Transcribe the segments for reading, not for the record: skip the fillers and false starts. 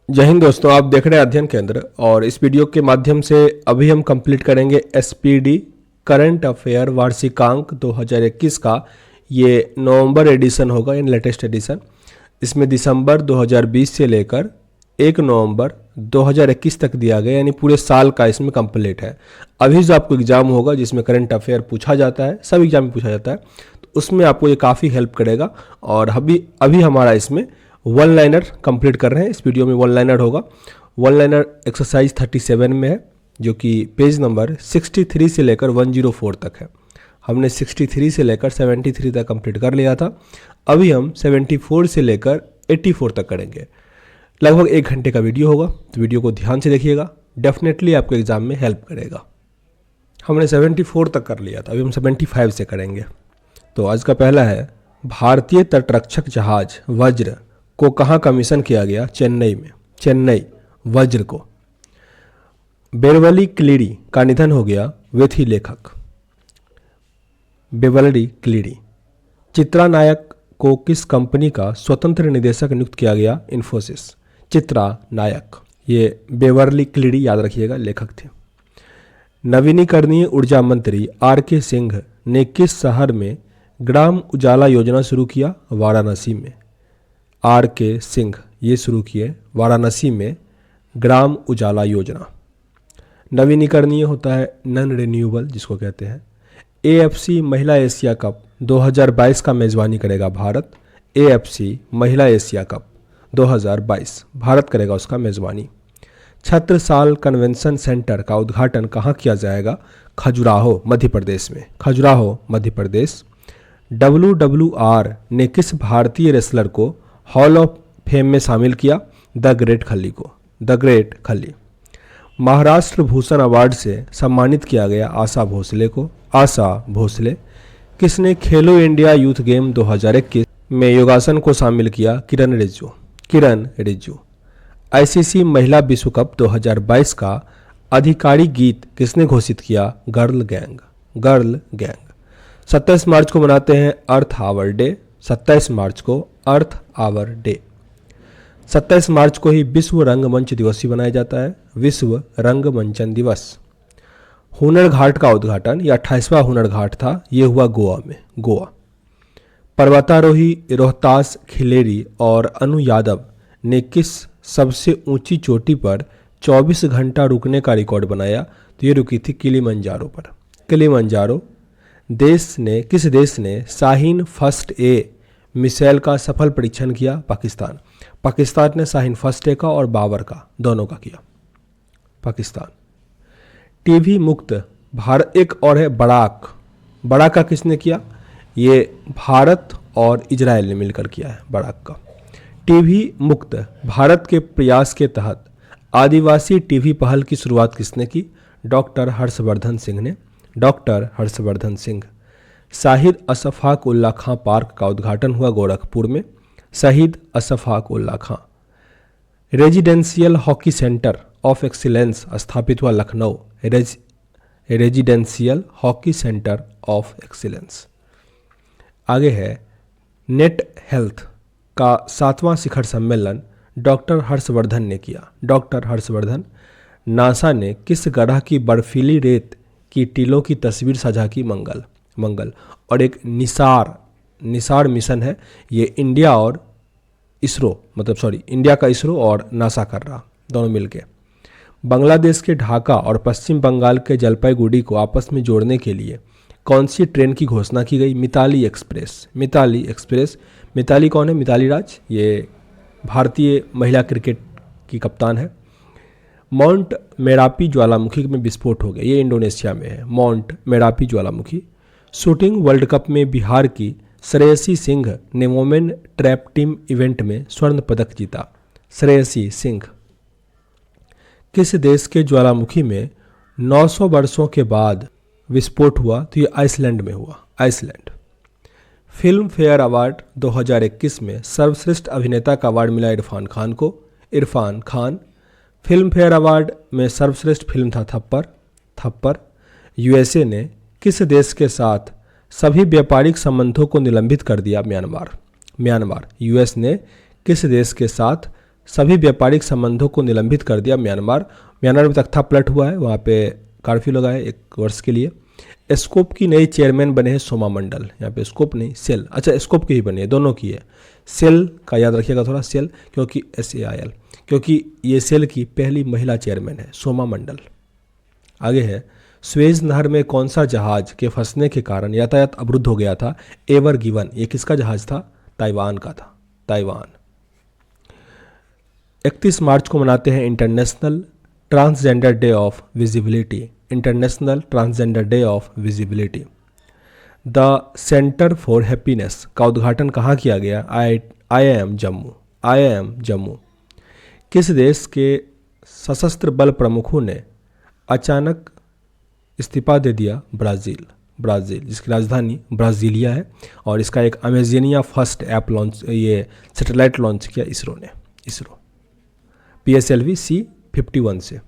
जय हिंद दोस्तों, आप देख रहे हैं अध्ययन केंद्र और इस वीडियो के माध्यम से अभी हम कंप्लीट करेंगे एसपीडी करंट अफेयर वार्षिकांक 2021 का। ये नवंबर एडिशन होगा, इन लेटेस्ट एडिशन। इसमें दिसंबर 2020 से लेकर 1 नवंबर 2021 तक दिया गया, यानी पूरे साल का इसमें कंप्लीट है। अभी जो आपको एग्जाम होगा जिसमें करंट अफेयर पूछा जाता है, सब एग्जाम में पूछा जाता है, तो उसमें आपको ये काफ़ी हेल्प करेगा। और अभी हमारा इसमें वन लाइनर कंप्लीट कर रहे हैं। इस वीडियो में वन लाइनर होगा। वन लाइनर एक्सरसाइज 37 में है, जो कि पेज नंबर 63 से लेकर 104 तक है। हमने 63 से लेकर 73 तक कंप्लीट कर लिया था। अभी हम 74 से लेकर 84 तक करेंगे। लगभग 1 घंटे का वीडियो होगा, तो वीडियो को ध्यान से देखिएगा, डेफिनेटली आपको एग्जाम में हेल्प करेगा। हमने 74 तक कर लिया था, अभी हम 75 से करेंगे। तो आज का पहला है, भारतीय तटरक्षक जहाज वज्र को कहाँ कमीशन किया गया? चेन्नई में। चेन्नई वज्र को। बेवली क्लीरी का निधन हो गया, वे थी लेखक। बेवली क्लीरी। चित्रा नायक को किस कंपनी का स्वतंत्र निदेशक नियुक्त किया गया? इन्फोसिस। चित्रा नायक, ये बेवरली क्लीरी याद रखिएगा, लेखक थे। नवीनीकरणीय ऊर्जा मंत्री आर.के. सिंह ने किस शहर में ग्राम उजाला योजना शुरू किया? वाराणसी में। आर.के. सिंह ये शुरू किए वाराणसी में ग्राम उजाला योजना। नवीनीकरणीय होता है नॉन रिन्यूएबल, जिसको कहते हैं। एएफसी महिला एशिया कप 2022 का मेजबानी करेगा भारत। एएफसी महिला एशिया कप 2022 भारत करेगा उसका मेजबानी। छत्रसाल कन्वेंशन सेंटर का उद्घाटन कहाँ किया जाएगा? खजुराहो मध्य प्रदेश में। खजुराहो मध्य प्रदेश। WWR ने किस भारतीय रेसलर को हॉल ऑफ फेम में शामिल किया? द ग्रेट खली को। द ग्रेट खली। महाराष्ट्र भूषण अवार्ड से सम्मानित किया गया आशा भोसले को। आशा भोसले। किसने खेलो इंडिया यूथ गेम 2021 में योगासन को शामिल किया? किरण रिजिजू। किरण रिजिजू। आईसीसी महिला विश्व कप 2022 का आधिकारिक गीत किसने घोषित किया? Girl gang. Girl gang. 27 मार्च को मनाते हैं अर्थ आवर डे। 27 मार्च को अर्थ आवर डे। 27 मार्च को ही विश्व रंगमंच दिवस ही मनाया जाता है। विश्व रंगमंचन दिवस। हुनर घाट का उद्घाटन, यह 28वां हुनर घाट था, ये हुआ गोवा में। गोवा। पर्वतारोही रोहतास खिलेरी और अनु यादव ने किस सबसे ऊंची चोटी पर 24 घंटा रुकने का रिकॉर्ड बनाया? तो ये रुकी थी किलिमंजारो पर। किलिमंजारो। किस देश ने शाहीन फर्स्ट ए मिसाइल का सफल परीक्षण किया? पाकिस्तान। पाकिस्तान ने शाहीन फर्स्ट ए का और बाबर का, दोनों का किया। पाकिस्तान। टीवी मुक्त भारत। एक और है बड़ाक। बड़ाक का किसने किया? ये भारत और इजराइल ने मिलकर किया है बड़ाक का। टीवी मुक्त भारत के प्रयास के तहत आदिवासी टीवी पहल की शुरुआत किसने की? डॉक्टर हर्षवर्धन सिंह ने। डॉक्टर हर्षवर्धन सिंह। शहीद अशफाक उल्ला खां पार्क का उद्घाटन हुआ गोरखपुर में। शहीद Ashfaq Ulla Khan. Residential hockey centre of excellence स्थापित हुआ Lucknow. Residential hockey centre of excellence. आगे है, नेट हेल्थ का 7वां शिखर सम्मेलन डॉक्टर हर्षवर्धन ने किया। डॉक्टर हर्षवर्धन। नासा ने किस ग्रह की बर्फीली रेत की टीलों की तस्वीर साझा की? मंगल। और एक निसार मिशन है, ये इंडिया और इसरो, इंडिया का इसरो और नासा कर रहा, दोनों मिलके। बांग्लादेश के ढाका और पश्चिम बंगाल के जलपाईगुड़ी को आपस में जोड़ने के लिए कौन सी ट्रेन की घोषणा की गई? मिताली एक्सप्रेस। मिताली एक्सप्रेस। मिताली कौन है? मिताली राज, ये भारतीय महिला क्रिकेट की कप्तान है। माउंट मेरापी ज्वालामुखी में विस्फोट हो गया, ये इंडोनेशिया में है। माउंट मेरापी ज्वालामुखी। शूटिंग वर्ल्ड कप में बिहार की श्रेयसी सिंह ने वोमेन ट्रैप टीम इवेंट में स्वर्ण पदक जीता। श्रेयसी सिंह। किस देश के ज्वालामुखी में 900 वर्षों के बाद विस्फोट हुआ? तो ये आइसलैंड में हुआ। आइसलैंड। फिल्म फेयर अवार्ड 2021 में सर्वश्रेष्ठ अभिनेता का अवार्ड मिला इरफान खान को। Irfan Khan. Film fair award में सर्वश्रेष्ठ फिल्म था थप्पड़। यूएसए ने किस देश के साथ सभी व्यापारिक संबंधों को निलंबित कर दिया? म्यांमार। यूएस ने किस देश के साथ सभी व्यापारिक संबंधों को निलंबित कर दिया म्यांमार में तख्ता पलट हुआ है, वहाँ पे कर्फ्यू लगा है 1 वर्ष के लिए। स्कोप की नई चेयरमैन बने हैं सोमा मंडल, यहाँ पे स्कोप नहीं सेल, अच्छा स्कोप की ही बनी है, दोनों की है। सेल का याद रखिएगा थोड़ा, सेल क्योंकि SAIL, क्योंकि ये सेल की पहली महिला चेयरमैन है सोमा मंडल। आगे है, स्वेज नहर में कौन सा जहाज के फंसने के कारण यातायात अवरुद्ध हो गया था? एवर गिवन, ये किसका जहाज था? ताइवान का था, ताइवान। 31 मार्च को मनाते हैं international transgender day of visibility, international transgender day of visibility. The centre for happiness का उद्घाटन कहाँ किया गया? IIM Jammu, IIM Jammu. किस देश के सशस्त्र बल प्रमुखों ने अचानक इस्तीफा दे दिया? ब्राज़ील, ब्राज़ील जिसकी राजधानी ब्राज़ीलिया है, और इसका एक अमेजनिया फर्स्ट ऐप लॉन्च, ये सैटेलाइट लॉन्च किया इसरो ने, इसरो PSLV C-51 से।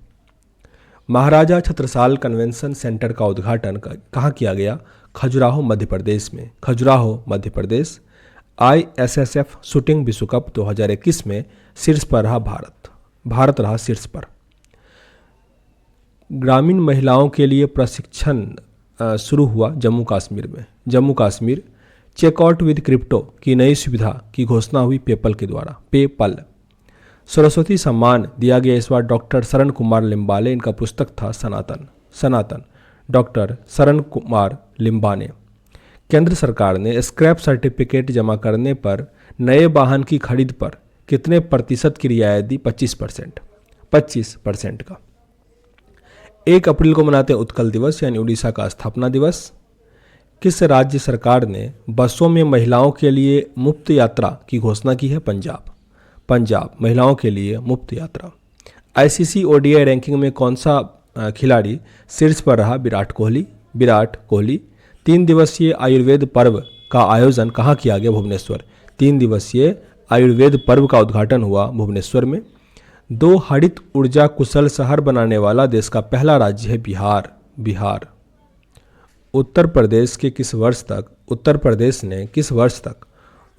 महाराजा छत्रसाल कन्वेंशन सेंटर का उद्घाटन कहाँ किया गया? खजुराहो मध्य प्रदेश में, खजुराहो मध्य प्रदेश। ISSF शूटिंग विश्व कप 2021 में शीर्ष पर रहा भारत, भारत रहा शीर्ष पर। ग्रामीण महिलाओं के लिए प्रशिक्षण शुरू हुआ जम्मू कश्मीर में, Jammu Kashmir. Checkout with crypto की नई सुविधा की घोषणा हुई पेपल के द्वारा, पेपल। सरस्वती सम्मान दिया गया इस बार डॉक्टर शरण कुमार लिम्बाले, इनका पुस्तक था सनातन, सनातन, डॉक्टर शरण कुमार लिम्बाने। केंद्र सरकार ने स्क्रैप सर्टिफिकेट जमा करने पर नए वाहन की खरीद पर कितने प्रतिशत की रियायत दी? 25%, 25% का। 1 अप्रैल को मनाते हैं उत्कल दिवस यानी उड़ीसा का स्थापना दिवस। किस राज्य सरकार ने बसों में महिलाओं के लिए मुफ्त यात्रा की घोषणा की है? पंजाब, पंजाब महिलाओं के लिए मुफ्त यात्रा। ICC ODI रैंकिंग में कौन सा खिलाड़ी शीर्ष पर रहा? विराट कोहली, विराट कोहली। 3 दिवसीय आयुर्वेद पर्व का आयोजन कहाँ किया गया? भुवनेश्वर। 3 दिवसीय आयुर्वेद पर्व का उद्घाटन हुआ भुवनेश्वर में। 2 हरित ऊर्जा कुशल शहर बनाने वाला देश का पहला राज्य है बिहार, बिहार। उत्तर प्रदेश के किस वर्ष तक, उत्तर प्रदेश ने किस वर्ष तक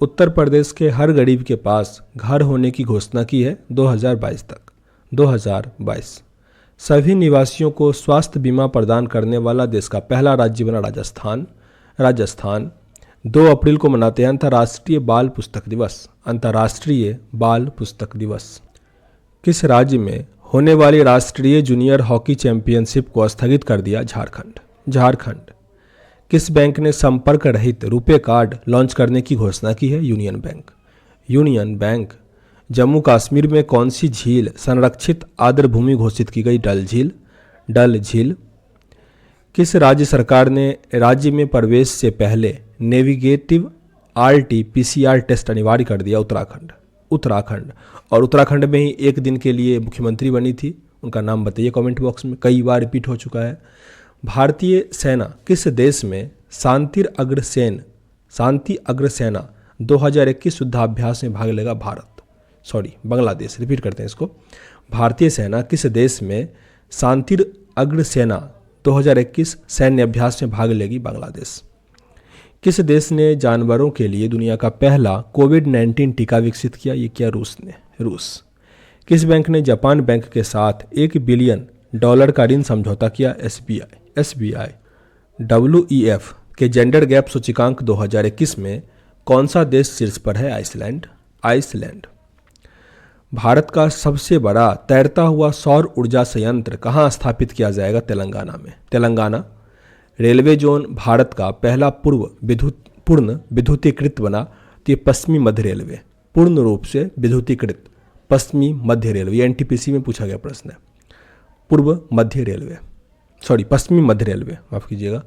उत्तर प्रदेश के हर गरीब के पास घर होने की घोषणा की है? 2022 तक, 2022। सभी निवासियों को स्वास्थ्य बीमा प्रदान करने वाला देश का पहला राज्य बना राजस्थान, राजस्थान। 2 अप्रैल को मनाते हैं अंतर्राष्ट्रीय बाल पुस्तक दिवस, अंतर्राष्ट्रीय बाल पुस्तक दिवस। किस राज्य में होने वाली राष्ट्रीय जूनियर हॉकी चैंपियनशिप को स्थगित कर दिया? झारखंड, झारखंड। किस बैंक ने संपर्क रहित रुपे कार्ड लॉन्च करने की घोषणा की है? Union bank, union bank. Jammu Kashmir में कौन सी झील संरक्षित आर्द्र भूमि घोषित की गई? डल झील, डल झील। किस राज्य सरकार ने राज्य में प्रवेश से पहले नेविगेटिव RT-PCR टेस्ट अनिवार्य कर दिया? उत्तराखंड, उत्तराखंड। और उत्तराखंड में ही 1 दिन के लिए मुख्यमंत्री बनी थी, उनका नाम बताइए कमेंट बॉक्स में, कई बार रिपीट हो चुका है। भारतीय सेना किस देश में शांति अग्रसेना 2021 युद्धाभ्यास में भाग लेगा? भारत, बांग्लादेश, रिपीट करते हैं इसको। भारतीय सेना किस देश में शांति अग्रसेना 2021 सैन्य अभ्यास में भाग लेगी? बांग्लादेश। किस देश ने जानवरों के लिए दुनिया का पहला कोविड-19 टीका विकसित किया? ये किया रूस ने, रूस। किस बैंक ने जापान बैंक के साथ $1 बिलियन का ऋण समझौता किया? SBI। WEF के जेंडर गैप सूचकांक 2021 में कौन सा देश शीर्ष पर है? Iceland, Iceland. भारत का सबसे बड़ा तैरता हुआ सौर ऊर्जा संयंत्र कहाँ स्थापित किया जाएगा? तेलंगाना में, तेलंगाना। रेलवे जोन भारत का पहला पूर्ण विद्युतीकृत बना, तो ये पश्चिमी मध्य रेलवे, पूर्ण रूप से विद्युतीकृत पश्चिमी मध्य रेलवे, NTPC में पूछा गया प्रश्न है। पूर्व मध्य रेलवे, पश्चिमी मध्य रेलवे, माफ कीजिएगा,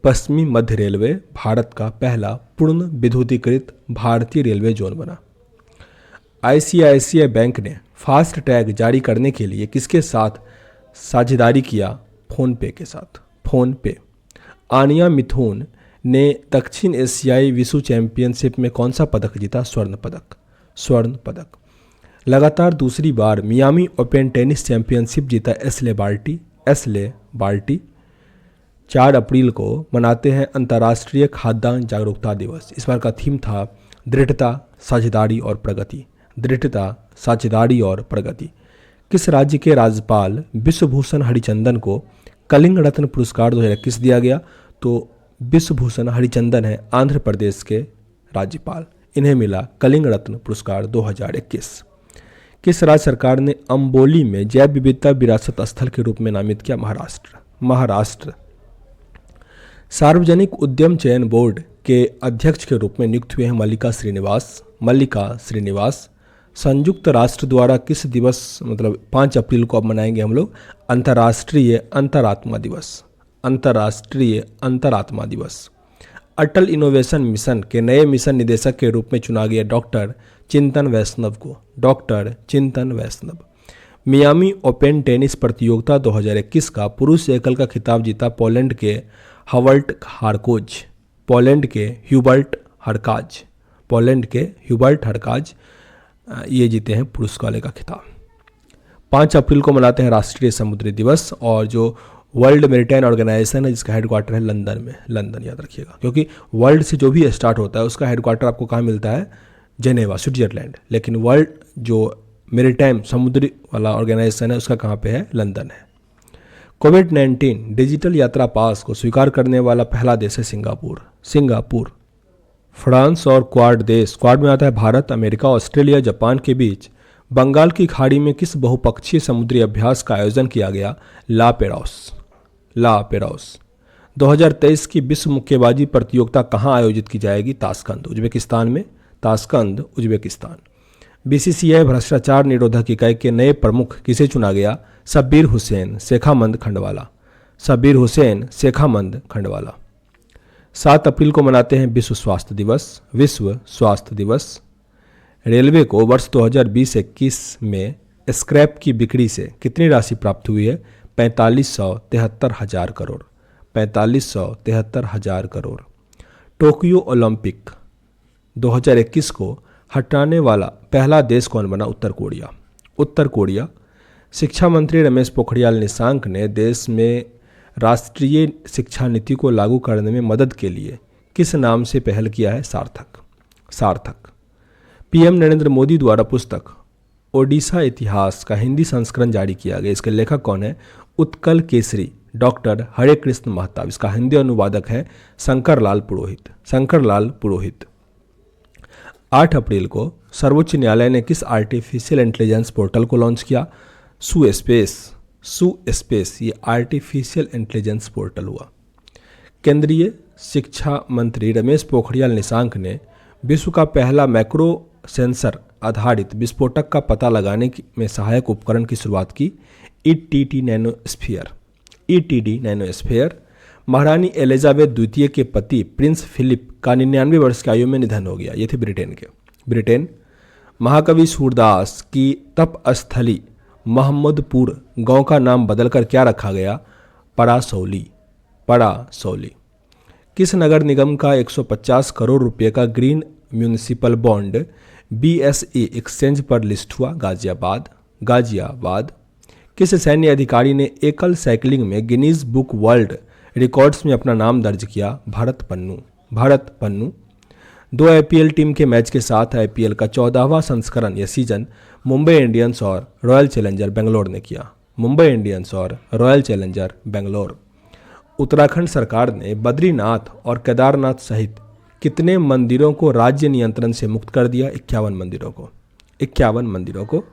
पश्चिमी मध्य रेलवे भारत का पहला पूर्ण विद्युतीकृत भारतीय रेलवे जोन बना। ICICI बैंक ने फास्ट टैग जारी करने के लिए किसके साथ साझेदारी किया? फोन पे के साथ, फोन पे। आनिया मिथुन ने दक्षिण एशियाई विश्व चैंपियनशिप में कौन सा पदक जीता? स्वर्ण पदक, स्वर्ण पदक। लगातार दूसरी बार मियामी ओपन टेनिस चैंपियनशिप जीता एशले बार्टी। 4 अप्रैल को मनाते हैं अंतर्राष्ट्रीय खाद्यान्न जागरूकता दिवस। इस बार का थीम था दृढ़ता, साझेदारी और प्रगति, दृढ़ता, साझेदारी और प्रगति। किस राज्य के राज्यपाल विश्वभूषण हरिचंदन को कलिंग रत्न पुरस्कार 2021 दिया गया? तो विश्वभूषण हरिचंदन है आंध्र प्रदेश के राज्यपाल, इन्हें मिला कलिंग रत्न पुरस्कार 2021। किस राज्य सरकार ने अंबोली में जैव विविधता विरासत स्थल के रूप में नामित किया? महाराष्ट्र। सार्वजनिक उद्यम चयन बोर्ड के अध्यक्ष के रूप में नियुक्त हुए हैं मल्लिका श्रीनिवास। संयुक्त राष्ट्र द्वारा किस दिवस, मतलब 5 अप्रैल को अब मनाएंगे हम लोग, अंतर्राष्ट्रीय अंतरात्मा दिवस। अटल इनोवेशन मिशन के नए मिशन निदेशक के रूप में चुना गया डॉक्टर चिंतन वैष्णव। मियामी ओपन टेनिस प्रतियोगिता 2021 का पुरुष एकल का खिताब जीता पोलैंड के ह्यूबर्ट हरकाज ये जीते हैं पुरुष वाले का खिताब। 5 अप्रैल को मनाते हैं राष्ट्रीय समुद्री दिवस, और जो वर्ल्ड मेरिटाइम ऑर्गेनाइजेशन है जिसका हेडक्वार्टर है लंदन याद रखिएगा, क्योंकि वर्ल्ड से जो भी स्टार्ट होता है उसका हेडक्वार्टर आपको कहाँ मिलता है? जेनेवा, स्विट्जरलैंड, लेकिन वर्ल्ड जो मेरिटाइम समुद्री वाला ऑर्गेनाइजेशन है उसका कहाँ पे है? लंदन है। कोविड-19 डिजिटल यात्रा पास को स्वीकार करने वाला पहला देश है सिंगापुर। फ्रांस और क्वाड में आता है भारत, अमेरिका, ऑस्ट्रेलिया, जापान के बीच बंगाल की खाड़ी में किस बहुपक्षीय समुद्री अभ्यास का आयोजन किया गया? ला पेरोस। 2023 की विश्व मुक्केबाजी प्रतियोगिता कहाँ आयोजित की जाएगी? Tashkent, Uzbekistan. बीसीसीआई भ्रष्टाचार निरोधक इकाई के नए प्रमुख किसे चुना गया? शब्बीर हुसैन शेखावत खंडवाला। 7 अप्रैल को मनाते हैं विश्व स्वास्थ्य दिवस। रेलवे को वर्ष 2020-21 में स्क्रैप की बिक्री से कितनी राशि प्राप्त हुई है? 4573 हजार करोड़। टोक्यो ओलंपिक 2021 को हटाने वाला पहला देश कौन बना? उत्तर कोरिया। शिक्षा मंत्री रमेश पोखरियाल निशंक ने देश में राष्ट्रीय शिक्षा नीति को लागू करने में मदद के लिए किस नाम से पहल किया है? सार्थक। पीएम नरेंद्र मोदी द्वारा पुस्तक ओडिशा इतिहास का हिंदी संस्करण जारी किया गया, इसके लेखक कौन है? उत्कल केसरी डॉक्टर हरे कृष्ण महताब। इसका हिंदी अनुवादक है शंकर लाल पुरोहित। 8 अप्रैल को सर्वोच्च न्यायालय ने किस आर्टिफिशियल इंटेलिजेंस पोर्टल को लॉन्च किया? सुस्पेस ये आर्टिफिशियल इंटेलिजेंस पोर्टल हुआ। केंद्रीय शिक्षा मंत्री रमेश पोखरियाल निशंक ने विश्व का पहला मैक्रो सेंसर आधारित विस्फोटक का पता लगाने में सहायक उपकरण की शुरुआत की। ईटीडी नैनोस्फीयर। महारानी एलिजाबेथ द्वितीय के पति प्रिंस फिलिप का 99 वर्ष की आयु में निधन हो गया, ये थे ब्रिटेन। महाकवि सूरदास की तपस्थली मोहम्मदपुर गांव का नाम बदलकर क्या रखा गया? परासौली। किस नगर निगम का 150 करोड़ रुपए का green municipal bond BSE exchange पर लिस्ट हुआ? गाजियाबाद। किस सैन्य अधिकारी ने एकल साइकिलिंग में गिनीज बुक वर्ल्ड रिकॉर्ड्स में अपना नाम दर्ज किया? भारत पन्नू। 2 IPL टीम के मैच के साथ IPL का 14वां संस्करण या सीजन मुंबई इंडियंस और रॉयल चैलेंजर बेंगलोर ने किया। उत्तराखंड सरकार ने बद्रीनाथ और केदारनाथ सहित कितने मंदिरों को राज्य नियंत्रण से मुक्त कर दिया? 51 मंदिरों को।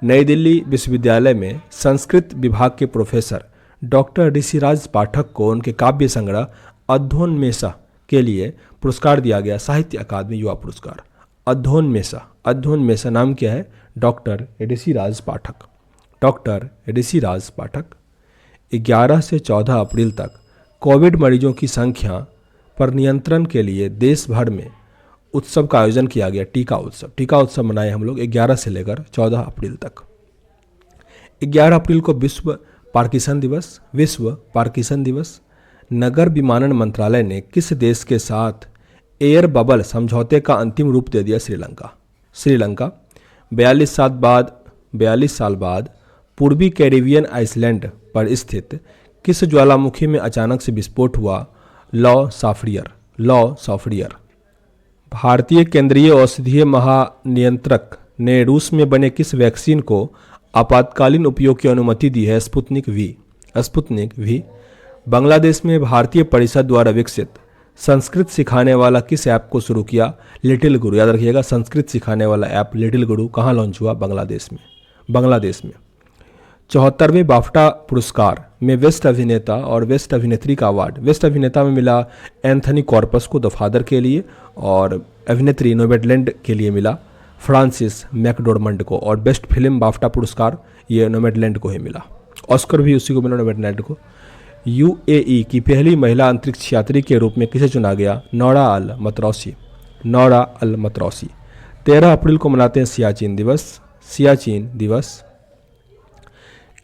नई दिल्ली विश्वविद्यालय में संस्कृत विभाग के प्रोफेसर डॉक्टर ऋषिराज पाठक को उनके काव्य संग्रह अध्योन्मेषा के लिए पुरस्कार दिया गया, साहित्य अकादमी युवा पुरस्कार। अध्योन्मेषा नाम क्या है? डॉक्टर ऋषिराज पाठक। 11 से 14 अप्रैल तक कोविड मरीजों की संख्या पर नियंत्रण के लिए देश भर में उत्सव का आयोजन किया गया। टीका उत्सव मनाए हम लोग 11 से लेकर 14 अप्रैल तक। 11 अप्रैल को विश्व पार्किंसन दिवस। नगर विमानन मंत्रालय ने किस देश के साथ एयर बबल समझौते का अंतिम रूप दे दिया? श्रीलंका। 42 साल बाद पूर्वी कैरिबियन आइसलैंड पर स्थित किस ज्वालामुखी में अचानक से विस्फोट हुआ? लॉ सॉफ्रियर। भारतीय केंद्रीय औषधीय महानियंत्रक ने रूस में बने किस वैक्सीन को आपातकालीन उपयोग की अनुमति दी है? Sputnik V. Sputnik V. Bangladesh में भारतीय परिषद द्वारा विकसित संस्कृत सिखाने वाला किस ऐप को शुरू किया? लिटिल गुरु। याद रखिएगा, संस्कृत सिखाने वाला ऐप लिटिल गुरु कहाँ लॉन्च हुआ? बांग्लादेश में। बांग्लादेश में 74वें बाफ्टा पुरस्कार में बेस्ट अभिनेता और बेस्ट अभिनेत्री का अवार्ड बेस्ट अभिनेता में मिला एंथनी कॉर्पस को द फादर के लिए, और अभिनेत्री नोमैडलैंड के लिए मिला फ्रांसिस मैकडोरमंड को, और बेस्ट फिल्म बाफ्टा पुरस्कार ये नोमैडलैंड को ही मिला। ऑस्कर भी उसी को मिला, नोमैडलैंड को। यूएई की पहली महिला अंतरिक्ष यात्री के रूप में किसे चुना गया? नौरा अल मतरौसी। नौरा अल मतरौसी। 13 अप्रैल को मनाते हैं सियाचिन दिवस। सियाचिन दिवस।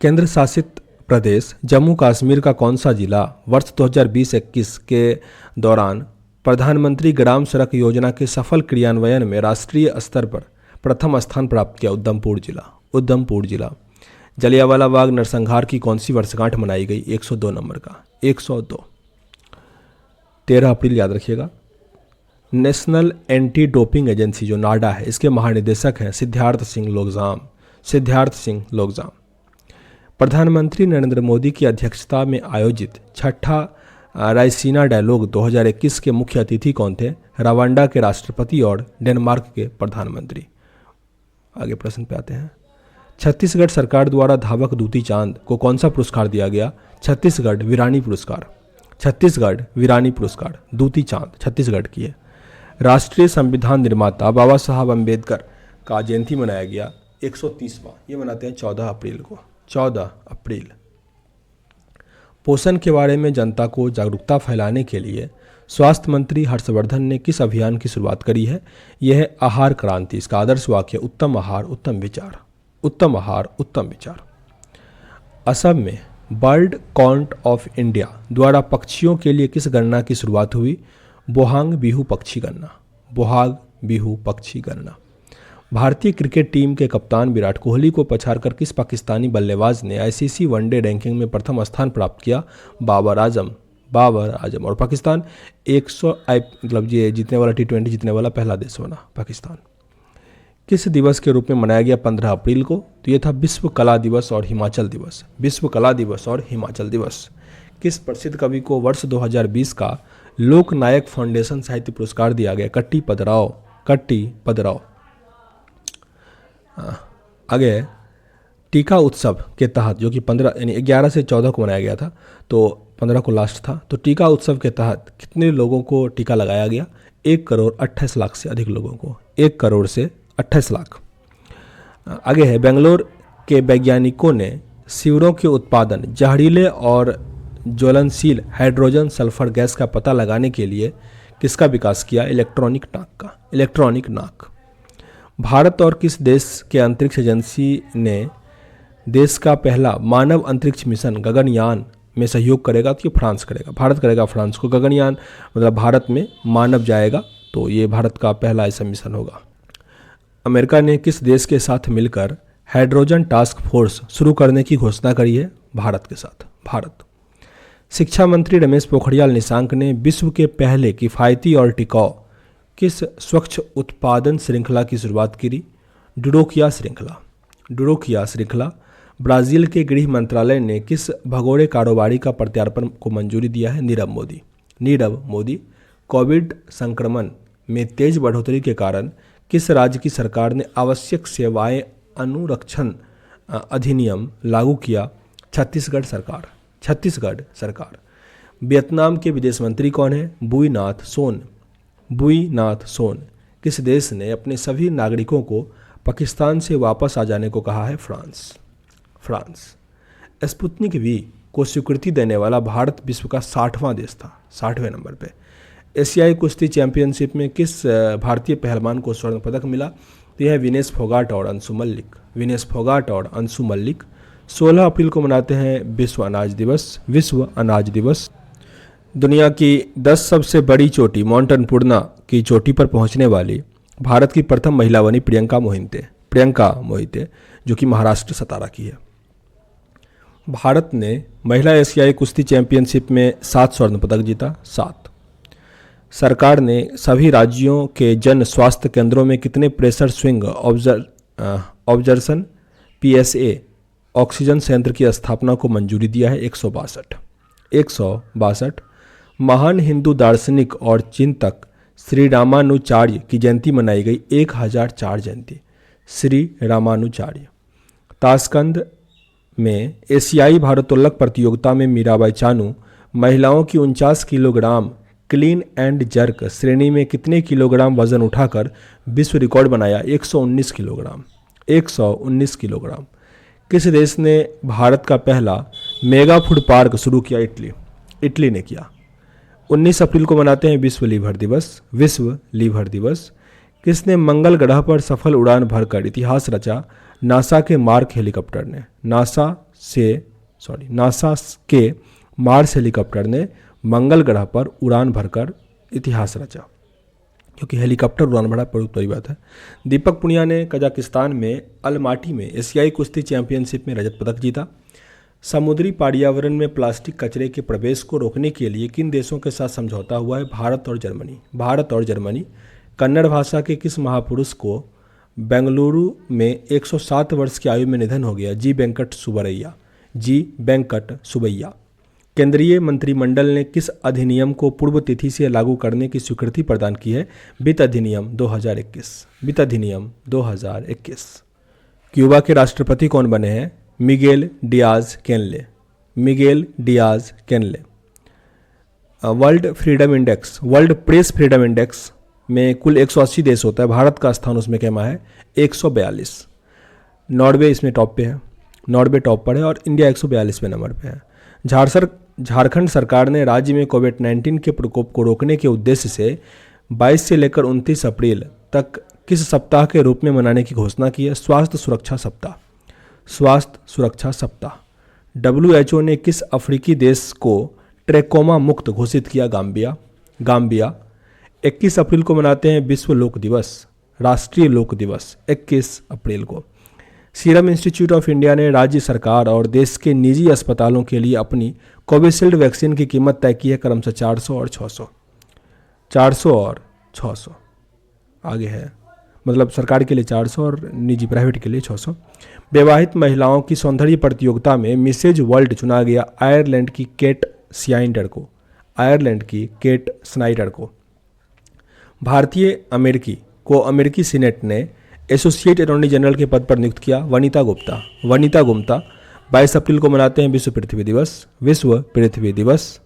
केंद्र शासित प्रदेश जम्मू कश्मीर का कौन सा जिला वर्ष 2020-21 के दौरान प्रधानमंत्री ग्राम सड़क योजना के सफल क्रियान्वयन में राष्ट्रीय स्तर पर प्रथम स्थान प्राप्त किया? उधमपुर जिला। उधमपुर जिला। जलियांवाला बाग नरसंहार की कौन सी वर्षगांठ मनाई गई? 102 नंबर का। 102। 13 अप्रैल याद रखिएगा। नेशनल एंटी डोपिंग एजेंसी जो नाडा है, इसके महानिदेशक हैं सिद्धार्थ सिंह लोकजाम। सिद्धार्थ सिंह लोकजाम। प्रधानमंत्री नरेंद्र मोदी की अध्यक्षता में आयोजित छठा रायसीना डायलॉग 2021 के मुख्य अतिथि कौन थे? रवांडा के राष्ट्रपति और डेनमार्क के प्रधानमंत्री। आगे प्रश्न पे आते हैं। छत्तीसगढ़ सरकार द्वारा धावक दूती चांद को कौन सा पुरस्कार दिया गया? छत्तीसगढ़ वीरानी पुरस्कार। छत्तीसगढ़ वीरानी पुरस्कार। दूती चांद छत्तीसगढ़ की है। राष्ट्रीय संविधान निर्माता बाबा साहब अम्बेडकर का जयंती मनाया गया 130वां। ये मनाते हैं 14 अप्रैल को। 14 अप्रैल। पोषण के बारे में जनता को जागरूकता फैलाने के लिए स्वास्थ्य मंत्री हर्षवर्धन ने किस अभियान की शुरुआत करी है? यह है आहार क्रांति। इसका आदर्श वाक्य उत्तम आहार उत्तम विचार। उत्तम आहार उत्तम विचार। असम में बर्ड काउंट ऑफ इंडिया द्वारा पक्षियों के लिए किस गणना की शुरुआत हुई? बोहांग बिहू पक्षी गणना। बोहाग बिहू पक्षी गणना। भारतीय क्रिकेट टीम के कप्तान विराट कोहली को पछाड़कर किस पाकिस्तानी बल्लेबाज ने आईसीसी वनडे रैंकिंग में प्रथम स्थान प्राप्त किया? बाबर आजम। बाबर आजम। और पाकिस्तान 100 मतलब ये जीतने वाला T20 जीतने वाला पहला देश बना पाकिस्तान। किस दिवस के रूप में मनाया गया 15 अप्रैल को? तो ये था विश्व कला दिवस और हिमाचल दिवस। विश्व कला दिवस और हिमाचल दिवस। किस प्रसिद्ध कवि को वर्ष 2020 का लोक नायक फाउंडेशन साहित्य पुरस्कार दिया गया? कट्टी पदराव। कट्टी पदराव। आगे टीका उत्सव के तहत जो कि 15 यानी 11 से 14 को मनाया गया था, तो 15 को लास्ट था, तो टीका उत्सव के तहत कितने लोगों को टीका लगाया गया? 1 करोड़ 28 लाख से अधिक लोगों को। 1 करोड़ से 28 लाख। आगे है बेंगलोर के वैज्ञानिकों ने शिविरों के उत्पादन जहरीले और ज्वलनशील हाइड्रोजन सल्फर गैस का पता लगाने के लिए किसका विकास किया? इलेक्ट्रॉनिक नाक का। इलेक्ट्रॉनिक नाक। भारत और किस देश के अंतरिक्ष एजेंसी ने देश का पहला मानव अंतरिक्ष मिशन गगनयान में सहयोग करेगा? तो ये फ्रांस करेगा। भारत करेगा फ्रांस को। गगनयान मतलब भारत में मानव जाएगा, तो ये भारत का पहला ऐसा मिशन होगा। अमेरिका ने किस देश के साथ मिलकर हाइड्रोजन टास्क फोर्स शुरू करने की घोषणा करी है? भारत के साथ। भारत। शिक्षा मंत्री रमेश पोखरियाल निशंक ने विश्व के पहले किफ़ायती और टिकाऊ किस स्वच्छ उत्पादन श्रृंखला की शुरुआत की? डुरोकिया श्रृंखला। डुरोकिया श्रृंखला। ब्राज़ील के गृह मंत्रालय ने किस भगोड़े कारोबारी का प्रत्यार्पण को मंजूरी दिया है? नीरव मोदी। नीरव मोदी। कोविड संक्रमण में तेज बढ़ोतरी के कारण किस राज्य की सरकार ने आवश्यक सेवाएं अनुरक्षण अधिनियम लागू किया? छत्तीसगढ़ सरकार। छत्तीसगढ़ सरकार। वियतनाम के विदेश मंत्री कौन है? बुई नाथ सोन। बुई नाथ सोन। किस देश ने अपने सभी नागरिकों को पाकिस्तान से वापस आ जाने को कहा है? फ्रांस। फ्रांस। स्पुतनिक वी को स्वीकृति देने वाला भारत विश्व का 60वां देश था, 60वें नंबर पे। एशियाई कुश्ती चैंपियनशिप में किस भारतीय पहलवान को स्वर्ण पदक मिला? तो यह है विनेश फोगाट और अंशु मल्लिक। विनेश फोगाट और अंशु मल्लिक। 16 अप्रैल को मनाते हैं विश्व अनाज दिवस। विश्व अनाज दिवस। दुनिया की 10 सबसे बड़ी चोटी माउंट अन्नपूर्णा की चोटी पर पहुंचने वाली भारत की प्रथम महिला बनी प्रियंका मोहिते। प्रियंका मोहिते जो कि महाराष्ट्र सतारा की है। भारत ने महिला एशियाई कुश्ती चैंपियनशिप में 7 स्वर्ण पदक जीता। 7। सरकार ने सभी राज्यों के जन स्वास्थ्य केंद्रों में कितने pressure swing observation PSA oxygen संयंत्र की स्थापना को मंजूरी दिया है 162। महान हिंदू दार्शनिक और चिंतक श्री रामानुचार्य की जयंती मनाई गई 1004 जयंती। श्री रामानुचार्य। ताशकंद में एशियाई भारोत्तोलक प्रतियोगिता में मीराबाई चानू महिलाओं की 49 किलोग्राम क्लीन एंड जर्क श्रेणी में कितने किलोग्राम वजन उठाकर विश्व रिकॉर्ड बनाया? 119 किलोग्राम। 119 किलोग्राम। किस देश ने भारत का पहला मेगा फूड पार्क शुरू किया? इटली ने किया। 19 अप्रैल को मनाते हैं विश्व लीवर दिवस। विश्व लीवर दिवस। किसने मंगल ग्रह पर सफल उड़ान भरकर इतिहास रचा? नासा के मार्क हेलीकॉप्टर ने। नासा के मार्स हेलीकॉप्टर ने मंगल ग्रह पर उड़ान भरकर इतिहास रचा, क्योंकि हेलीकॉप्टर उड़ान भरा बहुत बड़ी बात है। दीपक पुनिया ने कजाकिस्तान में अलमाटी में एशियाई कुश्ती चैंपियनशिप में रजत पदक जीता। समुद्री पर्यावरण में प्लास्टिक कचरे के प्रवेश को रोकने के लिए किन देशों के साथ समझौता हुआ है? भारत और जर्मनी। कन्नड़ भाषा के किस महापुरुष को बेंगलुरु में 107 वर्ष की आयु में निधन हो गया? जी वेंकट सुबैया। केंद्रीय मंत्रिमंडल ने किस अधिनियम को पूर्व तिथि से लागू करने की स्वीकृति प्रदान की है? वित्त अधिनियम 2021। क्यूबा के राष्ट्रपति कौन बने हैं? Miguel Diaz Canel. World press freedom index में कुल 180 देश होता है, भारत का स्थान उसमें कहमा है 142। नॉर्वे इसमें टॉप पे है, नॉर्वे टॉप पर है और इंडिया 142वें नंबर पे है। झारखंड सरकार ने राज्य में कोविड-19 के प्रकोप को रोकने के उद्देश्य से 22 से लेकर 29 अप्रैल तक किस सप्ताह के रूप में मनाने की घोषणा की है? स्वास्थ्य सुरक्षा सप्ताह। WHO ने किस अफ्रीकी देश को ट्रैकोमा मुक्त घोषित किया? गाम्बिया। 21 अप्रैल को मनाते हैं विश्व लोक दिवस, राष्ट्रीय लोक दिवस 21 अप्रैल को। सीरम इंस्टीट्यूट ऑफ इंडिया ने राज्य सरकार और देश के निजी अस्पतालों के लिए अपनी कोविशील्ड वैक्सीन की कीमत तय की है क्रमशः 400 और 600। आगे है, मतलब सरकार के लिए 400 और निजी प्राइवेट के लिए 600। विवाहित महिलाओं की सौंदर्य प्रतियोगिता में मिसेज वर्ल्ड चुना गया आयरलैंड की केट स्नाइडर को। भारतीय अमेरिकी सीनेट ने एसोसिएट अटॉर्नी जनरल के पद पर नियुक्त किया वनिता गुप्ता। 22 अप्रैल को मनाते हैं विश्व पृथ्वी दिवस।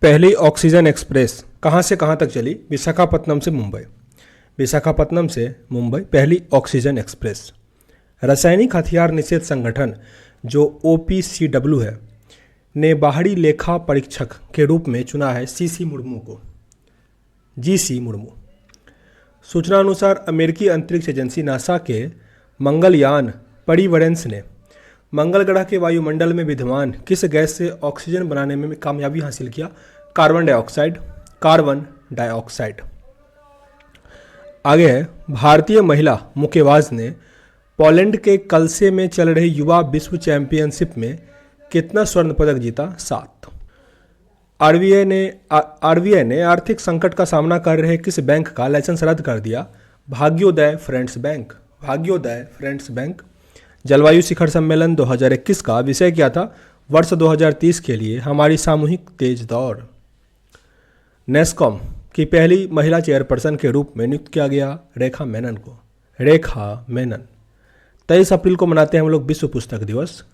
पहली ऑक्सीजन एक्सप्रेस कहाँ से कहाँ तक चली? विशाखापत्तनम से मुंबई पहली ऑक्सीजन एक्सप्रेस। रासायनिक हथियार निषेध संगठन जो OPCW है ने बाहरी लेखा परीक्षक के रूप में चुना है GC मुर्मू। सूचना अनुसार अमेरिकी अंतरिक्ष एजेंसी नासा के मंगलयान परिवरेंस ने मंगल ग्रह के वायुमंडल में विद्यमान किस गैस से ऑक्सीजन बनाने में कामयाबी हासिल किया? Carbon dioxide. आगे है, भारतीय महिला मुक्केबाज ने पोलैंड के कलसे में चल रही युवा विश्व चैंपियनशिप में कितना स्वर्ण पदक जीता? 7। आरबीआई ने आर्थिक संकट का सामना कर रहे किस बैंक का लाइसेंस रद्द कर दिया? भाग्योदय फ्रेंड्स बैंक। जलवायु शिखर सम्मेलन 2021 का विषय क्या था? वर्ष 2030 के लिए हमारी सामूहिक तेज दौड़। नेस्कॉम की पहली महिला चेयरपर्सन के रूप में नियुक्त किया गया रेखा मेनन को। 23 अप्रैल को मनाते हैं हम लोग विश्व पुस्तक दिवस।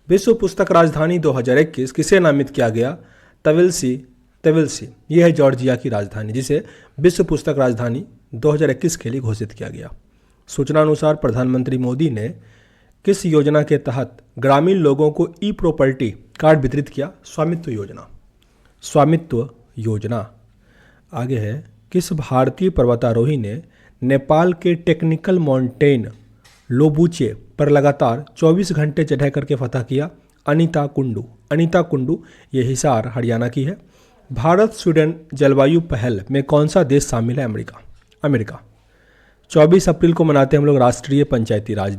विश्व पुस्तक राजधानी 2021 किसे नामित किया गया? तबिलिसी। यह है जॉर्जिया की राजधानी, जिसे विश्व पुस्तक राजधानी 2021 के लिए घोषित किया गया। सूचना अनुसार प्रधानमंत्री मोदी ने किस योजना के तहत ग्रामीण लोगों को ई-प्रॉपर्टी कार्ड वितरित किया? स्वामित्व योजना। आगे है, किस भारतीय पर्वतारोही ने नेपाल के टेक्निकल माउंटेन लोबुचे पर लगातार 24 घंटे चढ़ाई करके फतह किया? अनीता कुंडू। ये हिसार हरियाणा की है। भारत स्वीडन जलवायु पहल में कौन सा देश शामिल है? अमेरिका। 24 अप्रैल को मनाते हैं हम लोग राष्ट्रीय पंचायती राज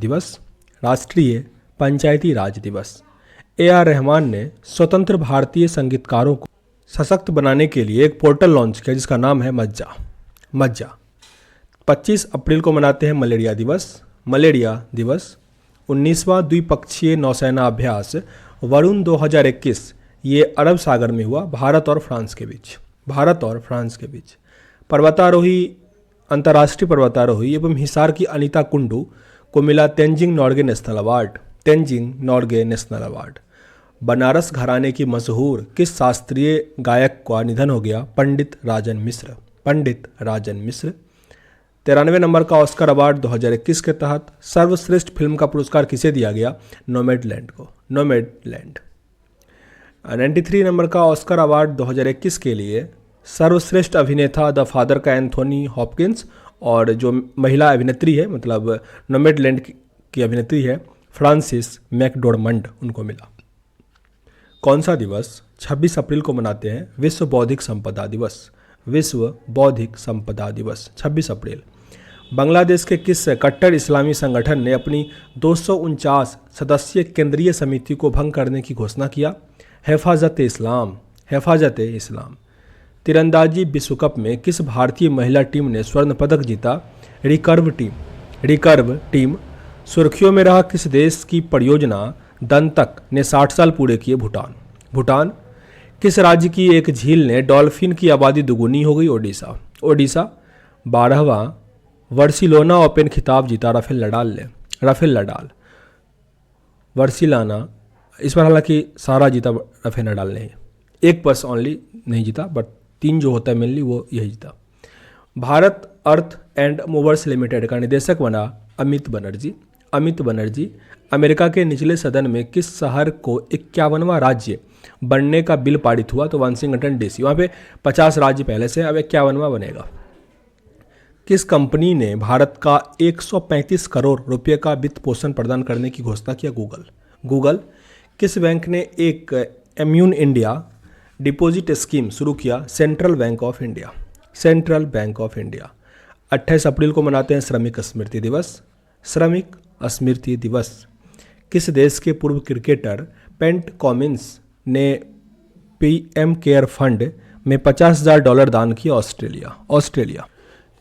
दिवस। AR रहमान ने स्वतंत्र भारतीय संगीतकारों को सशक्त बनाने के लिए एक पोर्टल लॉन्च किया जिसका नाम है मज्जा। 25 अप्रैल को मनाते हैं मलेरिया दिवस। मलेरिया दिवस 19वां द्विपक्षीय नौसेना अभ्यास वरुण 2021 ये अरब सागर में हुआ, भारत और फ्रांस के बीच। भारत और फ्रांस के बीच। पर्वतारोही, अंतर्राष्ट्रीय पर्वतारोही एवं हिसार की अनीता कुंडू को मिला Tenzing Norgay national award. Tenzing Norgay national award. Banaras घराने की मशहूर किस शास्त्रीय गायक का निधन हो गया? पंडित राजन मिश्र। पंडित राजन मिश्र। 93 नंबर का ऑस्कर अवार्ड 2021 के तहत सर्वश्रेष्ठ फिल्म का पुरस्कार किसे दिया गया? नोमैडलैंड को। नोमैडलैंड। 93 नंबर का ऑस्कर अवार्ड 2021 के लिए सर्वश्रेष्ठ अभिनेता द फादर का एंथोनी हॉपकिंस, और जो महिला अभिनेत्री है, मतलब नोमैडलैंड की अभिनेत्री है, फ्रांसिस मैकडोरमंड, उनको मिला। कौन सा दिवस 26 अप्रैल को मनाते हैं? विश्व बौद्धिक संपदा दिवस। विश्व बौद्धिक संपदा दिवस 26 अप्रैल। बांग्लादेश के किस कट्टर इस्लामी संगठन ने अपनी 249 सदस्यीय केंद्रीय समिति को भंग करने की घोषणा किया? हिफाजत इस्लाम। हिफाजत इस्लाम। तीरंदाजी विश्व कप में किस भारतीय महिला टीम ने स्वर्ण पदक जीता? Recurve team. Recurve team. सुर्खियों में रहा किस देश की परियोजना दंतक ने 60 साल पूरे किए? भूटान। भूटान। किस राज्य की एक झील ने डॉल्फिन की आबादी दुगुनी हो गई? ओडिशा। ओडिशा। 12वां वर्सिलोना ओपन खिताब जीता राफेल नडाल ने। Rafael Nadal. वर्सिलोना, इस बार हालांकि सारा जीता राफेल नडाल ने, एक बस ओनली नहीं जीता, बट 3 जो होता है मेनली वो यही जीता। Bharat earth and movers limited का निदेशक बना अमित बनर्जी। अमित बनर्जी। अमेरिका के निचले सदन में किस शहर को 51वां राज्य बनने का बिल पारित हुआ? तो वाशिंगटन डीसी। वहाँ पे 50 राज्य पहले से, अब 51वां बनेगा। किस कंपनी ने भारत का 135 करोड़ रुपए का वित्त पोषण प्रदान करने की घोषणा किया? गूगल। गूगल। किस बैंक ने एक इम्यून इंडिया डिपॉजिट स्कीम शुरू किया? Central bank of India. Central bank of India. 28 अप्रैल को मनाते हैं श्रमिक स्मृति दिवस। श्रमिक स्मृति दिवस। किस देश के पूर्व क्रिकेटर पेंट कॉमिंस ने पीएम केयर फंड में $50,000 दान किया? ऑस्ट्रेलिया। ऑस्ट्रेलिया।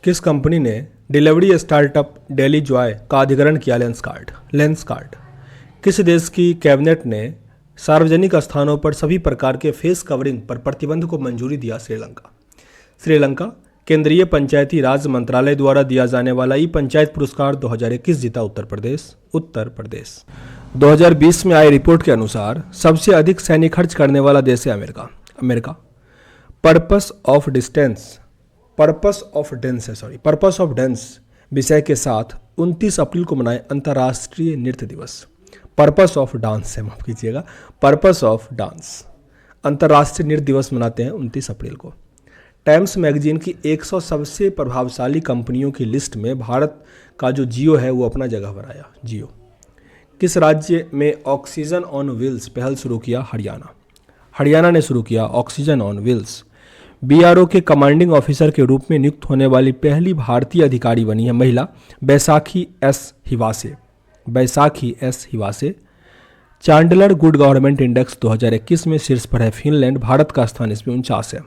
किस कंपनी ने डिलीवरी स्टार्टअप डेली जॉय का अधिग्रहण किया? लेंसकार्ट। लेंसकार्ट। किस देश की कैबिनेट ने सार्वजनिक स्थानों पर सभी प्रकार के फेस कवरिंग पर प्रतिबंध को मंजूरी दिया? श्रीलंका। श्रीलंका। केंद्रीय पंचायती राज मंत्रालय द्वारा दिया जाने वाला ई पंचायत पुरस्कार 2021 जीता? उत्तर प्रदेश। उत्तर प्रदेश। 2020 में आई रिपोर्ट के अनुसार सबसे अधिक सैन्य खर्च करने वाला देश है America. America. Purpose of dense विषय के साथ 29 अप्रैल को मनाए अंतर्राष्ट्रीय नृत्य दिवस। पर्पस ऑफ डांस है, माफ कीजिएगा, पर्पस ऑफ डांस। अंतर्राष्ट्रीय नृत्य दिवस मनाते हैं 29 अप्रैल को। टाइम्स मैगजीन की 100 सबसे प्रभावशाली कंपनियों की लिस्ट में भारत का जो जियो है वो अपना जगह बनाया। जियो। किस राज्य में ऑक्सीजन ऑन व्हील्स पहल शुरू किया? हरियाणा। हरियाणा ने शुरू किया ऑक्सीजन ऑन व्हील्स। बीआरओ के कमांडिंग ऑफिसर के रूप में नियुक्त होने वाली पहली भारतीय अधिकारी बनी है महिला Baisakhi S Hiwase. Baisakhi S Hiwase. Chandler good government index 2021 में शीर्ष पर है फिनलैंड, भारत का स्थान इसमें 49 है।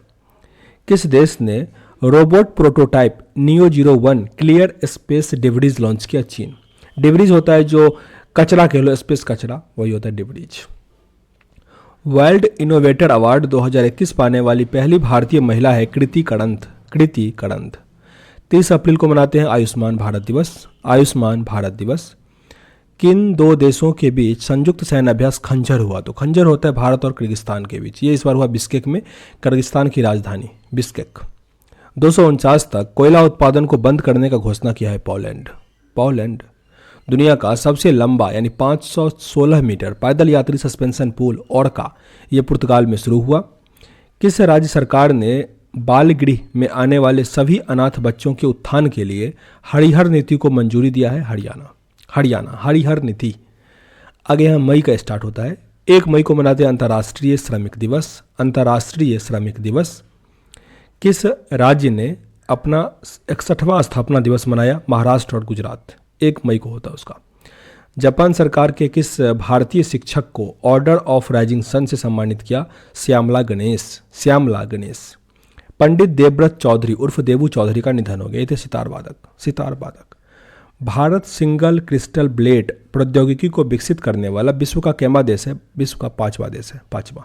किस देश ने robot prototype neo 01 clear space debris launch किया? चीन। डिब्रीज होता है जो कचरा कह लो, स्पेस कचरा, वही होता है डिब्रीज। वर्ल्ड इनोवेटर अवार्ड 2021 पाने वाली पहली भारतीय महिला है कृति कड़ंत। कृति कड़ंत। 30 अप्रैल को मनाते हैं आयुष्मान भारत दिवस। आयुष्मान भारत दिवस। किन दो देशों के बीच संयुक्त सैन्य अभ्यास खंजर हुआ? तो खंजर होता है भारत और किर्गिस्तान के बीच। ये इस बार हुआ बिश्केक में, किर्गिस्तान की राजधानी बिश्केक। 249 तक कोयला उत्पादन को बंद करने का घोषणा किया है पोलैंड। पोलैंड। दुनिया का सबसे लंबा यानी 516 मीटर पैदल यात्री सस्पेंशन पुल ओरका ये पुर्तगाल में शुरू हुआ। किस राज्य सरकार ने बाल गृह में आने वाले सभी अनाथ बच्चों के उत्थान के लिए हरिहर नीति को मंजूरी दिया है? हरियाणा। हरियाणा। हरिहर नीति। आगे यहाँ मई का स्टार्ट होता है। 1 मई को मनाते हैं अंतर्राष्ट्रीय श्रमिक दिवस। अंतर्राष्ट्रीय श्रमिक दिवस। किस राज्य ने अपना 61वां स्थापना दिवस मनाया? महाराष्ट्र और गुजरात। 1 मई को होता है उसका। जापान सरकार के किस भारतीय शिक्षक को ऑर्डर ऑफ राइजिंग सन से सम्मानित किया? श्यामला गणेश। श्यामला गणेश। पंडित देवव्रत चौधरी उर्फ देवू चौधरी का निधन हो गया। ये थे सितार वादक। भारत सिंगल क्रिस्टल ब्लेड प्रौद्योगिकी को विकसित करने वाला विश्व का केमा देश है? विश्व का 5वां देश है, 5वां।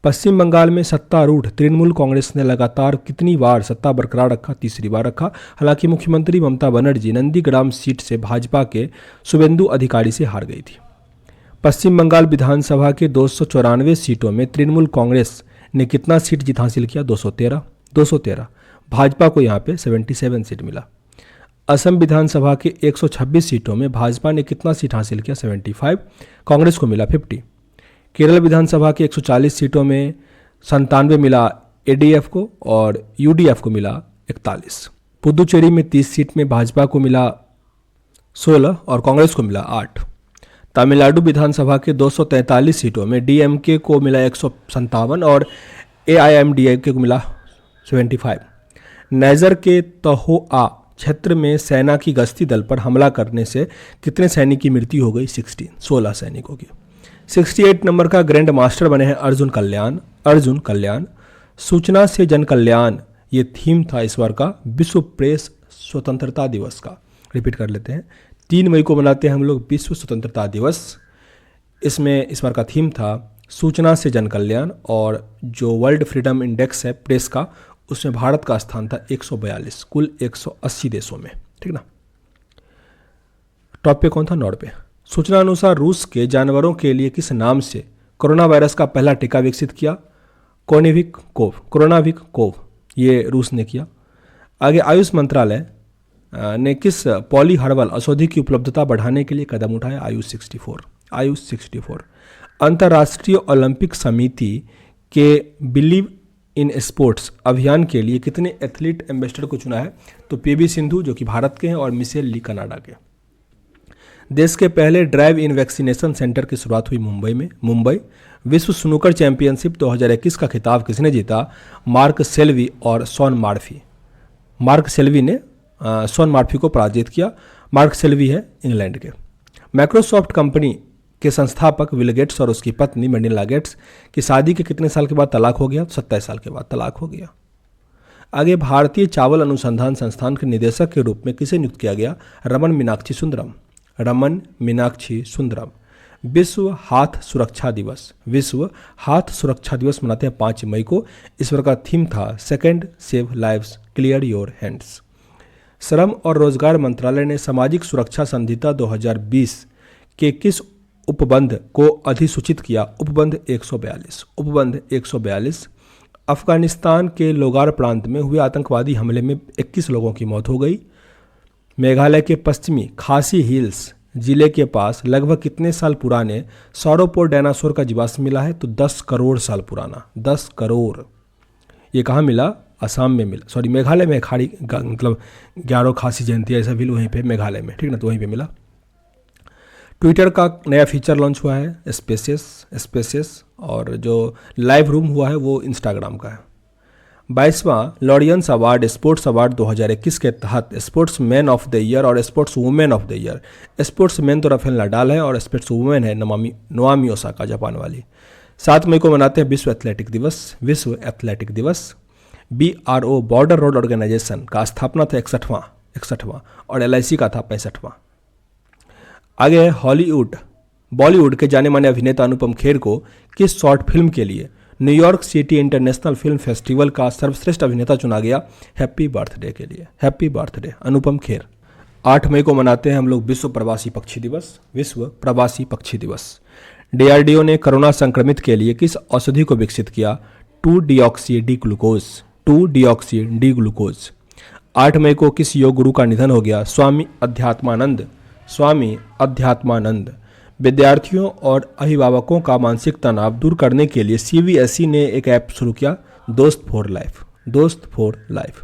पश्चिम बंगाल में सत्तारूढ़ तृणमूल कांग्रेस ने लगातार कितनी बार सत्ता बरकरार रखा? तीसरी बार रखा। हालांकि मुख्यमंत्री ममता बनर्जी नंदीग्राम सीट से भाजपा के शुभेंदु अधिकारी से हार गई थी। पश्चिम बंगाल विधानसभा के 294 सीटों में तृणमूल कांग्रेस ने कितना सीट जीत हासिल किया? 213। भाजपा को यहाँ पे 77 सीट मिला। असम विधानसभा के 126 सीटों में भाजपा ने कितना सीट हासिल किया? 75। कांग्रेस को मिला 50। केरल विधानसभा के 140 सीटों में 97 मिला एडीएफ को और यूडीएफ को मिला 41। पुदुचेरी में 30 सीट में भाजपा को मिला 16 और कांग्रेस को मिला 8। तमिलनाडु विधानसभा के 243 सीटों में डीएमके को मिला 157 और एआईएमडीएमके को मिला 75। नाइजर के तहोआ क्षेत्र में सेना की गश्ती दल पर हमला करने से कितने सैनिक की मृत्यु हो गई? 16 सैनिकों की। 68 नंबर का ग्रैंड मास्टर बने हैं अर्जुन कल्याण। सूचना से जन कल्याण ये थीम था इस बार का विश्व प्रेस स्वतंत्रता दिवस का। रिपीट कर लेते हैं, 3 मई को मनाते हैं हम लोग विश्व स्वतंत्रता दिवस। इसमें इस बार का थीम था सूचना से जन कल्याण और जो वर्ल्ड फ्रीडम इंडेक्स है प्रेस का उसमें भारत का स्थान था 142 कुल 180 देशों में। ठीक ना। टॉप पे कौन था? नॉर्वे। सूचना अनुसार रूस के जानवरों के लिए किस नाम से कोरोना वायरस का पहला टीका विकसित किया? कोरोनाविक कोव ये रूस ने किया। आगे आयुष मंत्रालय ने किस पॉली हर्बल औषधि की उपलब्धता बढ़ाने के लिए कदम उठाया? आयुष 64। अंतर्राष्ट्रीय ओलंपिक समिति के बिलीव इन स्पोर्ट्स अभियान के लिए कितने एथलीट एम्बेसडर को चुना है? तो पीवी सिंधु जो कि भारत के हैं और मिशेल ली कनाडा के। देश के पहले ड्राइव इन वैक्सीनेशन सेंटर की शुरुआत हुई मुंबई। विश्व स्नूकर चैंपियनशिप 2021 का खिताब किसने जीता? मार्क सेल्वी और शॉन मार्फी। मार्क सेल्वी ने शॉन मार्फी को पराजित किया। मार्क सेल्वी है इंग्लैंड के। माइक्रोसॉफ्ट कंपनी के संस्थापक विल गेट्स और उसकी पत्नी मेलिंडा गेट्स की शादी के कितने साल के बाद तलाक हो गया? 27 साल के बाद तलाक हो गया। आगे भारतीय चावल अनुसंधान संस्थान के निदेशक के रूप में किसे नियुक्त किया गया? रमन मीनाक्षी सुंदरम। विश्व हाथ सुरक्षा दिवस मनाते हैं 5 मई को। इस बार का थीम था second save lives clear your hands. श्रम और रोजगार मंत्रालय ने सामाजिक सुरक्षा संहिता 2020 के किस उपबंध को अधिसूचित किया? उपबंध 142। अफगानिस्तान के लोगार प्रांत में हुए आतंकवादी हमले में 21 लोगों की मौत हो गई। मेघालय के पश्चिमी खासी हिल्स जिले के पास लगभग कितने साल पुराने सौरोपोड डायनासोर का जीवाश्म मिला है? तो 10 करोड़ साल पुराना। 10 करोड़। ये कहाँ मिला? असम में मिला। सॉरी, मेघालय में खाड़ी मतलब 11 खासी जयंती ऐसा भी वहीं पे मेघालय में। ठीक ना, तो वहीं पे मिला। ट्विटर का नया फीचर लॉन्च हुआ है स्पेसेस और जो लाइव रूम हुआ है वो इंस्टाग्राम का है। 22वां लॉरियंस अवार्ड स्पोर्ट्स अवार्ड 2021 के तहत sports man of the year और sports women of the year. Sports man तो राफेल नडाल है और स्पोर्ट्स वुमेन है नोआमी ओसाका जापान वाली। 7 मई को मनाते हैं विश्व एथलेटिक दिवस। BRO बॉर्डर रोड ऑर्गेनाइजेशन का स्थापना था 61वां और LIC का था 65वां। आगे है बॉलीवुड के जाने माने अभिनेता अनुपम खेर को किस शॉर्ट फिल्म के लिए New York city international film festival का सर्वश्रेष्ठ अभिनेता चुना गया? Happy birthday Anupam Kher. 8 मई को मनाते हैं हम लोग विश्व प्रवासी पक्षी दिवस। DRDO ने कोरोना संक्रमित के लिए किस औषधि को विकसित किया? 2-डीऑक्सी डी ग्लूकोज। 8 मई को किस योग गुरु का निधन हो गया? स्वामी अध्यात्मानंद। विद्यार्थियों और अभिभावकों का मानसिक तनाव दूर करने के लिए CBSE ने एक ऐप शुरू किया, दोस्त फॉर लाइफ।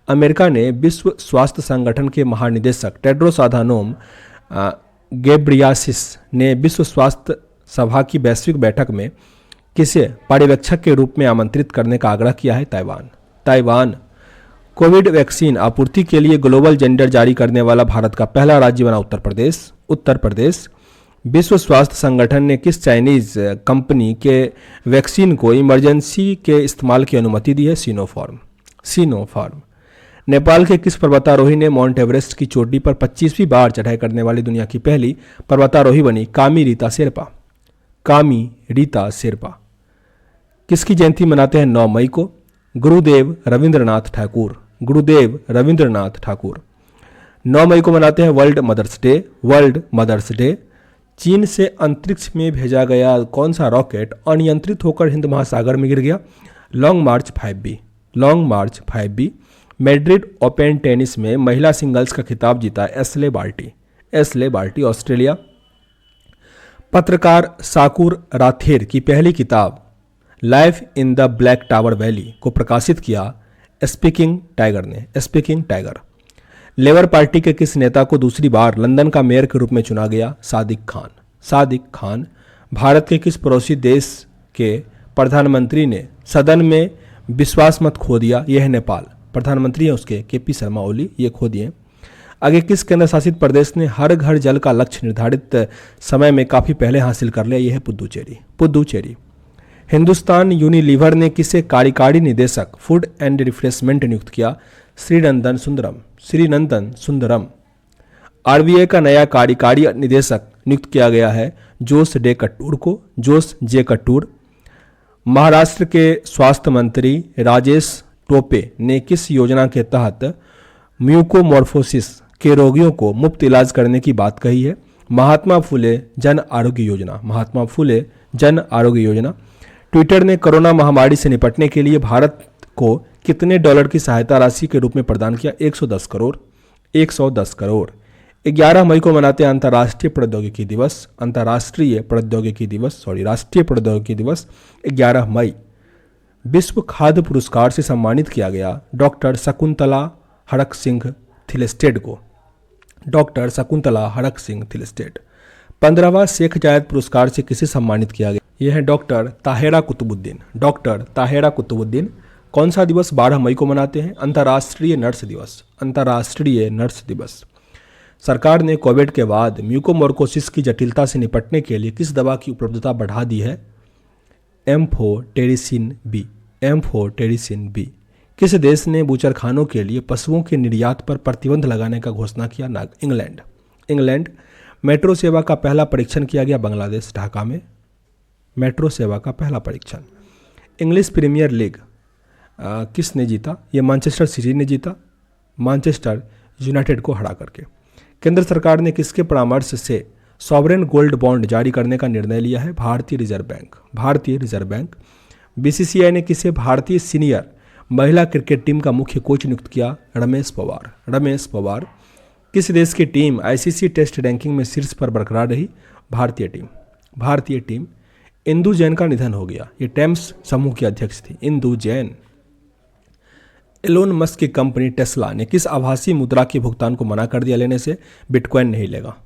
अमेरिका ने विश्व स्वास्थ्य संगठन के महानिदेशक टेड्रोस अधानोम गेब्रियासिस ने विश्व स्वास्थ्य सभा की वैश्विक बैठक में किसे पर्यवेक्षक के रूप में आमंत्रित करने का आग्रह किया है? ताइवान। कोविड वैक्सीन आपूर्ति के लिए ग्लोबल जेंडर जारी करने वाला भारत का पहला राज्य बना उत्तर प्रदेश। विश्व स्वास्थ्य संगठन ने किस चाइनीज कंपनी के वैक्सीन को इमरजेंसी के इस्तेमाल की अनुमति दी है? सिनोफार्म। नेपाल के किस पर्वतारोही ने माउंट एवरेस्ट की चोटी पर 25वीं बार चढ़ाई करने वाली दुनिया की पहली पर्वतारोही बनी? कामी रीता शेरपा। किसकी जयंती मनाते हैं 9 मई को? गुरुदेव रविंद्रनाथ ठाकुर। 9 मई को मनाते हैं वर्ल्ड मदर्स डे। चीन से अंतरिक्ष में भेजा गया कौन सा रॉकेट अनियंत्रित होकर हिंद महासागर में गिर गया? लॉन्ग मार्च 5B। मैड्रिड ओपन टेनिस में महिला सिंगल्स का खिताब जीता एस्ले बाल्टी ऑस्ट्रेलिया। पत्रकार साकुर राथेर की पहली किताब life in the black tower valley को प्रकाशित किया स्पीकिंग टाइगर। लेबर पार्टी के किस नेता को दूसरी बार लंदन का मेयर के रूप में चुना गया? सादिक खान। भारत के किस पड़ोसी देश के प्रधानमंत्री ने सदन में विश्वास मत खो दिया? यह है नेपाल। प्रधानमंत्री हैं उसके KP शर्मा ओली, ये खो दिए। आगे किस केंद्र शासित प्रदेश ने हर घर जल का लक्ष्य निर्धारित समय में काफ़ी पहले हासिल कर लिया? यह है पुद्दुचेरी। हिंदुस्तान यूनिलीवर ने किसे कार्यकारी निदेशक फूड एंड रिफ्रेशमेंट नियुक्त किया? श्रीनंदन सुंदरम। RBI का नया कार्यकारी निदेशक नियुक्त किया गया है जोस जे कट्टूर। महाराष्ट्र के स्वास्थ्य मंत्री राजेश टोपे ने किस योजना के तहत म्यूकोमॉर्फोसिस के रोगियों को मुफ्त इलाज करने की बात कही है? महात्मा फुले जन आरोग्य योजना। ट्विटर ने कोरोना महामारी से निपटने के लिए भारत को कितने डॉलर की सहायता राशि के रूप में प्रदान किया? 110 करोड़। 11 मई को मनाते हैं राष्ट्रीय प्रौद्योगिकी दिवस 11 मई। विश्व खाद्य पुरस्कार से सम्मानित किया गया डॉक्टर शकुंतला हड़क सिंह थिलेस्टेड को। 15वां शेख जायद पुरस्कार से किसे सम्मानित किया गया? यह है डॉक्टर ताहेरा कुतुबुद्दीन। कौन सा दिवस 12 मई को मनाते हैं? अंतर्राष्ट्रीय नर्स दिवस। सरकार ने कोविड के बाद म्यूकोमॉर्फोसिस की जटिलता से निपटने के लिए किस दवा की उपलब्धता बढ़ा दी है? Amphotericin B. किस देश ने बूचड़खानों के लिए पशुओं के निर्यात पर प्रतिबंध लगाने का घोषणा किया? इंग्लैंड। मेट्रो सेवा का पहला परीक्षण किया गया बांग्लादेश, ढाका में। मेट्रो सेवा का पहला परीक्षण। इंग्लिश प्रीमियर लीग किसने जीता? ये मैनचेस्टर सिटी ने जीता, मैनचेस्टर यूनाइटेड को हरा करके। केंद्र सरकार ने किसके परामर्श से सॉवरेन गोल्ड बॉन्ड जारी करने का निर्णय लिया है? भारतीय रिजर्व बैंक। BCCI ने किसे भारतीय सीनियर महिला क्रिकेट टीम का मुख्य कोच नियुक्त किया? रमेश पवार। किस देश की टीम ICC टेस्ट रैंकिंग में शीर्ष पर बरकरार रही? भारतीय टीम। इंदु जैन का निधन हो गया, ये टेम्स समूह की अध्यक्ष थी इंदु जैन। एलोन मस्क की कंपनी टेस्ला ने किस आभासी मुद्रा के भुगतान को मना कर दिया लेने से? बिटकॉइन नहीं लेगा।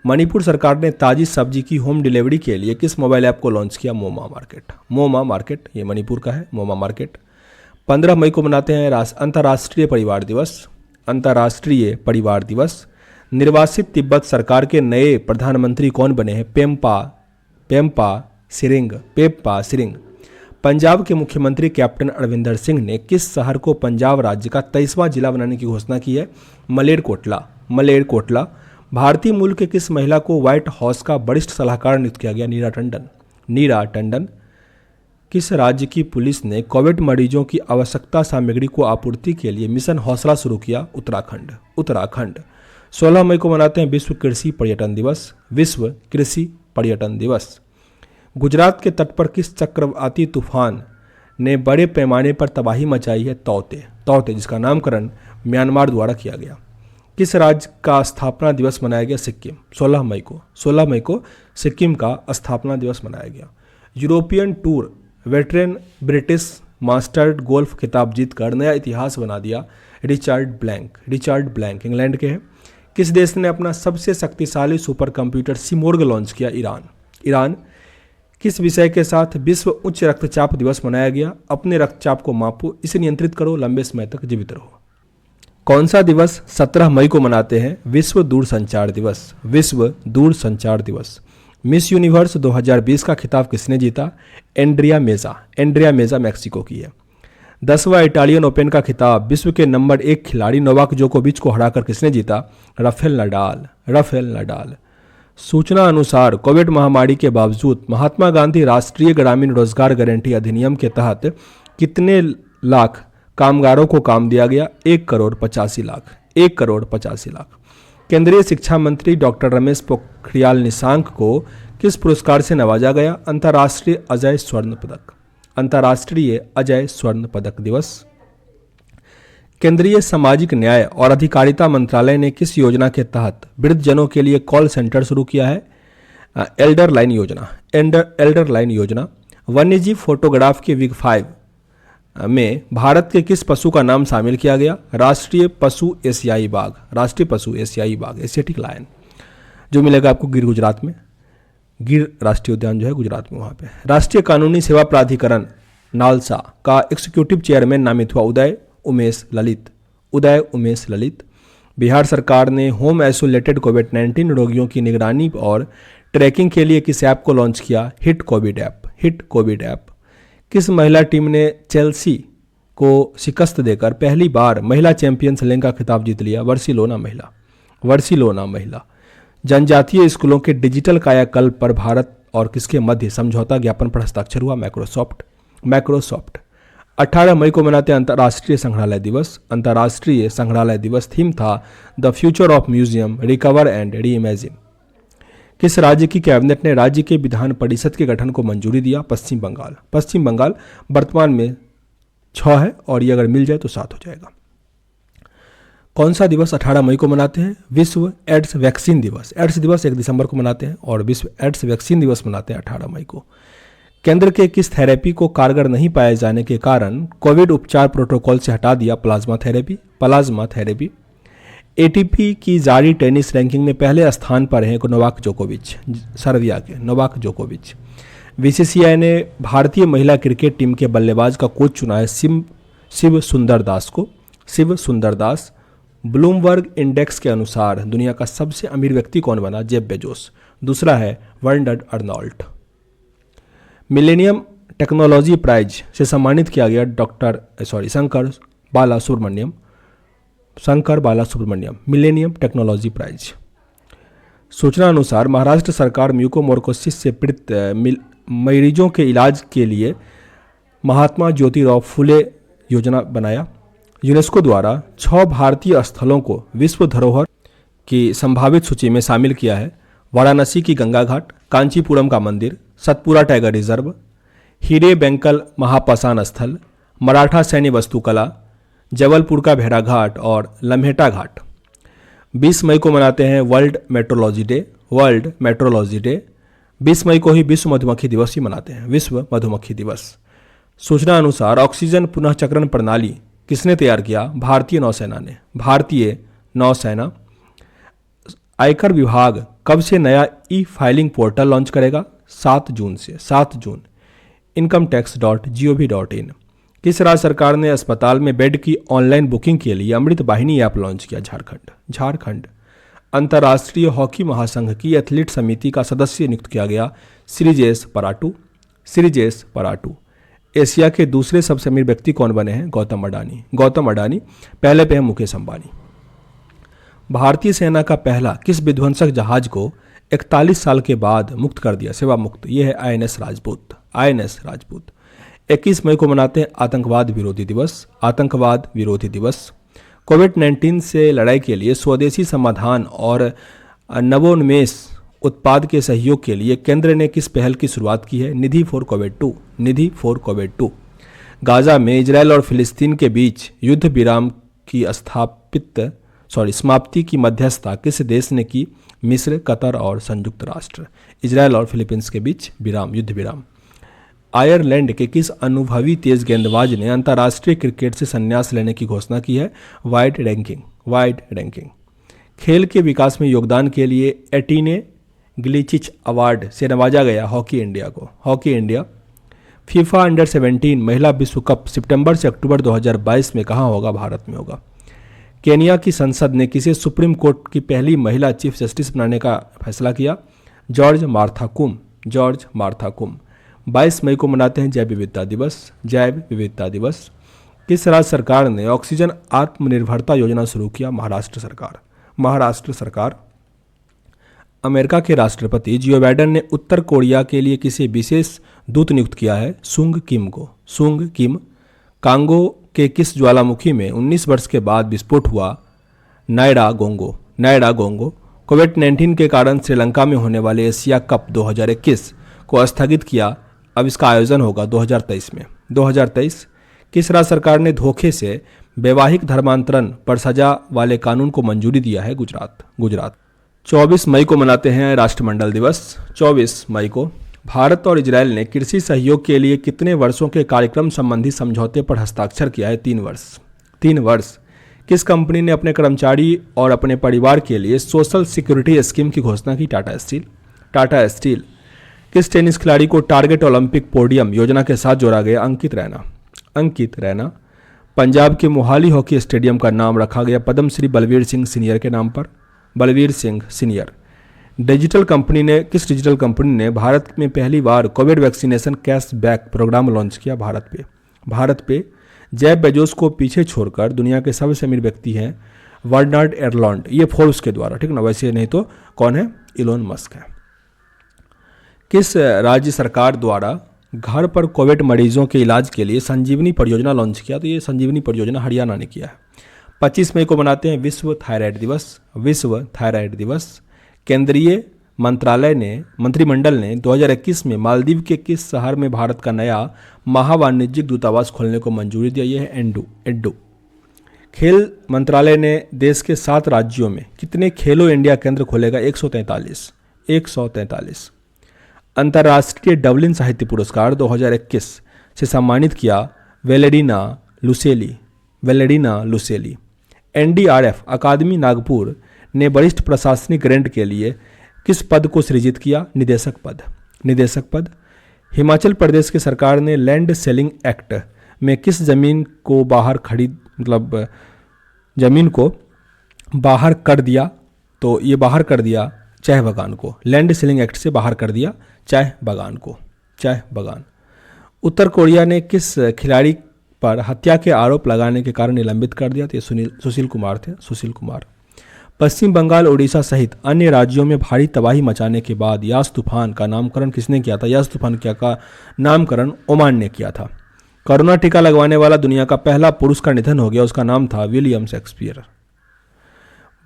मणिपुर सरकार ने ताजी सब्जी की होम डिलीवरी के लिए किस मोबाइल ऐप को लॉन्च किया? मोमा मार्केट, ये मणिपुर का है, मोमा मार्केट। 15 मई को मनाते हैं अंतर्राष्ट्रीय परिवार दिवस। निर्वासित तिब्बत सरकार के नए प्रधानमंत्री कौन बने हैं? पेम्पा सिरिंग। पंजाब के मुख्यमंत्री कैप्टन अमरिंदर सिंह ने किस शहर को पंजाब राज्य का 23वां जिला बनाने की घोषणा की है? मलेरकोटला। भारतीय मूल के किस महिला को व्हाइट हाउस का वरिष्ठ सलाहकार नियुक्त किया गया? नीरा टंडन। किस राज्य की पुलिस ने कोविड मरीजों की आवश्यकता सामग्री को आपूर्ति के लिए मिशन हौसला शुरू किया? उत्तराखंड। 16 मई को मनाते हैं विश्व कृषि पर्यटन दिवस। गुजरात के तट पर किस चक्रवाती तूफान ने बड़े पैमाने पर तबाही मचाई है? तौते, जिसका नामकरण म्यांमार द्वारा किया गया। किस राज्य का स्थापना दिवस मनाया गया? सिक्किम। 16 मई को सिक्किम का स्थापना दिवस मनाया गया। European tour veteran British master golf खिताब जीतकर नया इतिहास बना दिया रिचर्ड ब्लैंक इंग्लैंड के हैं। किस देश ने अपना सबसे शक्तिशाली सुपर कंप्यूटर सिमोर्ग लॉन्च किया? ईरान। किस विषय के साथ विश्व उच्च रक्तचाप दिवस मनाया गया? अपने रक्तचाप को मापो, इसे नियंत्रित करो, लंबे समय तक जीवित रहो। कौन सा दिवस 17 मई को मनाते हैं? विश्व दूरसंचार दिवस। विश्व दूरसंचार दिवस। मिस यूनिवर्स 2020 का खिताब किसने जीता? एंड्रिया मेजा। एंड्रिया मेजा मैक्सिको की है। 10वां इटालियन ओपन का खिताब विश्व के नंबर 1 खिलाड़ी नोवाक जोकोविच को हराकर किसने जीता? Rafael Nadal. Rafael Nadal. सूचना अनुसार कोविड महामारी के बावजूद महात्मा गांधी राष्ट्रीय ग्रामीण रोजगार गारंटी अधिनियम के तहत कितने लाख कामगारों को काम दिया गया? 1,85,00,000। 1,85,00,000। केंद्रीय शिक्षा मंत्री डॉक्टर रमेश पोखरियाल निशांक को किस पुरस्कार से नवाजा गया? अंतर्राष्ट्रीय अजय स्वर्ण पदक। अंतर्राष्ट्रीय अजय स्वर्ण पदक दिवस। केंद्रीय सामाजिक न्याय और अधिकारिता मंत्रालय ने किस योजना के तहत वृद्धजनों के लिए कॉल सेंटर शुरू किया है? एल्डर लाइन योजना। एल्डर लाइन योजना। वन्यजीव फोटोग्राफ के विग 5 में भारत के किस पशु का नाम शामिल किया गया? राष्ट्रीय पशु एशियाई बाघ। राष्ट्रीय पशु एशियाई बाघ, एशियाटिक लायन, जो मिलेगा आपको गिर गुजरात में। गिर राष्ट्रीय उद्यान जो है गुजरात में, वहाँ पे। राष्ट्रीय कानूनी सेवा प्राधिकरण नालसा का एग्जीक्यूटिव चेयरमैन नामित हुआ उदय उमेश ललित। उदय उमेश ललित। बिहार सरकार ने होम आइसोलेटेड कोविड-19 रोगियों की निगरानी और ट्रैकिंग के लिए किस ऐप को लॉन्च किया? Hit Covid app. Hit Covid app. किस महिला टीम ने चेल्सी को शिकस्त देकर पहली बार महिला चैंपियंस लीग का खिताब जीत लिया? बार्सिलोना महिला। बार्सिलोना महिला। जनजातीय स्कूलों के डिजिटल कायाकल्प पर भारत और किसके मध्य समझौता ज्ञापन पर हस्ताक्षर हुआ? माइक्रोसॉफ्ट। माइक्रोसॉफ्ट। 18 मई को मनाते हैं अंतर्राष्ट्रीय संग्रहालय दिवस। अंतर्राष्ट्रीय संग्रहालय दिवस थीम था the future of museum recover and re imagine. किस राज्य की कैबिनेट ने राज्य के विधान परिषद के गठन को मंजूरी दिया? पश्चिम बंगाल। पश्चिम बंगाल वर्तमान में 6 है और ये अगर मिल जाए तो 7 हो जाएगा। कौन सा दिवस 18 मई को मनाते हैं? विश्व एड्स वैक्सीन दिवस। एड्स दिवस 1 दिसंबर को मनाते हैं और विश्व एड्स वैक्सीन दिवस मनाते हैं 18 मई को। केंद्र के किस थेरेपी को कारगर नहीं पाए जाने के कारण कोविड उपचार प्रोटोकॉल से हटा दिया? Plasma therapy. Plasma therapy. ATP की जारी टेनिस रैंकिंग में पहले स्थान पर हैं नोवाक जोकोविच, सर्बिया के नोवाक जोकोविच। बीसीसीआई ने भारतीय महिला क्रिकेट टीम के बल्लेबाज का कोच चुना है शिव सुंदर दास को। शिव सुंदर दास। ब्लूमबर्ग इंडेक्स के अनुसार दुनिया का सबसे अमीर व्यक्ति कौन बना? Jeff Bezos. दूसरा है Bernard Arnault. Millennium technology prize से सम्मानित किया गया Shankar Bala Subramaniam. Millennium technology prize. सूचना अनुसार महाराष्ट्र सरकार म्यूकोमोर्कोसिस से पीड़ित मरीजों के इलाज के लिए महात्मा ज्योतिराव फुले योजना बनाया। यूनेस्को द्वारा 6 भारतीय स्थलों को विश्व धरोहर की संभावित सूची में शामिल किया है। वाराणसी की गंगा घाट, कांचीपुरम का मंदिर, सतपुरा टाइगर रिजर्व, हीरे बैंकल महापाषाण स्थल, मराठा सैन्य वास्तुकला, जबलपुर का भेड़ा घाट और लम्हेटा घाट। 20 मई को मनाते हैं world metrology day. World metrology day. 20 मई को ही विश्व मधुमक्खी दिवस ही मनाते हैं, विश्व मधुमक्खी दिवस। सूचना अनुसार ऑक्सीजन पुनःचक्रण प्रणाली किसने तैयार किया? भारतीय नौसेना ने। भारतीय नौसेना। आयकर विभाग कब से नया ई फाइलिंग पोर्टल लॉन्च करेगा? 7 जून से। 7 जून। incometax.gov.in। किस राज्य सरकार ने अस्पताल में बेड की ऑनलाइन बुकिंग के लिए अमृत वाहिनी ऐप लॉन्च किया? झारखंड। झारखंड। अंतर्राष्ट्रीय हॉकी महासंघ की एथलीट समिति का सदस्य नियुक्त किया गया श्रीजेश पराटू। श्रीजेश पराटू। एशिया के दूसरे सबसे अमीर व्यक्ति कौन बने हैं? गौतम अडानी। गौतम अडानी। पहले पे है मुकेश अंबानी। भारतीय सेना का पहला किस विध्वंसक जहाज को 41 साल के बाद मुक्त कर दिया? सेवा मुक्त। यह है INS राजपूत। INS राजपूत। 21 मई को मनाते हैं आतंकवाद विरोधी दिवस। आतंकवाद विरोधी दिवस। कोविड-19 से लड़ाई के लिए स्वदेशी समाधान और नवोन्मेष उत्पाद के सहयोग के लिए केंद्र ने किस पहल की शुरुआत की है? Nidhi for COVID 2। Nidhi for COVID 2। Gaza में इजरायल और फिलिस्तीन के बीच युद्ध विराम की समाप्ति की मध्यस्थता किस देश ने की? मिस्र, कतर और संयुक्त राष्ट्र। इजरायल और फिलीपींस के बीच विराम, युद्ध विराम। आयरलैंड के किस अनुभवी तेज गेंदबाज ने अंतर्राष्ट्रीय क्रिकेट से संन्यास लेने की घोषणा की है? Wide ranking. Wide ranking. खेल के विकास में योगदान के लिए एटीने ग्लिचिच अवार्ड से नवाजा गया हॉकी इंडिया को। Hockey India. फीफा अंडर 17 महिला विश्व कप सितंबर से अक्टूबर 2022 में कहाँ होगा? भारत में होगा। केनिया की संसद ने किसे सुप्रीम कोर्ट की पहली महिला चीफ जस्टिस बनाने का फैसला किया? जॉर्ज मार्था कुम। जॉर्ज मार्था कुम। 22 मई को मनाते हैं जैव विविधता दिवस। जैव विविधता दिवस। किस राज्य सरकार ने ऑक्सीजन आत्मनिर्भरता योजना शुरू किया? महाराष्ट्र सरकार। महाराष्ट्र सरकार। अमेरिका के राष्ट्रपति जो बाइडेन ने उत्तर कोरिया के लिए किसी विशेष दूत नियुक्त किया है? सुंग किम को। सुंग किम। कांगो के किस ज्वालामुखी में 19 वर्ष के बाद विस्फोट हुआ? नायडा गोंगो। नायडा गोंगो। कोविड-19 के कारण श्रीलंका में होने वाले एशिया कप 2021 को स्थगित किया, अब इसका आयोजन होगा 2023 में। 2023। किस राज्य सरकार ने धोखे से वैवाहिक धर्मांतरण पर सजा वाले कानून को मंजूरी दिया है? गुजरात। गुजरात। 24 मई को मनाते हैं राष्ट्रमंडल दिवस। 24 मई को भारत और इजरायल ने कृषि सहयोग के लिए कितने वर्षों के कार्यक्रम संबंधी समझौते पर हस्ताक्षर किया है? 3 वर्ष। 3 वर्ष। किस कंपनी ने अपने कर्मचारी और अपने परिवार के लिए सोशल सिक्योरिटी स्कीम की घोषणा की? टाटा स्टील। टाटा स्टील। किस टेनिस खिलाड़ी को टारगेट ओलंपिक पोडियम योजना के साथ जोड़ा गया? अंकित रैना। अंकित रैना। पंजाब के मोहाली हॉकी स्टेडियम का नाम रखा गया पद्मश्री बलवीर सिंह सीनियर के नाम पर। बलवीर सिंह सीनियर। किस डिजिटल कंपनी ने भारत में पहली बार COVID vaccination cashback program launch किया? भारत पे। भारत पे। जेफ बेजोस को पीछे छोड़कर दुनिया के सबसे अमीर व्यक्ति हैं बर्नार्ड एर्लॉन्ड, ये फोर्ब्स के द्वारा, ठीक ना, वैसे नहीं तो कौन है? इलोन मस्क है। किस राज्य सरकार द्वारा घर पर कोविड मरीजों के इलाज के लिए संजीवनी परियोजना लॉन्च किया? तो ये संजीवनी परियोजना हरियाणा ने किया है। 25 मई को मनाते हैं विश्व थायराइड दिवस। विश्व थायराइड दिवस। केंद्रीय मंत्रिमंडल ने 2021 में मालदीव के किस शहर में भारत का नया महावाणिज्यिक दूतावास खोलने को मंजूरी दी? ये है एड्डू। खेल मंत्रालय ने देश के 7 राज्यों में कितने खेलो इंडिया केंद्र खोलेगा? 143। 143। अंतर्राष्ट्रीय डबलिन साहित्य पुरस्कार 2021 से सम्मानित किया वेलेडिना लुसेली। वेलेडिना लुसेली। एनडीआरएफ अकादमी नागपुर ने वरिष्ठ प्रशासनिक रैंक के लिए किस पद को सृजित किया? निदेशक पद। निदेशक पद। हिमाचल प्रदेश की सरकार ने लैंड सेलिंग एक्ट में किस जमीन को जमीन को बाहर कर दिया? तो ये बाहर कर दिया चाय बागान को। लैंड सेलिंग एक्ट से बाहर कर दिया चाय बागान को। चाय बागान। उत्तर कोरिया ने किस खिलाड़ी पर हत्या के आरोप लगाने के कारण निलंबित कर दिया? तो ये सुशील कुमार थे। सुशील कुमार। पश्चिम बंगाल, उड़ीसा सहित अन्य राज्यों में भारी तबाही मचाने के बाद यास तूफान का नामकरण किसने किया था? यास तूफान का नामकरण ओमान ने किया था। कोरोना टीका लगवाने वाला दुनिया का पहला पुरुष का निधन हो गया, उसका नाम था विलियम शेक्सपियर।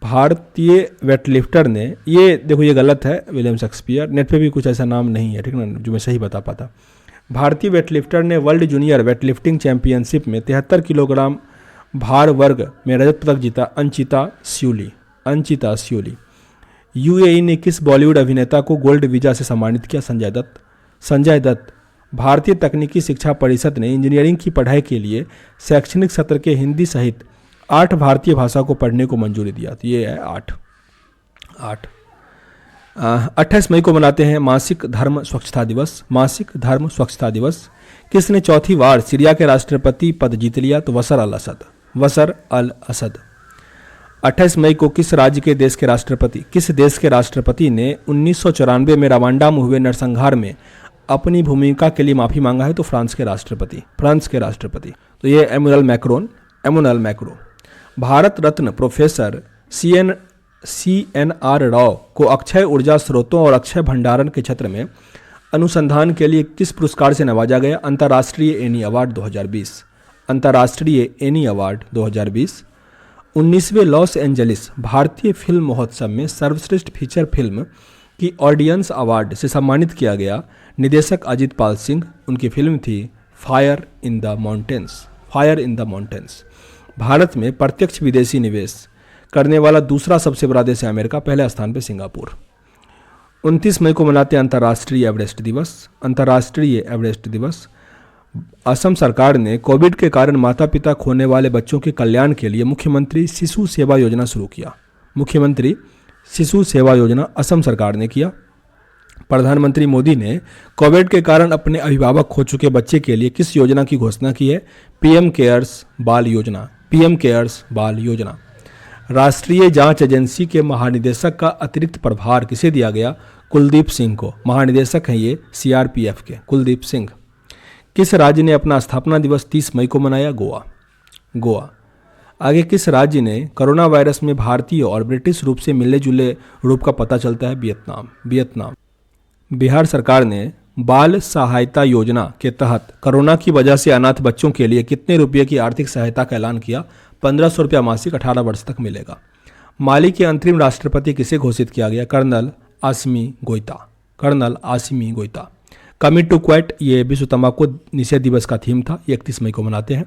भारतीय वेटलिफ्टर ने, ये देखो ये गलत है, विलियम शेक्सपियर, नेट पे भी कुछ ऐसा नाम नहीं है, ठीक ना, जो मैं सही बता पाता। भारतीय वेटलिफ्टर ने वर्ल्ड जूनियर वेटलिफ्टिंग चैंपियनशिप में 73 किलोग्राम भार वर्ग में रजत पदक जीता अंचिता स्यूली। अंचिता स्यूली। यूएई ने किस बॉलीवुड अभिनेता को गोल्ड वीजा से सम्मानित किया? संजय दत्त। संजय दत्त। भारतीय तकनीकी शिक्षा परिषद ने इंजीनियरिंग की पढ़ाई के लिए शैक्षणिक सत्र के हिंदी सहित 8 भारतीय भाषा को पढ़ने को मंजूरी दिया। तो ये है 8। 28 मई को मनाते हैं मासिक धर्म स्वच्छता दिवस। मासिक धर्म स्वच्छता दिवस। किसने चौथी बार सीरिया के राष्ट्रपति पद जीत लिया? तो बशर अल असद। बशर अल असद। 28 मई को किस देश के राष्ट्रपति ने 1994 में रवांडा में हुए नरसंहार में अपनी भूमिका के लिए माफी मांगा है? तो फ्रांस के राष्ट्रपति। तो ये एमुनल Macron. Bharat Ratna professor CNR Rao को अक्षय ऊर्जा स्रोतों और अक्षय भंडारण के क्षेत्र में अनुसंधान के लिए किस पुरस्कार से नवाजा गया? अंतर्राष्ट्रीय एनी अवार्ड 2020। अंतर्राष्ट्रीय एनी अवार्ड 2020। 19वें लॉस एंजलिस भारतीय फिल्म महोत्सव में सर्वश्रेष्ठ फीचर फिल्म की ऑडियंस अवार्ड से सम्मानित किया गया निदेशक अजित पाल सिंह। उनकी फिल्म थी fire in the mountains. Fire in the mountains. Bharat में प्रत्यक्ष विदेशी निवेश करने वाला दूसरा सबसे बड़ा देश है अमेरिका, पहले स्थान पर सिंगापुर। 29 मई को मनाते हैं अंतर्राष्ट्रीय एवरेस्ट दिवस। अंतर्राष्ट्रीय एवरेस्ट दिवस। असम सरकार ने कोविड के कारण माता पिता खोने वाले बच्चों के कल्याण के लिए मुख्यमंत्री शिशु सेवा योजना शुरू किया। मुख्यमंत्री शिशु सेवा योजना असम सरकार ने किया। प्रधानमंत्री मोदी ने कोविड के कारण अपने अभिभावक खो चुके बच्चे के लिए किस योजना की घोषणा की है? पीएम केयर्स बाल योजना। पीएम केयर्स बाल योजना। राष्ट्रीय जांच एजेंसी के महानिदेशक का अतिरिक्त प्रभार किसे दिया गया? कुलदीप सिंह को। महानिदेशक हैं ये सीआरपीएफ के, कुलदीप सिंह। किस राज्य ने अपना स्थापना दिवस 30 मई को मनाया? गोवा। गोवा। आगे, किस राज्य ने कोरोना वायरस में भारतीय और ब्रिटिश रूप से मिलने जुले रूप का पता चलता है? वियतनाम। वियतनाम। बिहार सरकार ने बाल सहायता योजना के तहत कोरोना की वजह से अनाथ बच्चों के लिए कितने रुपये की आर्थिक सहायता का ऐलान किया? 1500 रुपया मासिक 18 वर्ष तक मिलेगा। माली के अंतरिम राष्ट्रपति किसे घोषित किया गया? Colonel Assimi Goita. Colonel Assimi Goita. Commit to quit, ये विश्व तंबाकू निषेध दिवस का थीम था, 31 मई को मनाते हैं।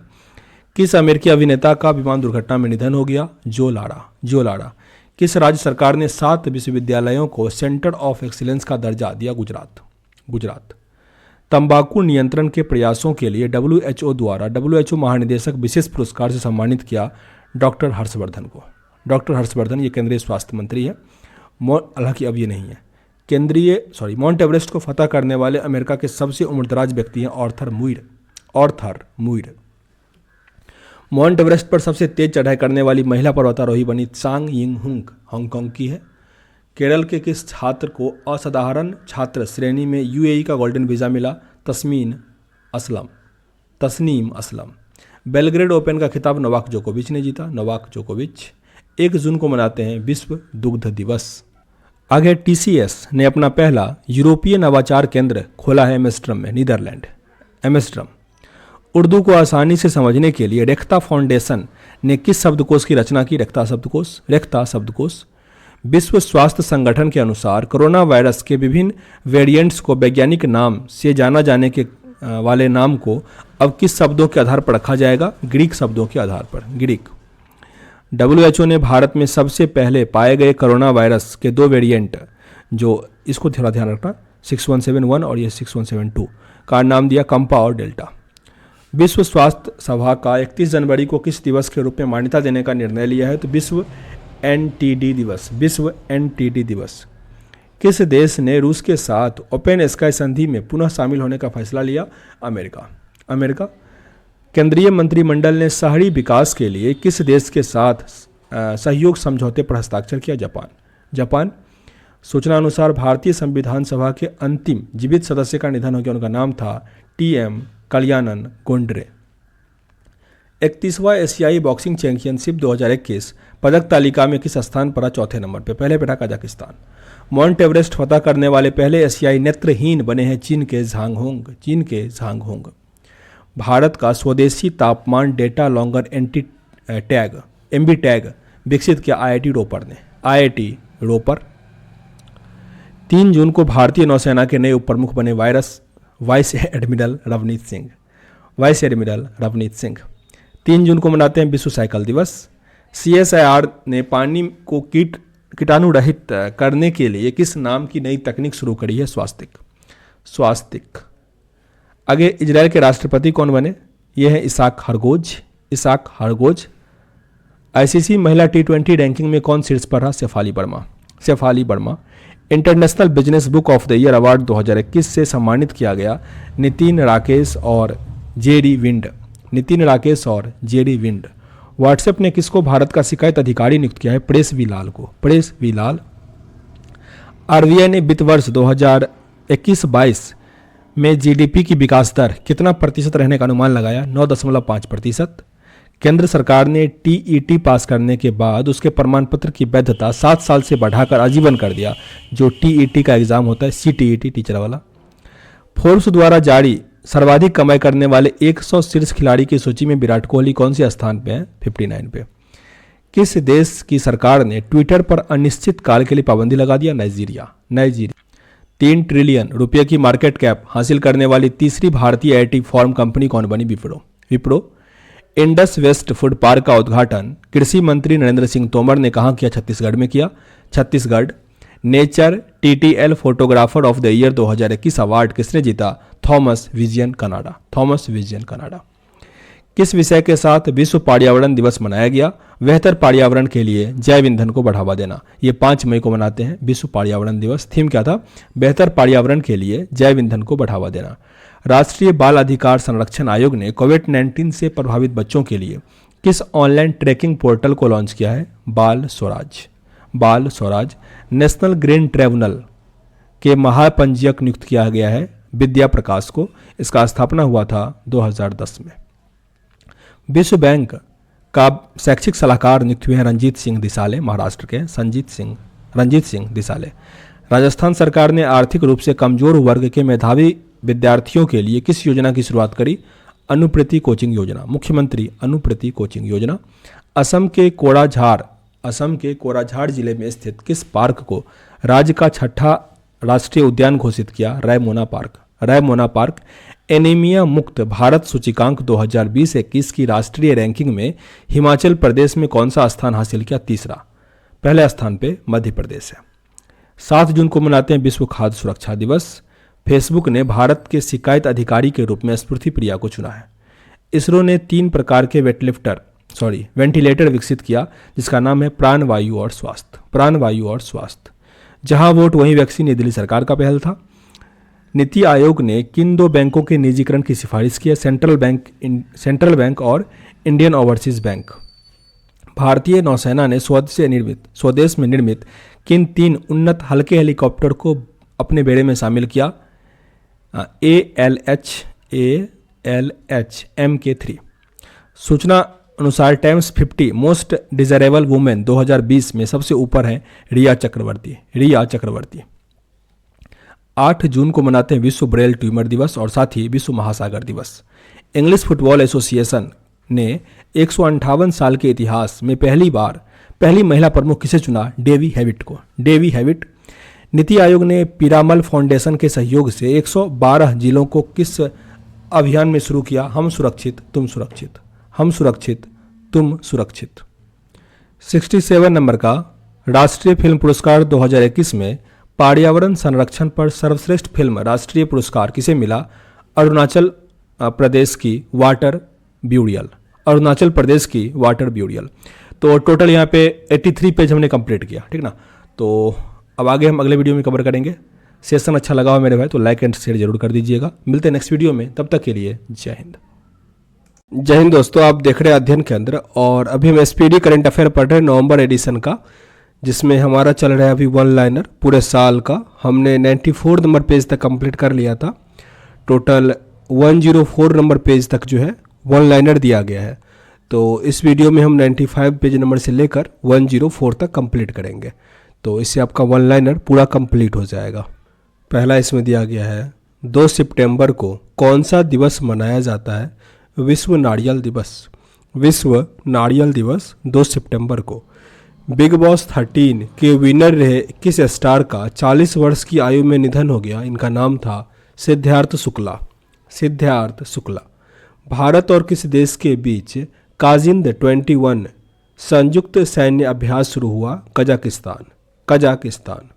किस अमेरिकी अभिनेता का विमान दुर्घटना में निधन हो गया? जो लाड़ा। जो लाड़ा। किस राज्य सरकार ने 7 विश्वविद्यालयों को सेंटर ऑफ एक्सीलेंस का दर्जा दिया? गुजरात। गुजरात। तंबाकू नियंत्रण के प्रयासों के लिए WHO द्वारा WHO महानिदेशक विशेष पुरस्कार से सम्मानित किया डॉक्टर हर्षवर्धन को। डॉक्टर हर्षवर्धन ये केंद्रीय स्वास्थ्य मंत्री है, हालांकि अब ये नहीं है। माउंट एवरेस्ट को फतह करने वाले अमेरिका के सबसे उम्रदराज व्यक्ति हैं Arthur Muir. Arthur Muir. Mount Everest पर सबसे तेज चढ़ाई करने वाली महिला पर्वतारोही बनी त्सांग यिंग हुंग, हांगकांग की है। केरल के किस छात्र को असाधारण छात्र श्रेणी में UAE का गोल्डन वीज़ा मिला? तस्नीम असलम। बेलग्रेड ओपन का खिताब नोवाक जोकोविच ने जीता। नोवाक जोकोविच। 1 जून को मनाते हैं विश्व दुग्ध दिवस। आगे, TCS ने अपना पहला यूरोपीय नवाचार केंद्र खोला है एम्स्टर्डम में, नीदरलैंड। एम्स्टर्डम। उर्दू को आसानी से समझने के लिए रेख्ता फाउंडेशन ने किस शब्दकोश की रचना की? रेख्ता शब्दकोश। रेख्ता शब्दकोश। विश्व स्वास्थ्य संगठन के अनुसार कोरोना वायरस के विभिन्न वेरिएंट्स को वैज्ञानिक नाम से जाना जाने के वाले नाम को अब किस शब्दों के आधार पर रखा जाएगा? ग्रीक शब्दों के आधार पर। ग्रीक। WHO ने भारत में सबसे पहले पाए गए कोरोना वायरस के 2 वेरिएंट, जो इसको थोड़ा ध्यान रखना, 6171 और ये 6172 का नाम दिया कंपा और डेल्टा। विश्व स्वास्थ्य सभा का 31 जनवरी को किस दिवस के रूप में मान्यता देने का निर्णय लिया है? तो विश्व NTD दिवस। विश्व NTD दिवस। किस देश ने रूस के साथ ओपन स्काई संधि में पुनः शामिल होने का फैसला लिया? अमेरिका। अमेरिका। केंद्रीय मंत्रिमंडल ने शहरी विकास के लिए किस देश के साथ सहयोग समझौते पर हस्ताक्षर किया? जापान। जापान। सूचना अनुसार भारतीय संविधान सभा के अंतिम जीवित सदस्य का निधन हो गया। उनका नाम था TM कल्याणन गोंडरे। 31वां एशियाई बॉक्सिंग चैंपियनशिप 2021 पदक तालिका में किस स्थान पर? 4थे नंबर पर। पहले बैठा कजाकिस्तान। माउंट एवरेस्ट फतह करने वाले पहले एशियाई नेत्रहीन बने हैं चीन के झांग होंग। भारत का स्वदेशी तापमान डेटा लॉन्गर MB टैग विकसित किया IIT रोपर ने। IIT रोपर। 3 जून को भारतीय नौसेना के नए उप प्रमुख बने वाइस एडमिरल रवनीत सिंह। 3 जून को मनाते हैं विश्व साइकिल दिवस। CSIR ने पानी को कीटाणु रहित करने के लिए किस नाम की नई तकनीक शुरू करी है? स्वास्तिक। आगे, इजराइल के राष्ट्रपति कौन बने? ये है इसाक हरगोज। ICC महिला T20 रैंकिंग में कौन शीर्ष पर रहा? Shafali Verma. International business book of the year award 2021 से सम्मानित किया गया नितिन राकेश और जेरी विंड। व्हाट्सएप ने किसको भारत का शिकायत अधिकारी नियुक्त किया है? Press we Lal. RBI ने वित्त वर्ष 2021-22 में GDP की विकास दर कितना प्रतिशत रहने का अनुमान लगाया? 9.5%। केंद्र सरकार ने TET पास करने के बाद उसके प्रमाण पत्र की वैधता 7 साल से बढ़ाकर आजीवन कर दिया। जो TET का एग्जाम होता है, CTET टीचर वाला। फोर्ब्स द्वारा जारी सर्वाधिक कमाई करने वाले 100 शीर्ष खिलाड़ी की सूची में विराट कोहली कौन से स्थान पे हैं? 59 पे। किस देश की सरकार ने ट्विटर पर अनिश्चित काल के लिए पाबंदी लगा दिया? नाइजीरिया। 3 ट्रिलियन रुपये की मार्केट कैप हासिल करने वाली तीसरी भारतीय IT फॉर्म कंपनी कौन बनी? Wipro. Indus west food park का उद्घाटन कृषि मंत्री नरेंद्र सिंह तोमर ने कहाँ किया? छत्तीसगढ़ में किया। Chhattisgarh. Nature TTL photographer of the year 2021 award किसने जीता? Thomas Vijayan Canada. किस विषय के साथ विश्व पर्यावरण दिवस मनाया गया? बेहतर पर्यावरण के लिए जैव ईंधन को बढ़ावा देना। ये 5 मई को मनाते हैं विश्व पर्यावरण दिवस। थीम क्या था? बेहतर पर्यावरण के लिए जैव ईंधन को बढ़ावा देना। राष्ट्रीय बाल अधिकार संरक्षण आयोग ने कोविड-19 से प्रभावित बच्चों के लिए किस ऑनलाइन ट्रैकिंग पोर्टल को लॉन्च किया है? बाल स्वराज। बाल स्वराज। नेशनल ग्रीन ट्रिब्यूनल के महापंजीयक नियुक्त किया गया है विद्या प्रकाश को। इसका स्थापना हुआ था 2010 में। विश्व बैंक का शैक्षिक सलाहकार नियुक्त हुए हैं रंजीत सिंह दिसाले, महाराष्ट्र के रंजीत सिंह दिसाले। राजस्थान सरकार ने आर्थिक रूप से कमजोर वर्ग के मेधावी विद्यार्थियों के लिए किस योजना की शुरुआत करी? अनुप्रति कोचिंग योजना। मुख्यमंत्री अनुप्रति कोचिंग योजना। असम के कोराझार जिले में स्थित किस पार्क को राज्य का छठा राष्ट्रीय उद्यान घोषित किया? रायमोना पार्क। एनीमिया मुक्त भारत सूचकांक 2020-21 की राष्ट्रीय रैंकिंग में हिमाचल प्रदेश में कौन सा स्थान हासिल किया? तीसरा। पहले स्थान पे मध्य प्रदेश है। 7 जून को मनाते हैं विश्व खाद्य सुरक्षा दिवस। फेसबुक ने भारत के शिकायत अधिकारी के रूप में स्फूर्ति प्रिया को चुना है। इसरो ने 3 प्रकार के वेंटिलेटर विकसित किया जिसका नाम है प्राणवायु और स्वास्थ्य। जहां वोट वहीं वैक्सीन, ये दिल्ली सरकार का पहल था। नीति आयोग ने किन 2 बैंकों के निजीकरण की सिफारिश की है? सेंट्रल बैंक और इंडियन ओवरसीज बैंक। भारतीय नौसेना ने स्वदेश में निर्मित किन 3 उन्नत हल्के हेलीकॉप्टर को अपने बेड़े में शामिल किया? ALH MK3। सूचना अनुसार टाइम्स 50 मोस्ट डिजायरेबल वुमेन 2020 में सबसे ऊपर हैं रिया चक्रवर्ती। 8 जून को मनाते हैं विश्व ब्रेल ट्यूमर दिवस और साथ ही विश्व महासागर दिवस। इंग्लिश फुटबॉल एसोसिएशन ने 158 साल के इतिहास में पहली महिला प्रमुख किसे चुना? Davey Hewitt. नीति आयोग ने पीरामल फाउंडेशन के सहयोग से 112 जिलों को किस अभियान में शुरू किया? हम सुरक्षित तुम सुरक्षित। 67 नंबर का राष्ट्रीय फिल्म पुरस्कार 2021 में पर्यावरण संरक्षण पर सर्वश्रेष्ठ फिल्म राष्ट्रीय पुरस्कार किसे मिला? अरुणाचल प्रदेश की वाटर ब्यूरियल। तो टोटल यहाँ पे 83 पेज हमने कंप्लीट किया, ठीक ना। तो अब आगे हम अगले वीडियो में कवर करेंगे। सेशन अच्छा लगा हो मेरे भाई तो लाइक एंड शेयर जरूर कर दीजिएगा। मिलते हैं नेक्स्ट वीडियो में, तब तक के लिए जय हिंद दोस्तों। आप देख रहे हैं अध्ययन केंद्र और अभी हम SPD करंट अफेयर पढ़ रहे हैं नवंबर एडिशन का, जिसमें हमारा चल रहा है अभी 1 लाइनर पूरे साल का। हमने 94 नंबर पेज तक कंप्लीट कर लिया था। टोटल 104 नंबर पेज तक जो है 1 लाइनर दिया गया है। तो इस वीडियो में हम 95 पेज नंबर से लेकर 104 तक कंप्लीट करेंगे। तो इससे आपका 1 लाइनर पूरा कंप्लीट हो जाएगा। पहला इसमें दिया गया है 2 सितंबर को कौन सा दिवस मनाया जाता है? विश्व नारियल दिवस 2 सितंबर को। बिग बॉस 13 के विनर रहे किस स्टार का 40 वर्ष की आयु में निधन हो गया? इनका नाम था सिद्धार्थ शुक्ला। भारत और किस देश के बीच काजिंद 21 संयुक्त सैन्य अभ्यास शुरू हुआ? कजाकिस्तान।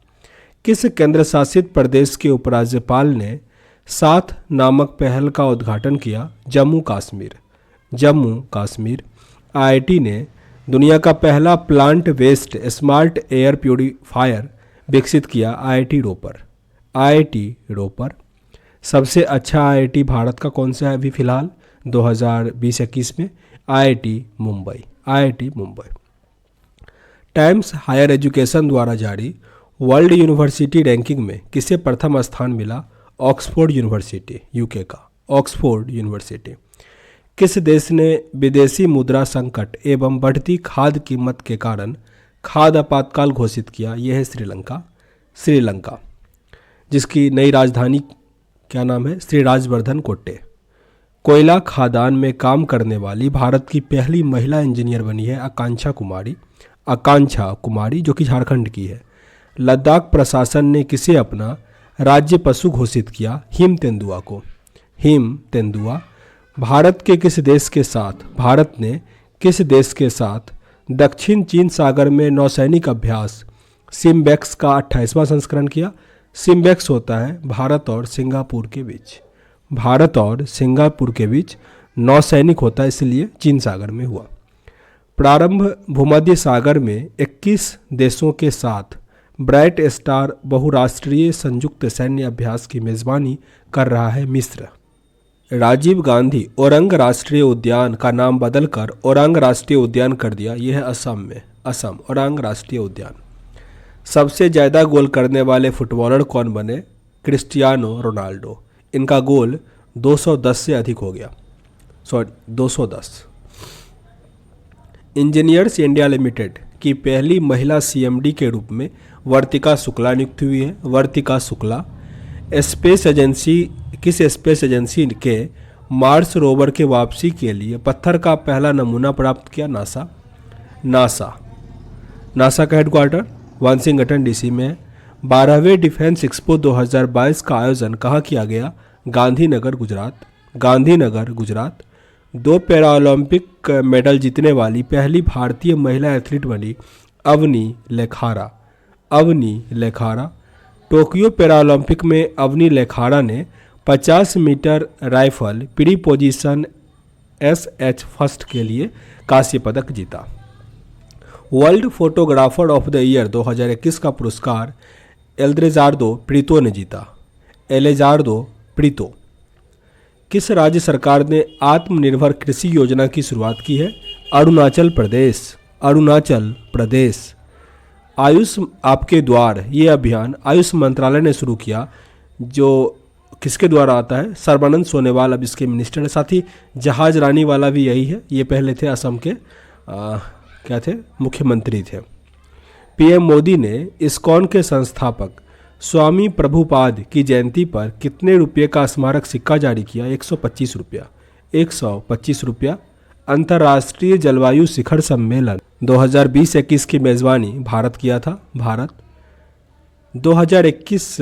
किस केंद्र शासित प्रदेश के उपराज्यपाल ने साथ नामक पहल का उद्घाटन किया? जम्मू कश्मीर। IIT ने दुनिया का पहला plant based smart air purifier विकसित किया? IIT रोपर। सबसे अच्छा IIT भारत का कौन सा है अभी फिलहाल 2020-21 में? IIT Mumbai. Times Higher Education द्वारा जारी वर्ल्ड यूनिवर्सिटी रैंकिंग में किसे प्रथम स्थान मिला? ऑक्सफोर्ड यूनिवर्सिटी, UK का ऑक्सफोर्ड यूनिवर्सिटी। किस देश ने विदेशी मुद्रा संकट एवं बढ़ती खाद्य कीमत के कारण खाद्य आपातकाल घोषित किया? यह है श्रीलंका, जिसकी नई राजधानी क्या नाम है? श्री राजवर्धन कोट्टे। कोयला खादान में काम करने वाली भारत की पहली महिला इंजीनियर बनी है आकांक्षा कुमारी, जो कि झारखंड की है। लद्दाख प्रशासन ने किसे अपना राज्य पशु घोषित किया? हिम तेंदुआ। भारत ने किस देश के साथ दक्षिण चीन सागर में नौसैनिक अभ्यास सिम्बेक्स का 28वां संस्करण किया? सिम्बेक्स होता है भारत और सिंगापुर के बीच नौसैनिक होता है, इसलिए चीन सागर में हुआ। प्रारंभ भूमध्य सागर में 21 देशों के साथ ब्राइट स्टार बहुराष्ट्रीय संयुक्त सैन्य अभ्यास की मेजबानी कर रहा है मिस्र। राजीव गांधी ओरंग राष्ट्रीय उद्यान का नाम बदलकर ओरांग राष्ट्रीय उद्यान कर दिया। यह है असम में, असम ओरांग राष्ट्रीय उद्यान। सबसे ज़्यादा गोल करने वाले फुटबॉलर कौन बने? Cristiano Ronaldo. इनका गोल 210 से अधिक हो गया, सॉरी 210। इंजीनियर्स इंडिया लिमिटेड की पहली महिला सीएमडी के रूप में वर्तिका शुक्ला नियुक्त हुई है। वर्तिका शुक्ला स्पेस एजेंसी, किस स्पेस एजेंसी के मार्स रोवर के वापसी के लिए पत्थर का पहला नमूना प्राप्त किया? नासा। नासा का हेडक्वार्टर वाशिंगटन डीसी में है। 12वें डिफेंस एक्सपो 2022 का आयोजन कहाँ किया गया? गांधीनगर, गुजरात। 2 पैरालंपिक मेडल जीतने वाली पहली भारतीय महिला एथलीट बनी अवनी लेखारा। टोक्यो पैरालंपिक में अवनी लेखारा ने 50 metre rifle three position SH first के लिए कांस्य पदक जीता। World photographer of the year 2021 का पुरस्कार एलेजार्दो प्रीतो ने जीता। किस राज्य सरकार ने आत्मनिर्भर कृषि योजना की शुरुआत की है? अरुणाचल प्रदेश। आयुष आपके द्वार, ये अभियान आयुष मंत्रालय ने शुरू किया, जो किसके द्वारा आता है? सर्बानंद सोनोवाल अब इसके मिनिस्टर है। साथ ही जहाज रानी वाला भी यही है, ये पहले थे असम के क्या थे? मुख्यमंत्री थे। पीएम मोदी ने इस्कॉन के संस्थापक स्वामी प्रभुपाद की जयंती पर कितने रुपये का स्मारक सिक्का जारी किया? 125 रुपया। अंतर्राष्ट्रीय जलवायु शिखर सम्मेलन 2020-21 की मेज़बानी भारत किया था। 2021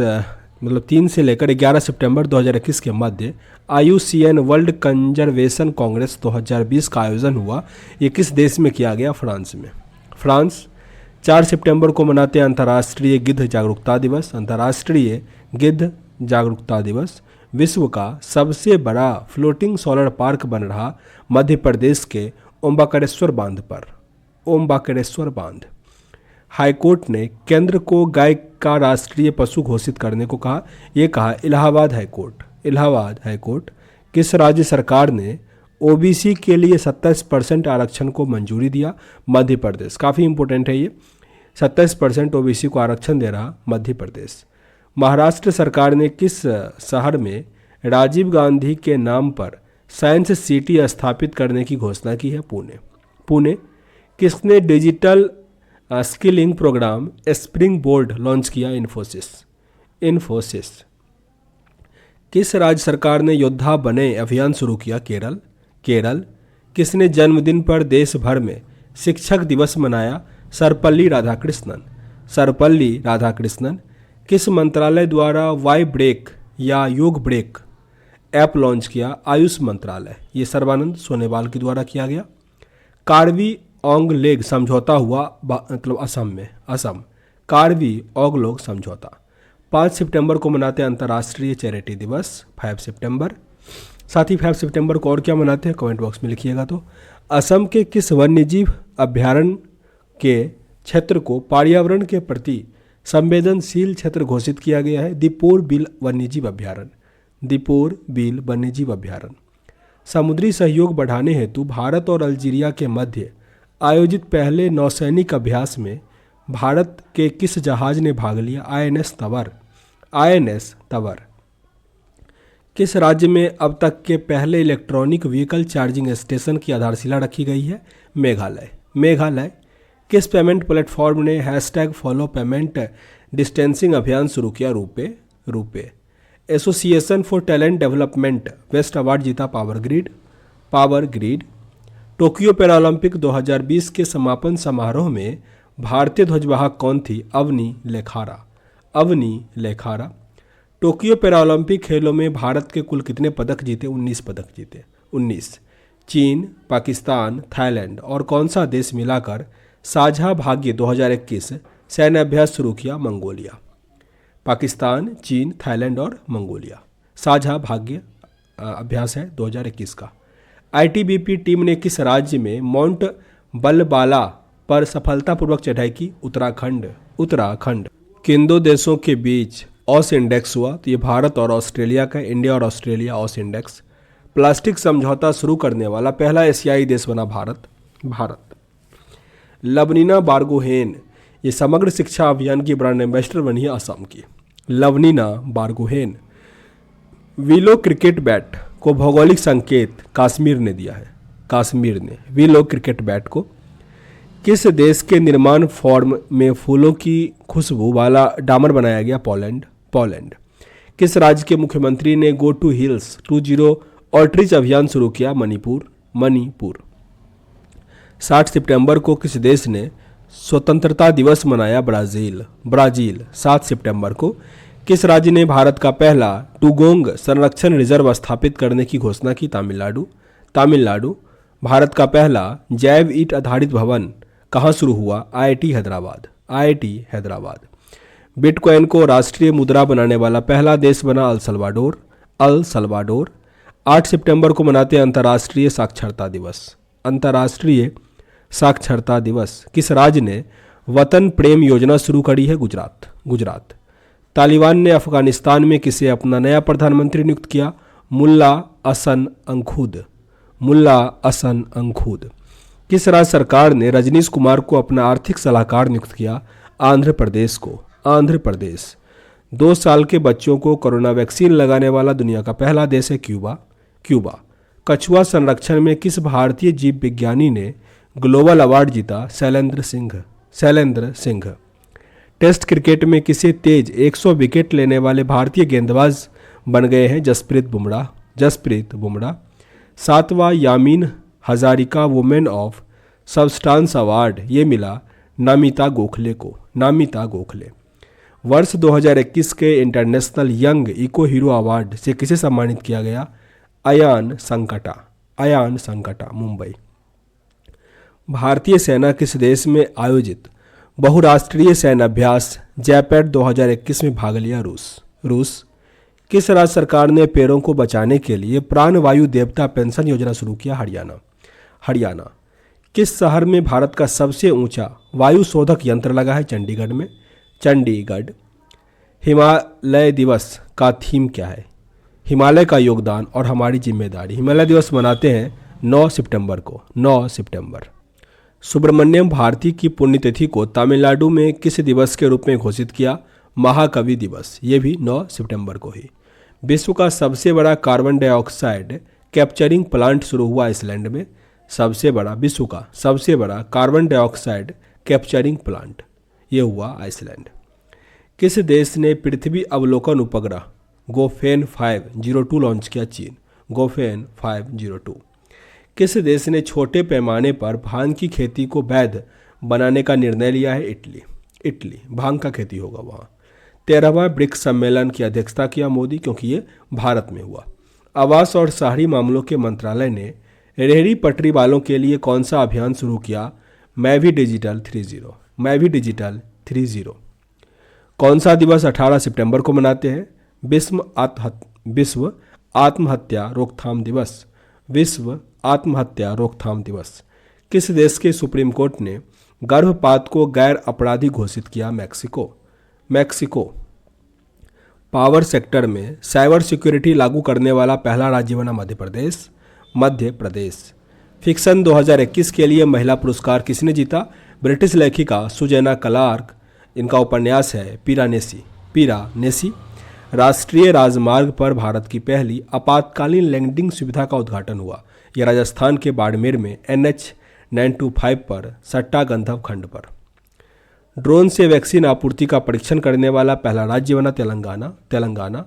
मतलब 3 से लेकर 11 सितंबर 2021 के मध्य IUCN वर्ल्ड कंजर्वेशन कांग्रेस 2020 का आयोजन हुआ। ये किस देश में किया गया? फ्रांस में। 4 सितंबर को मनाते हैं अंतर्राष्ट्रीय गिद्ध जागरूकता दिवस। विश्व का सबसे बड़ा फ्लोटिंग सोलर पार्क बन रहा मध्य प्रदेश के ओमकारेश्वर बांध। हाईकोर्ट ने केंद्र को गाय का राष्ट्रीय पशु घोषित करने को कहा। ये कहा इलाहाबाद हाईकोर्ट। किस राज्य सरकार ने OBC के लिए 27% आरक्षण को मंजूरी दिया? मध्य प्रदेश। काफ़ी इंपॉर्टेंट है ये, 27% OBC को आरक्षण दे रहा मध्य प्रदेश। महाराष्ट्र सरकार ने किस शहर में राजीव गांधी के नाम पर साइंस सिटी स्थापित करने की घोषणा की है? पुणे। किसने digital skilling programme springboard launch किया? इन्फोसिस। किस राज्य सरकार ने योद्धा बने अभियान शुरू किया? केरल। किसने जन्मदिन पर देश भर में शिक्षक दिवस मनाया? सर्वपल्ली राधाकृष्णन। किस मंत्रालय द्वारा वाई ब्रेक या योग ब्रेक ऐप लॉन्च किया? आयुष मंत्रालय। ये सर्बानंद सोनोवाल के द्वारा किया गया। कार्बी ओंगलेग समझौता हुआ मतलब असम। कार्बी ओंगलेग समझौता। 5 सितंबर को मनाते हैं अंतर्राष्ट्रीय चैरिटी दिवस। 5 सितंबर। साथ ही 5 सितंबर को और क्या मनाते हैं? कमेंट बॉक्स में लिखिएगा। तो असम के किस वन्यजीव अभ्यारण्य के क्षेत्र को पर्यावरण के प्रति संवेदनशील क्षेत्र घोषित किया गया है? दीपोर बिल वन्यजीव अभ्यारण्य। समुद्री सहयोग बढ़ाने हेतु भारत और अल्जीरिया के मध्य आयोजित पहले नौसैनिक अभ्यास में भारत के किस जहाज ने भाग लिया? INS तवर। किस राज्य में अब तक के पहले इलेक्ट्रॉनिक व्हीकल चार्जिंग स्टेशन की आधारशिला रखी गई है? मेघालय। किस पेमेंट प्लेटफॉर्म ने #फॉलो पेमेंट डिस्टेंसिंग अभियान शुरू किया? RuPay. Association for talent development best award जीता? Power grid. टोक्यो पैरालंपिक 2020 के समापन समारोह में भारतीय ध्वजवाहक कौन थी? अवनी लेखारा। टोक्यो पैरालंपिक खेलों में भारत के कुल कितने पदक जीते? 19 पदक जीते। 19। चीन, पाकिस्तान, थाईलैंड और कौन सा देश मिलाकर साझा भाग्य 2021 सैन्य अभ्यास शुरू किया? मंगोलिया। पाकिस्तान, चीन, थाईलैंड और मंगोलिया साझा भाग्य अभ्यास है 2021 का। ITBP टीम ने किस राज्य में माउंट बलबाला पर सफलतापूर्वक चढ़ाई की? उत्तराखंड। किन दो देशों के बीच ऑस इंडेक्स हुआ? तो ये भारत और ऑस्ट्रेलिया का, इंडिया और ऑस्ट्रेलिया ऑस इंडेक्स। प्लास्टिक समझौता शुरू करने वाला पहला एशियाई देश बना भारत। लवनीना बारगोहेन, ये समग्र शिक्षा अभियान की ब्रांड एम्बेसडर बनी है असम की। लवनीना बारगोहेन। विलो क्रिकेट बैट को भौगोलिक संकेत काश्मीर ने दिया है। काश्मीर ने विलो क्रिकेट बैट को। किस देश के निर्माण फॉर्म में फूलों की खुशबू वाला डामर बनाया गया? पोलैंड। किस राज्य के मुख्यमंत्री ने गो टू हिल्स 20 आउटरीच अभियान शुरू किया? मणिपुर। 60 सितंबर को किस देश ने स्वतंत्रता दिवस मनाया? ब्राजील। 7 सितंबर को किस राज्य ने भारत का पहला डुगोंग संरक्षण रिजर्व स्थापित करने की घोषणा की? तमिलनाडु। भारत का पहला जैव ईंट आधारित भवन कहाँ शुरू हुआ? IIT हैदराबाद। बिटकॉइन को राष्ट्रीय मुद्रा बनाने वाला पहला देश बना अल सल्वाडोर। 8 सितंबर को मनाते हैं अंतर्राष्ट्रीय साक्षरता दिवस। किस राज्य ने वतन प्रेम योजना शुरू करी है? गुजरात। तालिबान ने अफगानिस्तान में किसे अपना नया प्रधानमंत्री नियुक्त किया? मुल्ला हसन अंखुद। किस राज्य सरकार ने रजनीश कुमार को अपना आर्थिक सलाहकार नियुक्त किया? आंध्र प्रदेश। 2 साल के बच्चों को कोरोना वैक्सीन लगाने वाला दुनिया का पहला देश है क्यूबा। कछुआ संरक्षण में किस भारतीय जीव विज्ञानी ने ग्लोबल अवार्ड जीता? शैलेंद्र सिंह। टेस्ट क्रिकेट में किसे तेज 100 विकेट लेने वाले भारतीय गेंदबाज बन गए हैं? जसप्रीत बुमराह। 7वां Yamin Hazarika women of substance award ये मिला नामिता गोखले। वर्ष 2021 के international young eco hero award से किसे सम्मानित किया गया? अयान संकटा मुंबई। भारतीय सेना किस देश में आयोजित बहुराष्ट्रीय सैन्य अभ्यास जैपैड 2021 में भाग लिया? रूस। किस राज्य सरकार ने पेड़ों को बचाने के लिए प्राणवायु देवता पेंशन योजना शुरू किया? हरियाणा। किस शहर में भारत का सबसे ऊंचा वायु शोधक यंत्र लगा है? चंडीगढ़। हिमालय दिवस का थीम क्या है? हिमालय का योगदान और हमारी जिम्मेदारी। हिमालय दिवस मनाते हैं 9 सितंबर। सुब्रमण्यम भारती की पुण्यतिथि को तमिलनाडु में किस दिवस के रूप में घोषित किया? महाकवि दिवस। ये भी 9 सितंबर को ही। विश्व का सबसे बड़ा कार्बन डाइऑक्साइड कैप्चरिंग प्लांट शुरू हुआ आइसलैंड में। विश्व का सबसे बड़ा कार्बन डाइऑक्साइड कैप्चरिंग प्लांट ये हुआ आइसलैंड। किस देश ने पृथ्वी अवलोकन उपग्रह गोफेन 502 लॉन्च किया? चीन। गोफेन 502। किस देश ने छोटे पैमाने पर भांग की खेती को वैध बनाने का निर्णय लिया है? इटली। भांग का खेती होगा वहाँ। 13वां ब्रिक्स सम्मेलन की अध्यक्षता किया मोदी, क्योंकि ये भारत में हुआ। आवास और शहरी मामलों के मंत्रालय ने रेहड़ी पटरी वालों के लिए कौन सा अभियान शुरू किया? मैं भी डिजिटल 3.0। कौन सा दिवस 18 सितंबर को मनाते हैं? विश्व आत्महत्या रोकथाम दिवस। किस देश के सुप्रीम कोर्ट ने गर्भपात को गैर अपराधी घोषित किया? मैक्सिको। पावर सेक्टर में साइबर सिक्योरिटी लागू करने वाला पहला राज्य बना मध्य प्रदेश। फिक्शन 2021 के लिए महिला पुरस्कार किसने जीता? ब्रिटिश लेखिका सुजैना क्लार्क। इनका उपन्यास है पीरानेसी। राष्ट्रीय राजमार्ग पर भारत की पहली आपातकालीन लैंडिंग सुविधा का उद्घाटन हुआ। यह राजस्थान के बाड़मेर में NH 925 पर सट्टा गंधव खंड पर। ड्रोन से वैक्सीन आपूर्ति का परीक्षण करने वाला पहला राज्य बना तेलंगाना।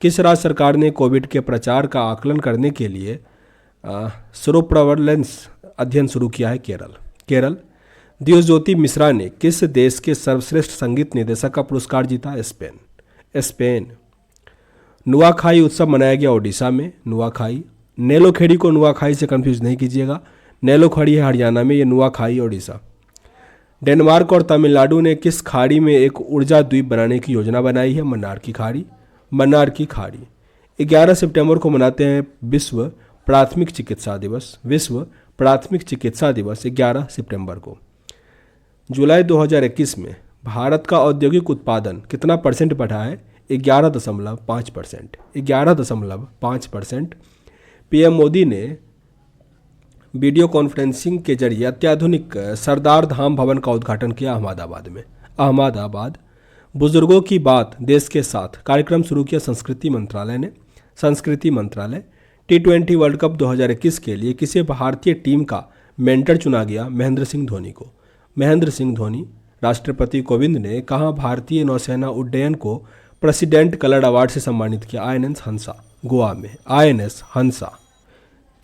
किस राज्य सरकार ने कोविड के प्रचार का आकलन करने के लिए सीरोप्रेवलेंस अध्ययन शुरू किया है? केरल। दिव्यज्योति मिश्रा ने किस देश के सर्वश्रेष्ठ संगीत निर्देशक का पुरस्कार जीता? स्पेन। नुआखाई उत्सव मनाया गया ओडिशा में। नेलोखेड़ी को नुआखाई से कंफ्यूज नहीं कीजिएगा। नेलोखड़ी है हरियाणा में, ये नुआखाई ओडिशा। डेनमार्क और तमिलनाडु ने किस खाड़ी में एक ऊर्जा द्वीप बनाने की योजना बनाई है? मन्नार की खाड़ी। 11 सितंबर को मनाते हैं विश्व प्राथमिक चिकित्सा दिवस 11 सितंबर को। जुलाई 2021 में भारत का औद्योगिक उत्पादन कितना परसेंट बढ़ा है? 11.5%। पीएम मोदी ने वीडियो कॉन्फ्रेंसिंग के जरिए अत्याधुनिक सरदार धाम भवन का उद्घाटन किया अहमदाबाद में। अहमदाबाद बुजुर्गों की बात देश के साथ कार्यक्रम शुरू किया संस्कृति मंत्रालय ने। संस्कृति मंत्रालय T20 वर्ल्ड कप 2021 के लिए किसी भारतीय टीम का मेंटर चुना गया महेंद्र सिंह धोनी को। महेंद्र सिंह धोनी। राष्ट्रपति कोविंद ने कहा भारतीय नौसेना उड्डयन को प्रेसिडेंट कलर्ड अवार्ड से सम्मानित किया। INS हंसा गोवा में। INS हंसा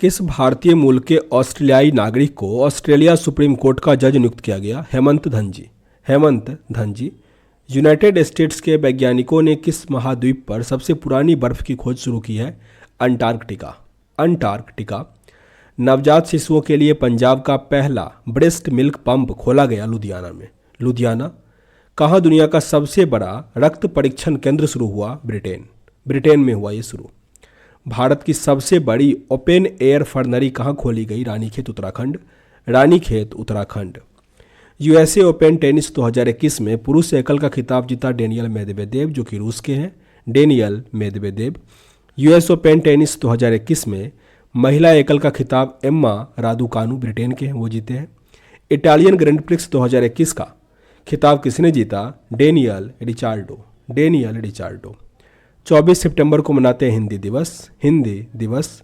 किस भारतीय मूल के ऑस्ट्रेलियाई नागरिक को ऑस्ट्रेलिया सुप्रीम कोर्ट का जज नियुक्त किया गया? हेमंत धनजी। हेमंत धनजी। यूनाइटेड स्टेट्स के वैज्ञानिकों ने किस महाद्वीप पर सबसे पुरानी बर्फ की खोज शुरू की है? अंटार्कटिका। अंटार्कटिका। नवजात शिशुओं के लिए पंजाब का पहला ब्रेस्ट मिल्क पंप खोला गया लुधियाना में। लुधियाना। कहाँ दुनिया का सबसे बड़ा रक्त परीक्षण केंद्र शुरू हुआ? ब्रिटेन। ब्रिटेन में हुआ ये शुरू। भारत की सबसे बड़ी ओपन एयर फर्नरी कहाँ खोली गई? Ranikhet Uttarakhand. Ranikhet Uttarakhand. USA open tennis 2021 में पुरुष एकल का खिताब जीता डेनियल मेदवेदेव जो कि रूस के हैं। Daniel Medvedev. US open tennis 2021 में महिला एकल का खिताब एम्मा रादुकानु ब्रिटेन के हैं, वो जीते हैं। इटालियन ग्रैंड प्रिक्स 2021 का खिताब किसने जीता? डेनियल रिचार्डो। डेनियल रिचार्डो। 24 सितंबर को मनाते हैं हिंदी दिवस। हिंदी दिवस।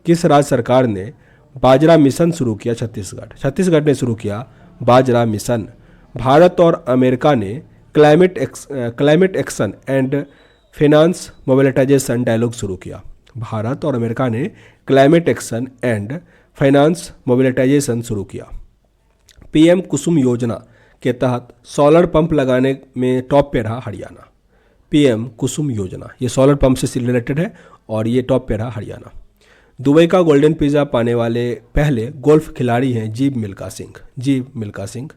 किस राज्य सरकार ने बाजरा मिशन शुरू किया? छत्तीसगढ़। छत्तीसगढ़ ने शुरू किया बाजरा मिशन। भारत और अमेरिका ने climate action and finance mobilisation dialogue शुरू किया। भारत और अमेरिका ने climate action and finance mobilisation शुरू किया। पीएम कुसुम योजना के तहत सोलर पंप लगाने में टॉप पे रहा हरियाणा। पीएम कुसुम योजना ये सोलर पंप से रिलेटेड है और ये टॉप पे रहा हरियाणा। दुबई का गोल्डन पिज़्ज़ा पाने वाले पहले गोल्फ खिलाड़ी हैं जीव मिल्खा सिंह। जीव मिल्खा सिंह।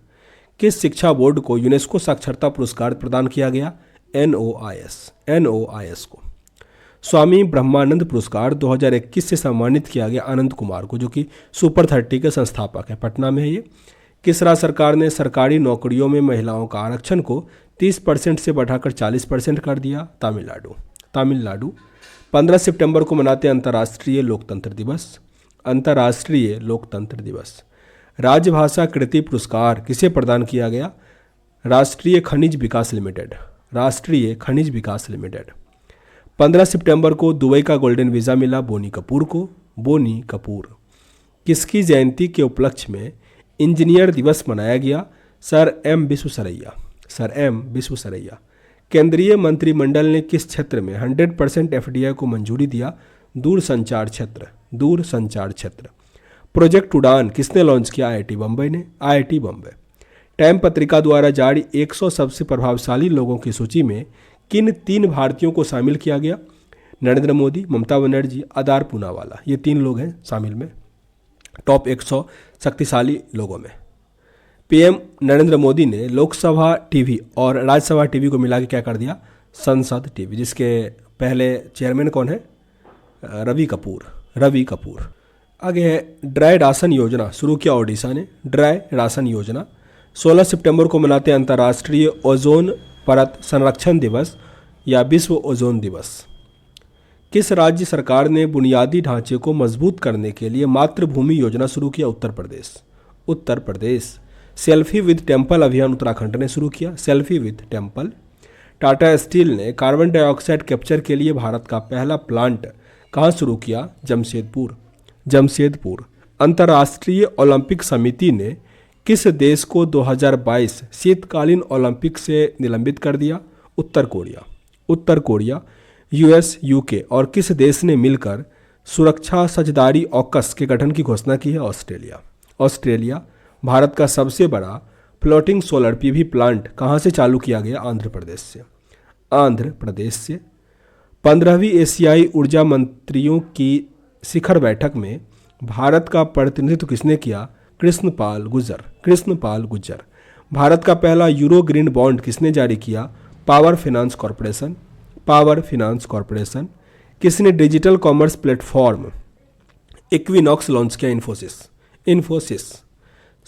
किस शिक्षा बोर्ड को यूनेस्को साक्षरता पुरस्कार प्रदान किया गया? NOIS। NOIS को। स्वामी ब्रह्मानंद पुरस्कार 2021 से सम्मानित किया गया आनंद कुमार को जो कि सुपर 30 के संस्थापक हैं, पटना में है ये। किस राज्य सरकार ने सरकारी नौकरियों में महिलाओं का आरक्षण को 30% से बढ़ाकर 40% कर दिया? तमिलनाडु। तमिलनाडु। 15 सितंबर को मनाते हैं अंतर्राष्ट्रीय लोकतंत्र दिवस। अंतर्राष्ट्रीय लोकतंत्र दिवस। राजभाषा कृति पुरस्कार किसे प्रदान किया गया? राष्ट्रीय खनिज विकास लिमिटेड। राष्ट्रीय खनिज विकास लिमिटेड। 15 सितंबर को दुबई का गोल्डन वीज़ा मिला बोनी कपूर को। बोनी कपूर। किसकी जयंती के उपलक्ष्य में इंजीनियर दिवस मनाया गया? Sir M Visvesvaraya. Sir M Visvesvaraya. केंद्रीय मंत्रिमंडल ने किस क्षेत्र में 100% FDI को मंजूरी दिया? दूरसंचार क्षेत्र। दूरसंचार क्षेत्र। प्रोजेक्ट उड़ान किसने लॉन्च किया? IIT बम्बई ने। IIT बम्बई। टाइम पत्रिका द्वारा जारी 100 सबसे प्रभावशाली लोगों की सूची में किन 3 भारतीयों को शामिल किया गया? नरेंद्र मोदी, ममता बनर्जी, आधार पूनावाला। ये 3 लोग हैं शामिल में टॉप 100 शक्तिशाली लोगों में। पीएम नरेंद्र मोदी ने लोकसभा टीवी और राज्यसभा टीवी को मिला के क्या कर दिया? संसद टीवी, जिसके पहले चेयरमैन कौन है? रवि कपूर। रवि कपूर। आगे है ड्राई राशन योजना शुरू किया ओडिशा ने। ड्राई राशन योजना। 16 सितंबर को मनाते हैं अंतर्राष्ट्रीय ओजोन परत संरक्षण दिवस या विश्व ओजोन दिवस। किस राज्य सरकार ने बुनियादी ढांचे को मजबूत करने के लिए मातृभूमि योजना शुरू किया? Uttar Pradesh. Uttar Pradesh. Selfie with temple अभियान उत्तराखंड ने शुरू किया। Selfie with temple. Tata steel ने कार्बन डाइऑक्साइड कैप्चर के लिए भारत का पहला प्लांट कहाँ शुरू किया? जमशेदपुर। जमशेदपुर। अंतर्राष्ट्रीय ओलंपिक समिति ने किस देश को 2022 शीतकालीन ओलंपिक से निलंबित कर दिया? उत्तर कोरिया। उत्तर कोरिया। US, UK और किस देश ने मिलकर सुरक्षा साझेदारी ऑकस के गठन की घोषणा की है? ऑस्ट्रेलिया। ऑस्ट्रेलिया। भारत का सबसे बड़ा फ्लोटिंग सोलर PV प्लांट कहाँ से चालू किया गया? आंध्र प्रदेश से। आंध्र प्रदेश से। 15वीं एशियाई ऊर्जा मंत्रियों की शिखर बैठक में भारत का प्रतिनिधित्व किसने किया? कृष्णपाल गुर्जर। कृष्णपाल गुर्जर। भारत का पहला यूरो ग्रीन बॉन्ड किसने जारी किया? Power finance corporation. Power finance corporation. किसने digital commerce platform Equinox launch किया? इन्फोसिस। इन्फोसिस।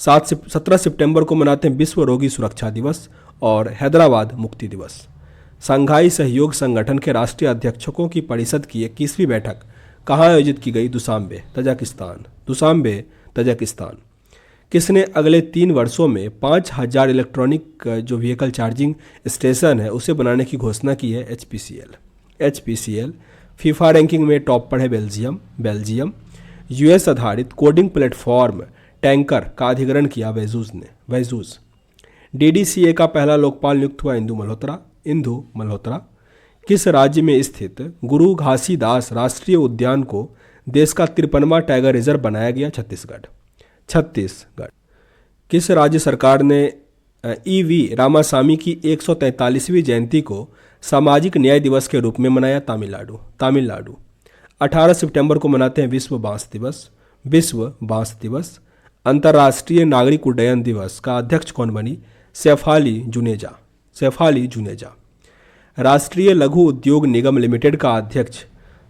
17 सितंबर को मनाते हैं विश्व रोगी सुरक्षा दिवस और हैदराबाद मुक्ति दिवस। संघाई सहयोग संगठन के राष्ट्रीय अध्यक्षकों की परिषद की 21वीं बैठक कहाँ आयोजित की गई? Dushanbe, Tajikistan. Dushanbe, Tajikistan. किसने अगले 3 वर्षों में 5,000 इलेक्ट्रॉनिक जो व्हीकल चार्जिंग स्टेशन है उसे बनाने की घोषणा की है? एचपीसीएल। फीफा रैंकिंग में टॉप पर है बेल्जियम। यूएस आधारित कोडिंग प्लेटफॉर्म टैंकर का अधिग्रहण किया वैजूज। डीडीसीए का पहला लोकपाल नियुक्त हुआ? इंदु मल्होत्रा। किस राज्य में स्थित गुरु घासीदास राष्ट्रीय उद्यान को देश का 53वां टाइगर रिजर्व बनाया गया? छत्तीसगढ़। किस राज्य सरकार ने ईवी रामासामी की 143वीं जयंती को सामाजिक न्याय दिवस के रूप में मनाया? तमिलनाडु। 18 सितंबर को मनाते हैं विश्व बांस दिवस। अंतर्राष्ट्रीय नागरिक उड्डयन दिवस का अध्यक्ष कौन बनी? शेफाली जुनेजा। राष्ट्रीय लघु उद्योग निगम लिमिटेड का अध्यक्ष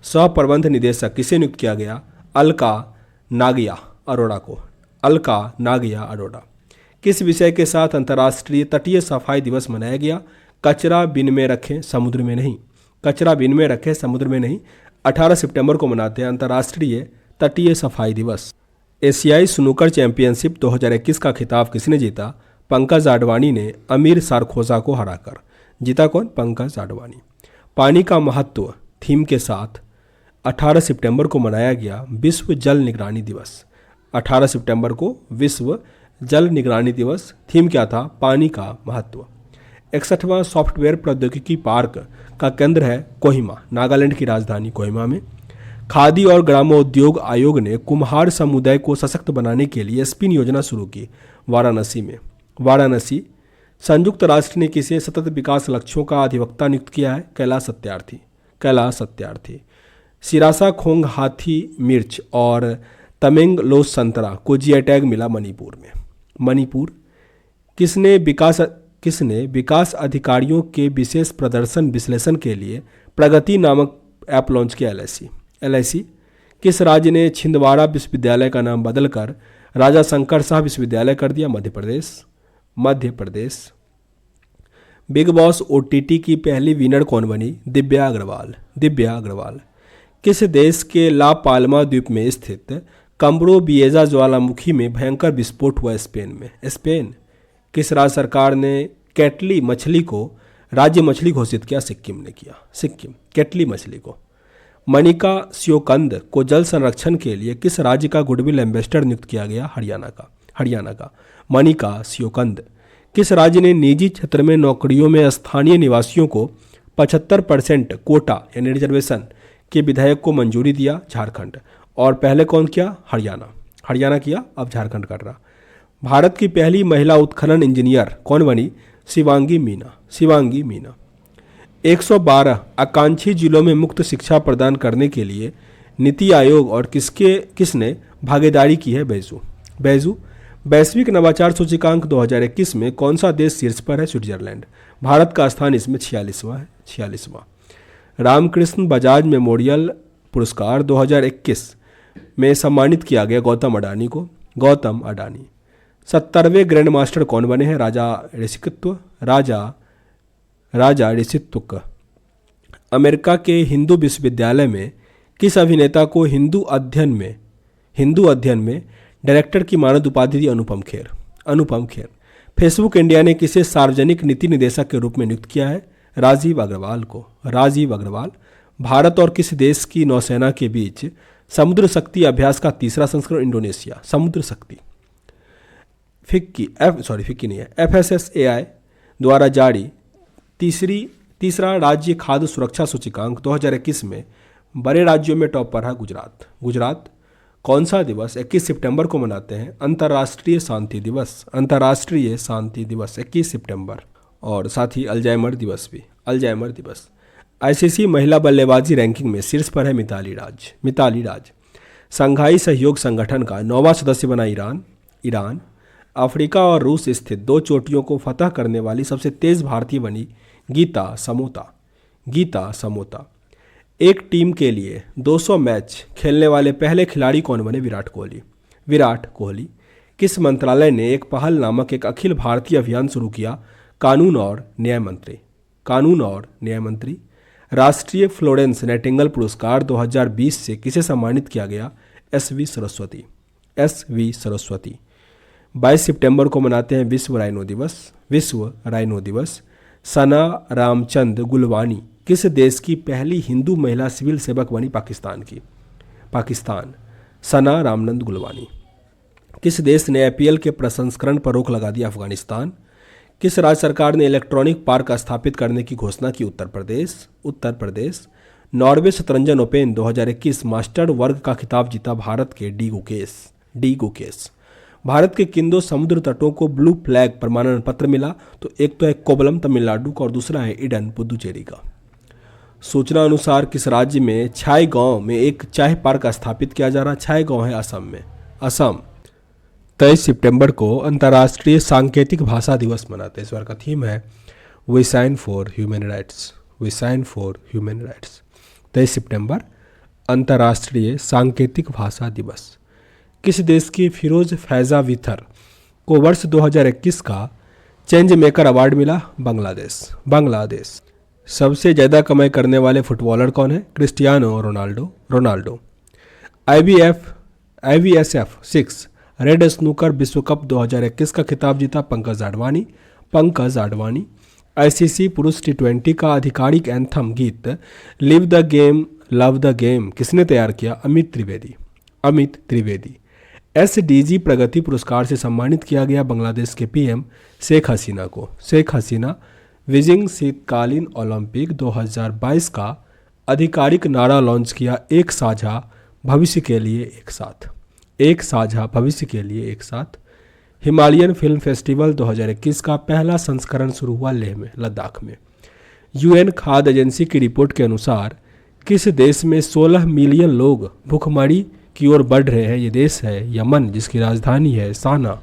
सह प्रबंध निदेशक किसे नियुक्त किया गया? अलका नागिया अरोड़ा। किस विषय के साथ अंतर्राष्ट्रीय तटीय सफाई दिवस मनाया गया? कचरा बिन में रखें, समुद्र में नहीं। 18 सितंबर को मनाते हैं अंतर्राष्ट्रीय तटीय सफाई दिवस। एशियाई स्नूकर चैंपियनशिप 2021 का खिताब किसने जीता? पंकज आडवाणी ने अमीर सारखोजा को हराकर। जीता कौन? पंकज आडवाणी। पानी का महत्व थीम के साथ 18 सितंबर को मनाया गया विश्व जल निगरानी दिवस। 18 सितंबर को विश्व जल निगरानी दिवस। थीम क्या था? पानी का महत्व। 61वां सॉफ्टवेयर प्रौद्योगिकी पार्क का केंद्र है कोहिमा, नागालैंड की राजधानी कोहिमा में। खादी और ग्रामोद्योग आयोग ने कुम्हार समुदाय को सशक्त बनाने के लिए स्पिन योजना शुरू की वाराणसी। संयुक्त राष्ट्र ने किसे सतत विकास लक्ष्यों का अधिवक्ता नियुक्त किया है? कैलाश सत्यार्थी। सिरासा खोंग हाथी मिर्च और तमेंगलों संतरा को जीआई टैग मिला मणिपुर। किसने विकास अधिकारियों के विशेष प्रदर्शन विश्लेषण के लिए प्रगति नामक ऐप लॉन्च किया? एलआईसी। किस राज्य ने छिंदवाड़ा विश्वविद्यालय का नाम बदलकर राजा शंकर शाह विश्वविद्यालय कर दिया? Madhya Pradesh. Big boss OTT की पहली विनर कौन बनी? दिव्या अग्रवाल। किस देश के ला पाल्मा द्वीप में स्थित कम्बरो बिएजा ज्वालामुखी में भयंकर विस्फोट हुआ? स्पेन। किस राज्य सरकार ने कैटली मछली को राज्य मछली घोषित किया? सिक्किम। कैटली मछली को। मनिका श्योकंद को जल संरक्षण के लिए किस राज्य का गुडविल एम्बेसडर नियुक्त किया गया? हरियाणा का। मनिका श्योकंद। किस राज्य ने निजी क्षेत्र में नौकरियों में स्थानीय निवासियों को 75% कोटा यानी रिजर्वेशन के विधेयक को मंजूरी दिया? झारखंड। और पहले कौन किया? हरियाणा किया, अब झारखंड कर रहा। भारत की पहली महिला उत्खनन इंजीनियर कौन बनी? शिवांगी मीना। 112 आकांक्षी जिलों में मुक्त शिक्षा प्रदान करने के लिए नीति आयोग और किसने भागीदारी की है? बैजू। वैश्विक नवाचार सूचकांक 2021 में कौन सा देश शीर्ष पर है? स्विट्जरलैंड। भारत का स्थान इसमें 46वां। रामकृष्ण बजाज मेमोरियल पुरस्कार 2021 में सम्मानित किया गया गौतम अडानी। 70वें ग्रैंड मास्टर कौन बने हैं? राजा ऋषित्वक। अमेरिका के हिंदू विश्वविद्यालय में किस अभिनेता को हिंदू अध्ययन में डायरेक्टर की मानद उपाधि दी? अनुपम खेर। फेसबुक इंडिया ने किसे सार्वजनिक नीति निदेशक के रूप में नियुक्त किया है? राजीव अग्रवाल। भारत और किस देश की नौसेना के बीच समुद्र शक्ति अभ्यास का तीसरा संस्करण? इंडोनेशिया। समुद्र शक्ति। FSSAI द्वारा जारी तीसरा राज्य खाद्य सुरक्षा सूचकांक 2021 में बड़े राज्यों में टॉप पर है गुजरात। कौन सा दिवस 21 सितंबर को मनाते हैं? अंतर्राष्ट्रीय शांति दिवस 21 सितंबर। और साथ ही अल्जाइमर दिवस। आईसीसी महिला बल्लेबाजी रैंकिंग में शीर्ष पर है मिताली राज। संघाई सहयोग संगठन का 9वां सदस्य बना ईरान। अफ्रीका और रूस स्थित 2 चोटियों को फतह करने वाली सबसे तेज भारतीय बनी गीता समोता। एक टीम के लिए 200 मैच खेलने वाले पहले खिलाड़ी कौन बने? विराट कोहली। किस मंत्रालय ने एक पहल नामक एक अखिल भारतीय अभियान शुरू किया? कानून और न्याय मंत्री। राष्ट्रीय फ्लोरेंस नाइटिंगेल पुरस्कार 2020 से किसे सम्मानित किया गया? SV सरस्वती। SV सरस्वती। 22 सितंबर को मनाते हैं विश्व राइनो दिवस। विश्व राइनो दिवस। सना रामचंद गुलवानी किस देश की पहली हिंदू महिला सिविल सेवक बनी? पाकिस्तान की। पाकिस्तान। सना रामचंद गुलवानी। किस देश ने IPL के प्रसंस्करण पर रोक लगा दी? अफगानिस्तान। किस राज्य सरकार ने इलेक्ट्रॉनिक पार्क स्थापित करने की घोषणा की? Uttar Pradesh. Uttar Pradesh. Norway शतरंजन open 2021 master वर्ग का खिताब जीता भारत के डी गुकेश। भारत के किन दो समुद्र तटों को ब्लू फ्लैग प्रमाणन पत्र मिला? तो एक तो है कोवलम तमिलनाडु का और दूसरा है ईडन पुदुचेरी का। सूचना अनुसार किस राज्य में छाई गांव में एक चाय पार्क स्थापित किया जा रहा? छाई गांव है असम में। असम। 23 सितंबर को अंतर्राष्ट्रीय सांकेतिक भाषा दिवस मनाते हैं। इस बार का थीम है we sign for human rights. We sign for human rights. 23 सितंबर अंतर्राष्ट्रीय सांकेतिक भाषा दिवस। किस देश की फिरोज फैजा विथर को वर्ष 2021 का चेंज मेकर अवार्ड मिला? बांग्लादेश। बांग्लादेश। सबसे ज़्यादा कमाई करने वाले फुटबॉलर कौन है? Cristiano Ronaldo. IBSF 6 red snooker विश्व कप 2021 का खिताब जीता पंकज आडवाणी। ICC पुरुष T20 का आधिकारिक एंथम गीत live the game love the game किसने तैयार किया? अमित त्रिवेदी। SDG प्रगति पुरस्कार से सम्मानित किया गया बांग्लादेश के PM शेख हसीना को। शेख हसीना बीजिंग शीतकालीन ओलंपिक 2022 का आधिकारिक नारा लॉन्च किया, एक साझा भविष्य के लिए एक साथ। एक साझा भविष्य के लिए एक साथ। हिमालयन फिल्म फेस्टिवल 2021 का पहला संस्करण शुरू हुआ लेह में, लद्दाख में। UN खाद्य एजेंसी की रिपोर्ट के अनुसार किस देश में 16 मिलियन लोग भूखमरी की ओर बढ़ रहे हैं? ये देश है यमन, जिसकी राजधानी है साना।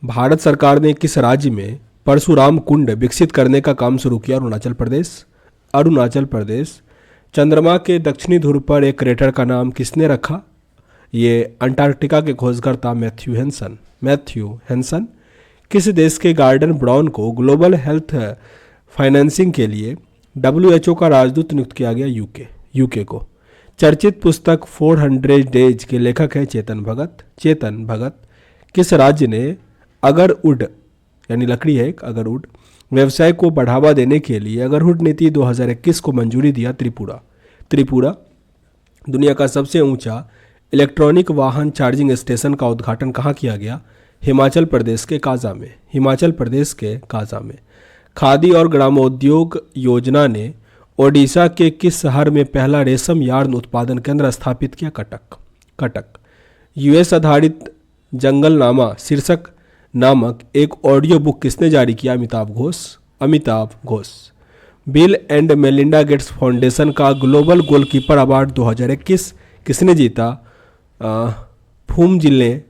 भारत सरकार ने किस राज्य में परशुराम कुंड विकसित करने का काम शुरू किया? अरुणाचल प्रदेश। चंद्रमा के दक्षिणी ध्रुव पर एक क्रेटर का नाम किसने रखा? ये अंटार्कटिका के खोजकर्ता मैथ्यू हेंसन। किस देश के गॉर्डन ब्राउन को ग्लोबल हेल्थ फाइनेंसिंग के लिए WHO का राजदूत नियुक्त किया गया? यूके को। चर्चित पुस्तक 400 डेज के लेखक है चेतन भगत। किस राज्य ने अगरवुड यानी लकड़ी है एक अगरवुड व्यवसाय को बढ़ावा देने के लिए अगरवुड नीति 2021 को मंजूरी दिया? त्रिपुरा। दुनिया का सबसे ऊंचा इलेक्ट्रॉनिक वाहन चार्जिंग स्टेशन का उद्घाटन कहाँ किया गया? हिमाचल प्रदेश के काजा में। खादी और ग्रामोद्योग योजना ने ओडिशा के किस शहर में पहला रेशम यार्न उत्पादन केंद्र स्थापित किया? कटक। US आधारित जंगलनामा शीर्षक नामक एक ऑडियो बुक किसने जारी किया? Amitabh Ghosh. Bill and Melinda Gates foundation का ग्लोबल गोलकीपर अवार्ड 2021 किसने जीता? फूमजिले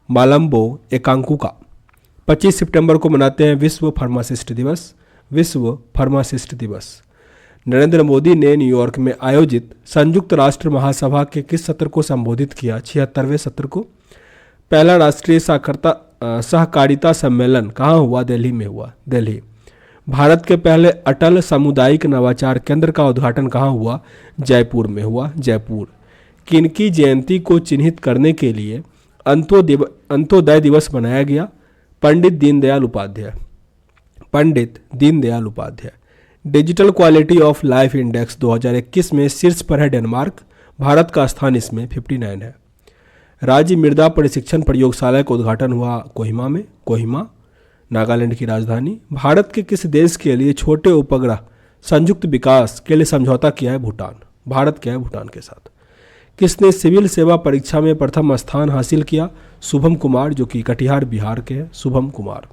मालम्बो एकांकू का। 25 सितंबर को मनाते हैं विश्व फार्मासिस्ट दिवस। नरेंद्र मोदी ने न्यूयॉर्क में आयोजित संयुक्त राष्ट्र महासभा के किस सत्र को संबोधित किया? 76वें सत्र को। पहला राष्ट्रीय सहकारिता सम्मेलन कहाँ हुआ? दिल्ली में हुआ। भारत के पहले अटल सामुदायिक नवाचार केंद्र का उद्घाटन कहाँ हुआ? जयपुर में हुआ। किनकी जयंती को चिन्हित करने के लिए अंत्योदय दिवस मनाया गया? Pandit Deendayal Upadhyay. Digital quality of life index 2021 में शीर्ष पर है डेनमार्क। भारत का स्थान इसमें 59 है। राज्य मृदा प्रशिक्षण प्रयोगशाला का उद्घाटन हुआ कोहिमा नागालैंड की राजधानी। भारत के किस देश के लिए छोटे उपग्रह संयुक्त विकास के लिए समझौता किया है? भारत क्या है भूटान के साथ। किसने सिविल सेवा परीक्षा में प्रथम स्थान हासिल किया? शुभम कुमार, जो कि कटिहार बिहार के हैं। शुभम कुमार।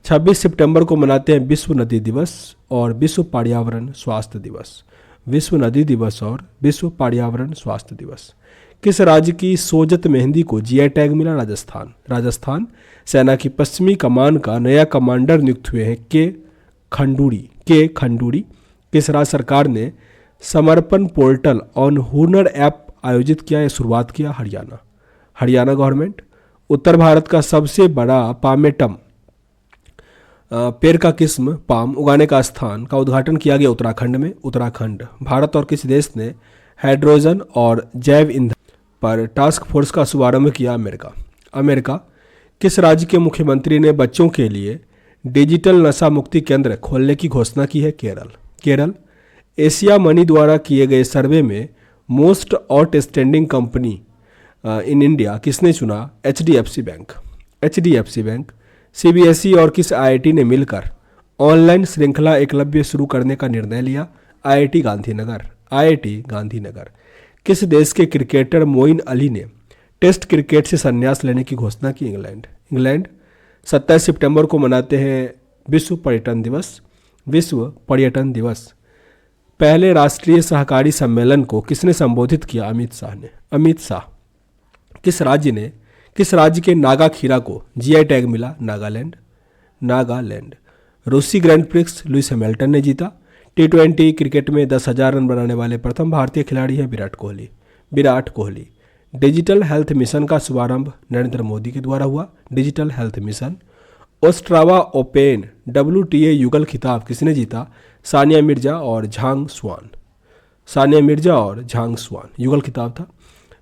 26 सितंबर को मनाते हैं विश्व नदी दिवस और विश्व पर्यावरण स्वास्थ्य दिवस। विश्व नदी दिवस और विश्व पर्यावरण स्वास्थ्य दिवस। किस राज्य की सोजत मेहंदी को GI टैग मिला? राजस्थान। सेना की पश्चिमी कमान का नया कमांडर नियुक्त हुए हैं के खंडूरी। किस राज्य सरकार ने समर्पण पोर्टल ऑन हुनर ऐप आयोजित किया या शुरुआत किया? हरियाणा गवर्नमेंट। उत्तर भारत का सबसे बड़ा पामेटम पेड़ का किस्म पाम उगाने का स्थान का उद्घाटन किया गया उत्तराखंड में। उत्तराखंड। भारत और किस देश ने हाइड्रोजन और जैव ईंधन पर टास्क फोर्स का शुभारंभ किया? अमेरिका। अमेरिका। किस राज्य के मुख्यमंत्री ने बच्चों के लिए डिजिटल नशा मुक्ति केंद्र खोलने की घोषणा की है? केरल। केरल। एशिया मनी द्वारा किए गए सर्वे में most outstanding company in India किसने चुना? HDFC bank. HDFC bank. CBSE और किस IIT ने मिलकर ऑनलाइन श्रृंखला एकलव्य शुरू करने का निर्णय लिया? IIT गांधीनगर। IIT गांधीनगर। किस देश के क्रिकेटर मोइन अली ने टेस्ट क्रिकेट से संन्यास लेने की घोषणा की? इंग्लैंड। इंग्लैंड। 27 सितंबर को मनाते हैं विश्व पर्यटन दिवस। विश्व पर्यटन दिवस। पहले राष्ट्रीय सहकारी सम्मेलन को किसने संबोधित किया? अमित शाह ने। अमित शाह। किस राज्य के नागा खीरा को GI टैग मिला? नागालैंड। नागालैंड। रूसी ग्रैंड प्रिक्स लुइस हैमिल्टन ने जीता। T20 क्रिकेट में 10,000 रन बनाने वाले प्रथम भारतीय खिलाड़ी हैं Virat Kohli. Virat Kohli. Digital health mission का शुभारंभ नरेंद्र मोदी के द्वारा हुआ। Digital health mission. Ostrava open WTA युगल खिताब किसने जीता? सानिया मिर्जा और झांग स्वान। सानिया मिर्जा और झांग स्वान युगल खिताब था।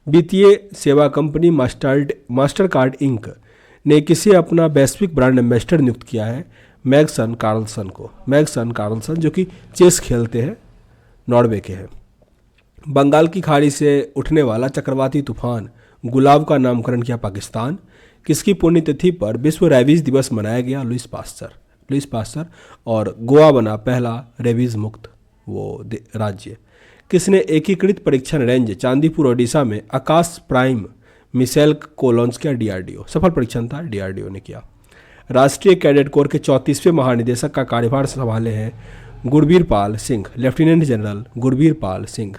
वित्तीय सेवा कंपनी मास्टर कार्ड इंक ने किसे अपना वैश्विक ब्रांड एम्बेसडर नियुक्त किया है? मैग्सन कार्लसन को। मैग्सन कार्लसन जो कि चेस खेलते हैं, नॉर्वे के हैं। बंगाल की खाड़ी से उठने वाला चक्रवाती तूफान गुलाब का नामकरण किया पाकिस्तान। किसकी पुण्यतिथि पर विश्व रेबीज दिवस मनाया गया? Louis Pasteur. Louis Pasteur. और गोवा बना पहला रेबीज मुक्त राज्य। किसने एकीकृत परीक्षण रेंज चांदीपुर ओडिशा में आकाश प्राइम मिसाइल को लॉन्च किया? DRDO। सफल परीक्षण था, DRDO ने किया। राष्ट्रीय कैडेट कोर के 34वें महानिदेशक का कार्यभार संभाले हैं गुरबीर पाल सिंह। Lieutenant general Gurbir Pal Singh.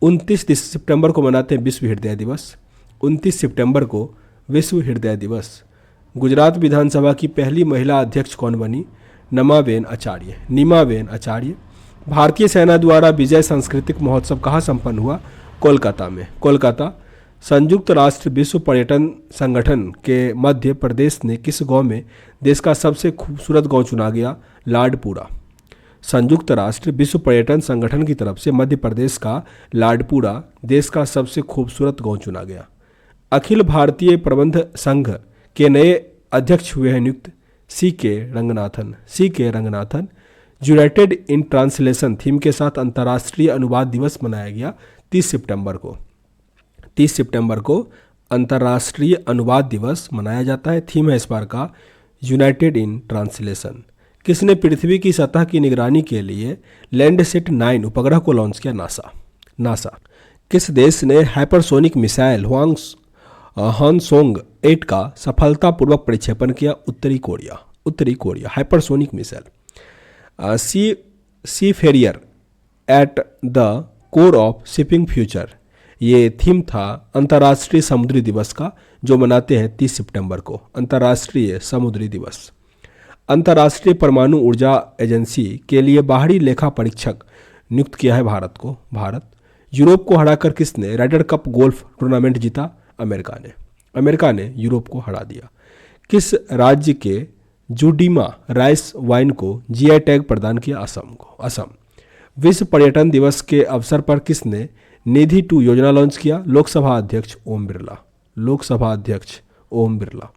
29 सितंबर को मनाते हैं विश्व हृदय दिवस। 29 सितंबर को विश्व हृदय दिवस। गुजरात विधानसभा की पहली महिला अध्यक्ष कौन बनी? नमाबेन आचार्य। नीमाबेन आचार्य। भारतीय सेना द्वारा विजय सांस्कृतिक महोत्सव कहाँ संपन्न हुआ? कोलकाता में। कोलकाता। संयुक्त राष्ट्र विश्व पर्यटन संगठन के मध्य प्रदेश ने किस गांव में देश का सबसे खूबसूरत गांव चुना गया? लाडपुरा। संयुक्त राष्ट्र विश्व पर्यटन संगठन की तरफ से मध्य प्रदेश का लाडपुरा देश का सबसे खूबसूरत गांव चुना गया। अखिल भारतीय प्रबंध संघ के नए अध्यक्ष हुए हैं नियुक्त? CK Ranganathan. CK Ranganathan. United in translation theme के साथ अंतर्राष्ट्रीय अनुवाद दिवस मनाया गया 30 सितंबर को। 30 सितंबर को अंतर्राष्ट्रीय अनुवाद दिवस मनाया जाता है। थीम है इस बार का यूनाइटेड इन ट्रांसलेशन। किसने पृथ्वी की सतह की निगरानी के लिए लैंडसेट 9 उपग्रह को लॉन्च किया? नासा। किस देश ने हाइपरसोनिक मिसाइल हानसोंग 8 का सफलतापूर्वक प्रक्षेपण किया? उत्तरी कोरिया। उत्तरी Korea. Hypersonic missile. Seafarer at the core of shipping future, ये थीम था अंतर्राष्ट्रीय समुद्री दिवस का, जो मनाते हैं 30 सितंबर को। अंतर्राष्ट्रीय समुद्री दिवस। अंतर्राष्ट्रीय परमाणु ऊर्जा एजेंसी के लिए बाहरी लेखा परीक्षक नियुक्त किया है भारत को। भारत। यूरोप को हराकर किसने राइडर कप गोल्फ टूर्नामेंट जीता? अमेरिका ने यूरोप को हरा दिया। किस राज्य के जुडीमा राइस वाइन को GI टैग प्रदान किया? असम को। असम। विश्व पर्यटन दिवस के अवसर पर किसने निधि 2 योजना लॉन्च किया? लोकसभा अध्यक्ष ओम बिरला। लोकसभा अध्यक्ष ओम बिरला।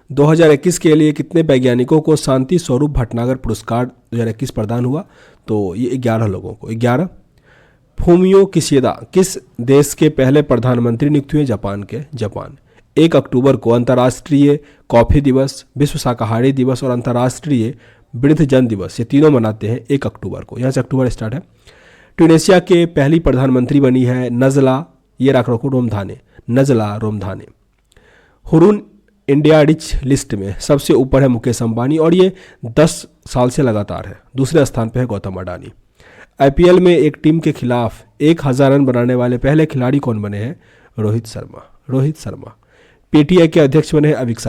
2021 के लिए कितने वैज्ञानिकों को शांति स्वरूप भटनागर पुरस्कार 2021 प्रदान हुआ? तो ये 11 लोगों को। 11। फूमियो किशिदा किस देश के पहले प्रधानमंत्री नियुक्त हुए? जापान। 1 अक्टूबर को अंतर्राष्ट्रीय कॉफी दिवस, विश्व शाकाहारी दिवस और अंतर्राष्ट्रीय वृद्धजन दिवस, ये तीनों मनाते हैं 1 अक्टूबर को। यहाँ से अक्टूबर स्टार्ट है। ट्यूनेशिया के पहली प्रधानमंत्री बनी है नजला, ये रख रखो रोमधाने, नजला रोमधाने। हुरून इंडिया रिच लिस्ट में सबसे ऊपर है मुकेश अंबानी और ये 10 साल से लगातार है। दूसरे स्थान पर है गौतम अडानी। IPL में एक टीम के खिलाफ 1000 रन बनाने वाले पहले खिलाड़ी कौन बने हैं? रोहित शर्मा। PTI के अध्यक्ष बने अविक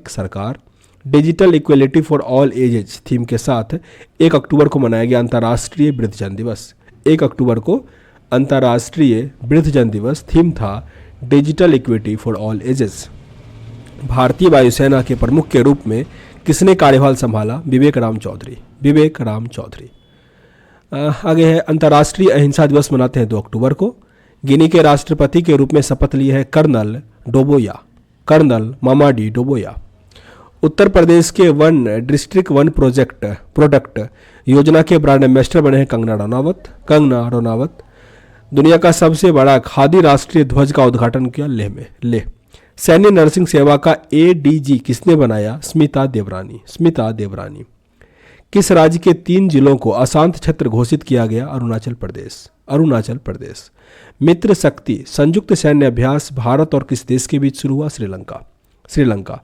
सरकार। Digital equality for all edges theme के साथ 1 अक्टूबर को मनाया गया अंतर्राष्ट्रीय वृद्धजन दिवस। 1 अक्टूबर को अंतर्राष्ट्रीय वृद्धजन दिवस, थीम था digital equity for all ages. भारतीय वायुसेना के प्रमुख के रूप में किसने कार्यभार संभाला? विवेक राम चौधरी, विवेक राम चौधरी। आगे है, अंतर्राष्ट्रीय अहिंसा दिवस मनाते हैं 2 अक्टूबर को। गिनी के राष्ट्रपति के रूप में शपथ लिए है कर्नल डोबोया, कर्नल मामाडी डोबोया। उत्तर प्रदेश के वन डिस्ट्रिक्ट वन प्रोडक्ट योजना के ब्रांड एम्बेसडर बने हैं कंगना रनौत, कंगना रनौत। दुनिया का सबसे बड़ा खादी राष्ट्रीय ध्वज का उद्घाटन किया लेह में, लेह। सैन्य नर्सिंग सेवा का एडीजी किसने बनाया? स्मिता देवरानी, स्मिता देवरानी। किस राज्य के 3 जिलों को अशांत क्षेत्र घोषित किया गया? अरुणाचल प्रदेश, अरुणाचल प्रदेश। मित्र शक्ति संयुक्त सैन्य अभ्यास भारत और किस देश के बीच शुरू हुआ? श्रीलंका, श्रीलंका।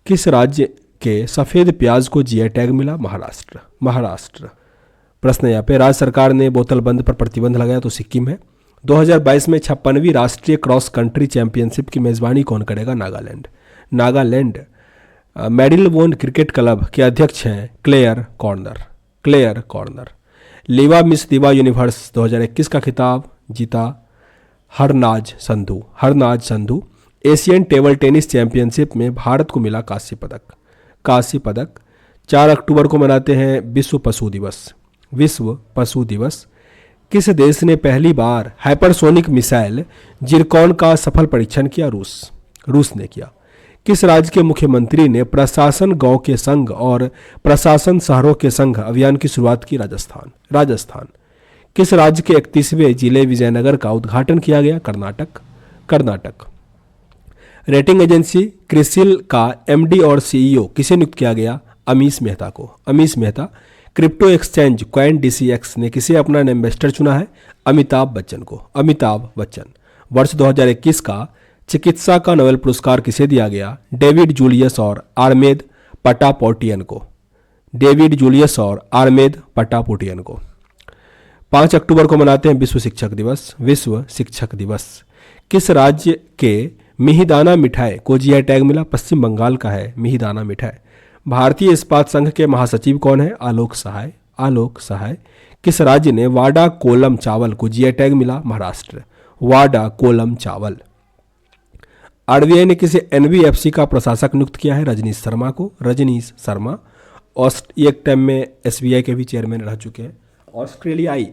किस राज्य के सफ़ेद प्याज को जीआई टैग मिला? महाराष्ट्र, महाराष्ट्र। प्रश्न यहाँ पे, राज्य सरकार ने बोतल बंद पर प्रतिबंध लगाया तो सिक्किम है। 2022 में 56वीं राष्ट्रीय क्रॉस कंट्री चैंपियनशिप की मेजबानी कौन करेगा? नागालैंड, नागालैंड। मेडिलबोर्न क्रिकेट क्लब के अध्यक्ष हैं clear corner, clear corner. लीवा miss दिवा यूनिवर्स 2021 का खिताब जीता Harnaaz Sandhu, Harnaaz Sandhu. Asian table tennis championship में भारत को मिला कांस्य पदक, कांस्य पदक। 4 अक्टूबर को मनाते हैं विश्व पशु दिवस, विश्व पशु दिवस। किस देश ने पहली बार हाइपरसोनिक मिसाइल जिरकॉन का सफल परीक्षण किया? रूस, रूस ने किया। किस राज्य के मुख्यमंत्री ने प्रशासन गांव के संघ और प्रशासन शहरों के संघ अभियान की शुरुआत की? राजस्थान, राजस्थान। किस राज्य के 31वें जिले विजयनगर का उद्घाटन किया गया? कर्नाटक, कर्नाटक। रेटिंग एजेंसी क्रिसिल का एमडी और सीईओ किसे नियुक्त किया गया? अमीश मेहता को, Amish Mehta. Crypto exchange coin DCX ने किसे अपना एम्बेसडर चुना है? अमिताभ बच्चन को, अमिताभ बच्चन। वर्ष 2021 का चिकित्सा का नोबेल पुरस्कार किसे दिया गया? डेविड जूलियस और आर्मेद पटापोटियन को, डेविड जूलियस और आर्मेद पटापोटियन को। 5 अक्टूबर को मनाते हैं विश्व शिक्षक दिवस, विश्व शिक्षक दिवस। किस राज्य के मिहिदाना मिठाई को जीआई टैग मिला? पश्चिम बंगाल का है मिहिदाना मिठाई। भारतीय इस्पात संघ के महासचिव कौन है? आलोक सहाय, आलोक सहाय। किस राज्य ने वाडा कोलम चावल को जीआई टैग मिला? महाराष्ट्र, वाडा कोलम चावल। आरबीआई ने किसे एनबीएफसी का प्रशासक नियुक्त किया है? रजनीश शर्मा को, रजनीश शर्मा। एक टाइम में एसबीआई के भी चेयरमैन रह चुके हैं। ऑस्ट्रेलियाई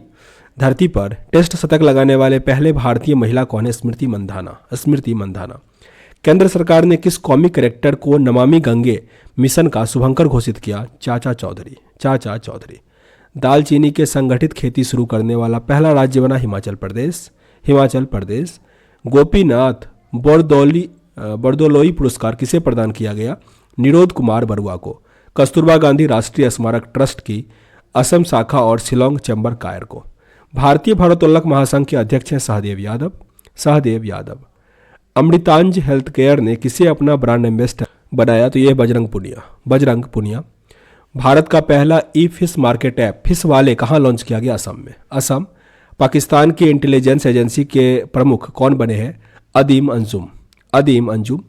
धरती पर टेस्ट शतक लगाने वाले पहले भारतीय महिला कौन है? स्मृति मंधाना, स्मृति मंधाना। केंद्र सरकार ने किस कौमी करेक्टर को नमामि गंगे मिशन का शुभंकर घोषित किया? चाचा चौधरी, चाचा चौधरी। दालचीनी के संगठित खेती शुरू करने वाला पहला राज्य बना हिमाचल प्रदेश, हिमाचल प्रदेश। गोपीनाथ बरदोलोई पुरस्कार किसे प्रदान किया गया? निरोध कुमार बरुआ को। कस्तूरबा गांधी राष्ट्रीय स्मारक ट्रस्ट की असम शाखा और शिलोंग चैम्बर कायर को। भारतीय भारोत्तोलक महासंघ के अध्यक्ष हैं सहदेव यादव, सहदेव यादव। अमृतांज हेल्थ केयर ने किसे अपना ब्रांड एम्बेसडर बनाया? तो यह बजरंग पुनिया, बजरंग पुनिया। भारत का पहला ई फिश मार्केट ऐप फिश वाले कहाँ लॉन्च किया गया? असम में, असम। पाकिस्तान की इंटेलिजेंस एजेंसी के प्रमुख कौन बने हैं? अदीम अंजुम, अदीम अंजुम।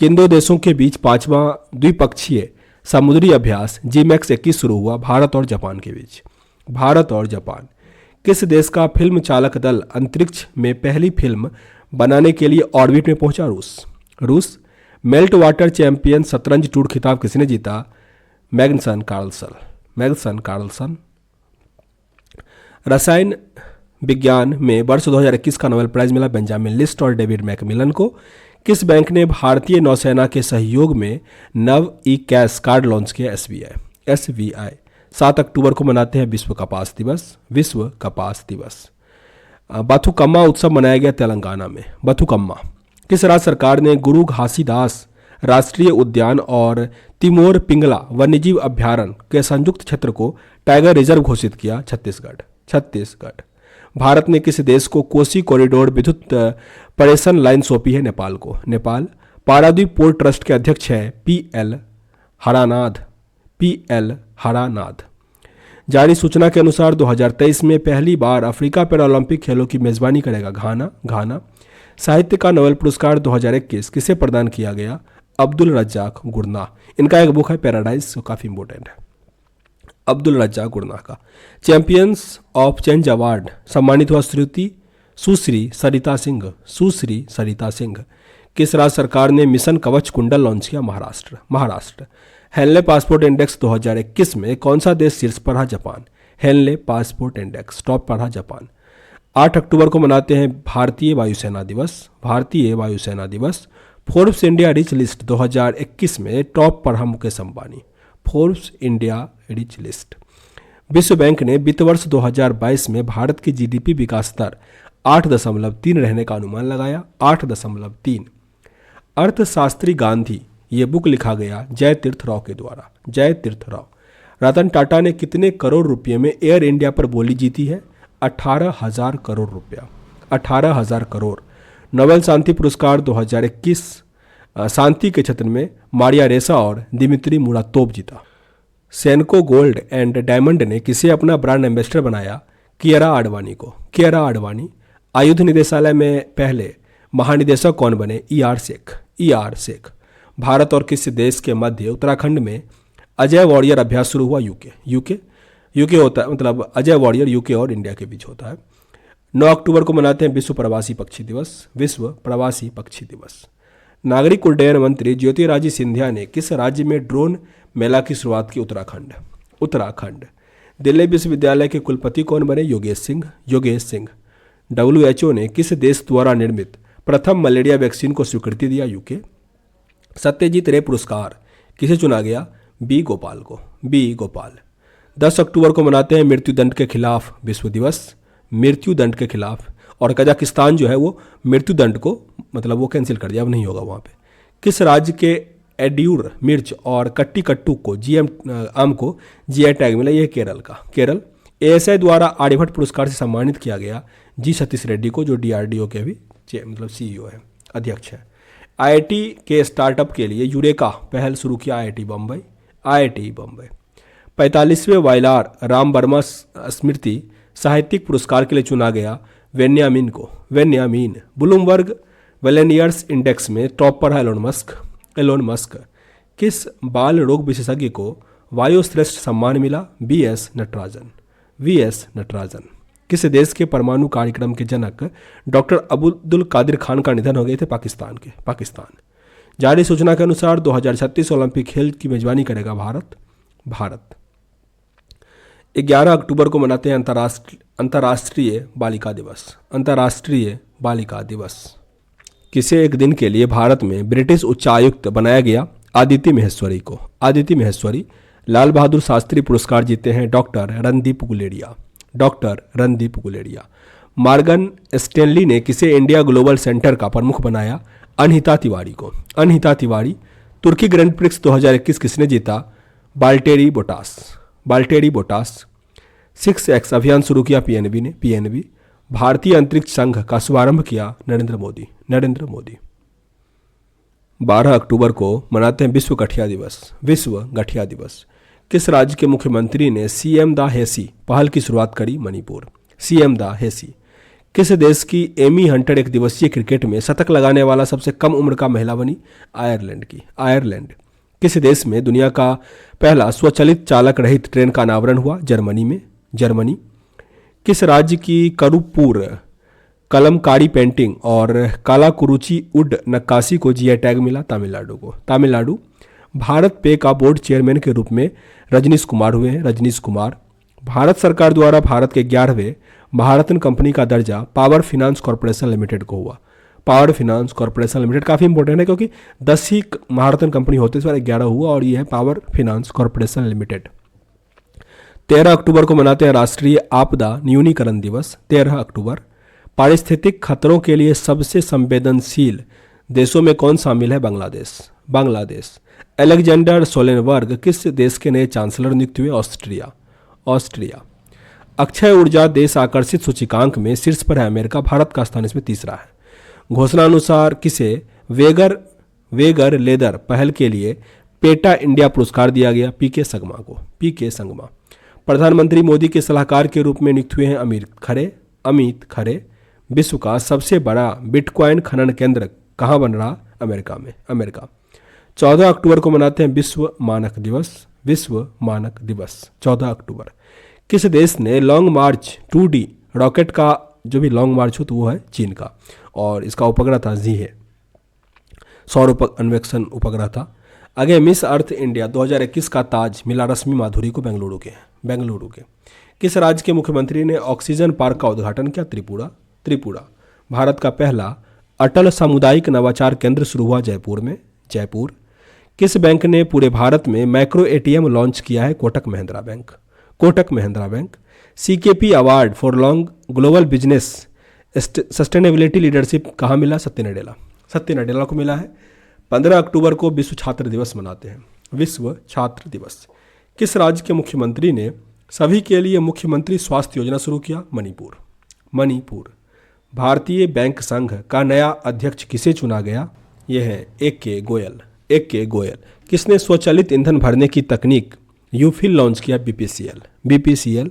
किन 2 देशों के बीच 5वां द्विपक्षीय समुद्री अभ्यास जीमैक्स 21 शुरू हुआ? भारत और जापान के बीच, भारत और जापान। किस देश का फिल्म चालक दल अंतरिक्ष में पहली फिल्म बनाने के लिए ऑर्बिट में पहुंचा? रूस, रूस। मेल्ट वाटर चैंपियन शतरंज टूर खिताब किसने जीता? Magnus Carlsen, Magnus Carlsen. रसायन विज्ञान में वर्ष 2021 का नोबेल प्राइज मिला बेंजामिन लिस्ट और डेविड मैकमिलन को। किस बैंक ने भारतीय नौसेना के सहयोग में नव ई कैश कार्ड लॉन्च किया? SBI, SBI. 7 अक्टूबर को मनाते हैं विश्व कपास दिवस, विश्व कपास दिवस। बथुकम्मा उत्सव मनाया गया तेलंगाना में, बथुकम्मा। किस राज्य सरकार ने गुरु घासीदास राष्ट्रीय उद्यान और तिमोर पिंगला वन्यजीव अभ्यारण्य के संयुक्त क्षेत्र को टाइगर रिजर्व घोषित किया? छत्तीसगढ़, छत्तीसगढ़। भारत ने किस देश को कोसी कॉरिडोर विद्युत पर्यटन लाइन सौंपी है? नेपाल को, नेपाल। पारादीप पोर्ट ट्रस्ट के अध्यक्ष हैं पीएल हरानाथ, पीएल हरानाथ। जारी सूचना के अनुसार 2023 में पहली बार अफ्रीका पैरालंपिक खेलों की मेजबानी करेगा घाना, घाना। साहित्य का नोबेल पुरस्कार 2021 किसे प्रदान किया गया? अब्दुल रज्जाक गुरनाह। इनका एक बुक है पैराडाइज, काफ़ी इंपॉर्टेंट है, अब्दुल रज्जाक गुरनाह का। चैंपियंस ऑफ चेंज अवार्ड सम्मानित हुआ सुश्री सरिता सिंह, सुश्री सरिता सिंह। किस राज्य सरकार ने मिशन कवच कुंडल लॉन्च किया? Maharashtra, Maharashtra. Henley passport index 2021 में कौन सा देश शीर्ष पर रहा? जापान। हेनले पासपोर्ट इंडेक्स टॉप पर रहा जापान। 8 अक्टूबर को मनाते हैं भारतीय वायुसेना दिवस। भारतीय वायुसेना दिवस। फोर्ब्स इंडिया रिच लिस्ट 2021 में टॉप पर रहा Mukesh Ambani. Forbes India rich list. विश्व बैंक ने वित्त वर्ष 2022 में भारत की जीडीपी विकास दर 8.3 रहने का अनुमान लगाया। 8.3। अर्थशास्त्री गांधी ये बुक लिखा गया जय तीर्थ राव के द्वारा। जय तीर्थ राव। रतन टाटा ने कितने करोड़ रुपये में एयर इंडिया पर बोली जीती है? 18,000 करोड़ रुपया। 18,000 करोड़। नोबेल शांति पुरस्कार 2021 शांति के क्षेत्र में मारिया रेसा और दिमित्री मुरातोव जीता। सेनको गोल्ड एंड डायमंड ने किसे अपना ब्रांड एम्बेसडर बनाया? कियारा आडवाणी को। कियारा आडवाणी। आयुध निदेशालय में पहले महानिदेशक कौन बने? ई.आर. शेख। ई.आर. शेख। भारत और किस देश के मध्य उत्तराखंड में अजय वॉरियर अभ्यास शुरू हुआ? यूके होता है, मतलब अजय वॉरियर यूके और इंडिया के बीच होता है। 9 अक्टूबर को मनाते हैं विश्व प्रवासी पक्षी दिवस। विश्व प्रवासी पक्षी दिवस। नागरिक उड्डयन मंत्री ज्योतिरादित्य सिंधिया ने किस राज्य में ड्रोन मेला की शुरुआत की? उत्तराखंड। दिल्ली विश्वविद्यालय के कुलपति कौन बने? योगेश सिंह। WHO ने किस देश द्वारा निर्मित प्रथम मलेरिया वैक्सीन को स्वीकृति दिया? यूके। सत्यजीत रे पुरस्कार किसे चुना गया? बी गोपाल को। बी गोपाल। 10 अक्टूबर को मनाते हैं मृत्युदंड के खिलाफ विश्व दिवस। मृत्युदंड के खिलाफ। और कजाकिस्तान जो है वो मृत्युदंड को मतलब वो कैंसिल कर दिया, अब नहीं होगा वहाँ पे। किस राज्य के एड्यूर मिर्च और कट्टी कट्टू को आम को जीआई टैग मिला? ये केरल का। केरल। ASI द्वारा आर्यभट्ट पुरस्कार से सम्मानित किया गया जी सतीश रेड्डी को, जो DRDO के भी मतलब CEO है, अध्यक्ष है। IIT के स्टार्टअप के लिए यूरेका पहल शुरू किया? IIT बम्बई। 45वें वायलार राम वर्मा स्मृति साहित्यिक पुरस्कार के लिए चुना गया वेन्यामीन को। ब्लूमबर्ग वेलेनियर्स इंडेक्स में टॉप पर है एलोन मस्क। किस बाल रोग विशेषज्ञ को वायुश्रेष्ठ सम्मान मिला? वीएस नटराजन। किस देश के परमाणु कार्यक्रम के जनक डॉक्टर अब्दुल कादिर खान का निधन हो गए थे? पाकिस्तान। जारी सूचना के अनुसार 2036 ओलंपिक खेल की मेजबानी करेगा भारत। 11 अक्टूबर को मनाते हैं अंतर्राष्ट्रीय बालिका दिवस। किसे एक दिन के लिए भारत में ब्रिटिश उच्चायुक्त बनाया गया? आदिति महेश्वरी। लाल बहादुर शास्त्री पुरस्कार जीते हैं doctor Randeep Guleria. Morgan Stanley ने किसे इंडिया ग्लोबल सेंटर का प्रमुख बनाया? अनहिता तिवारी। तुर्की ग्रैंड प्रिक्स 2021 किसने जीता? बाल्टेरी बोटास। 6X अभियान शुरू किया PNB। भारतीय अंतरिक्ष संघ का शुभारंभ किया नरेंद्र मोदी। 12 अक्टूबर को मनाते हैं विश्व गठिया दिवस। किस राज्य के मुख्यमंत्री ने CM द हेसी पहल की शुरुआत करी? मणिपुर। CM द हेसी। किस देश की एमी हंटर एक दिवसीय क्रिकेट में शतक लगाने वाला सबसे कम उम्र का महिला बनी? आयरलैंड। किस देश में दुनिया का पहला स्वचालित चालक रहित ट्रेन का अनावरण हुआ? जर्मनी। किस राज्य की करूपुर कलमकारी पेंटिंग और कालाकुरुची वुड नक्काशी को जीआई टैग मिला? तमिलनाडु। भारत पे का बोर्ड चेयरमैन के रूप में रजनीश कुमार हुए हैं। भारत सरकार द्वारा भारत के 11वें महारत्न कंपनी का दर्जा पावर फाइनेंस कॉर्पोरेशन लिमिटेड को हुआ। पावर फाइनेंस कॉर्पोरेशन लिमिटेड काफ़ी इंपॉर्टेंट है क्योंकि 10 ही महारत्न कंपनी होते इस बार 11 हुआ और ये है पावर फाइनेंस कॉर्पोरेशन लिमिटेड। 13 अक्टूबर को मनाते हैं राष्ट्रीय आपदा न्यूनीकरण दिवस। 13 अक्टूबर। पारिस्थितिक खतरों के लिए सबसे संवेदनशील देशों में कौन शामिल है? बांग्लादेश। अलेक्जेंडर सोलेनबर्ग किस देश के नए चांसलर नियुक्त हुए? ऑस्ट्रिया। अक्षय ऊर्जा देश आकर्षित सूचकांक में शीर्ष पर है अमेरिका, भारत का स्थान इसमें तीसरा है। घोषणा अनुसार किसे वेगर लेदर पहल के लिए पेटा इंडिया पुरस्कार दिया गया? पीके संगमा। प्रधानमंत्री मोदी के सलाहकार के रूप में नियुक्त हुए हैं अमित खरे। विश्व का सबसे बड़ा बिटकॉइन खनन केंद्र कहाँ बन रहा? अमेरिका। 14 अक्टूबर को मनाते हैं विश्व मानक दिवस। 14 अक्टूबर। किस देश ने लॉन्ग मार्च 2D रॉकेट का जो भी लॉन्ग मार्च हो तो वो है चीन का, और इसका उपग्रह था जी है, सौर अन्वेषण उपग्रह था। आगे मिस अर्थ इंडिया 2021 का ताज मिला रश्मि माधुरी को बेंगलुरु के। किस राज्य के मुख्यमंत्री ने ऑक्सीजन पार्क का उद्घाटन किया? त्रिपुरा। भारत का पहला अटल सामुदायिक नवाचार केंद्र शुरू हुआ जयपुर। किस बैंक ने पूरे भारत में माइक्रो एटीएम लॉन्च किया है? Kotak Mahindra bank. CKP award for long global business sustainability leadership कहाँ मिला? सत्य नडेला को मिला है। 15 अक्टूबर को विश्व छात्र दिवस मनाते हैं, विश्व छात्र दिवस। किस राज्य के मुख्यमंत्री ने सभी के लिए मुख्यमंत्री स्वास्थ्य योजना शुरू किया? मणिपुर। भारतीय बैंक संघ का नया अध्यक्ष किसे चुना गया? यह है AK गोयल। किसने स्वचालित ईंधन भरने की तकनीक यूफिल लॉन्च किया? BPCL।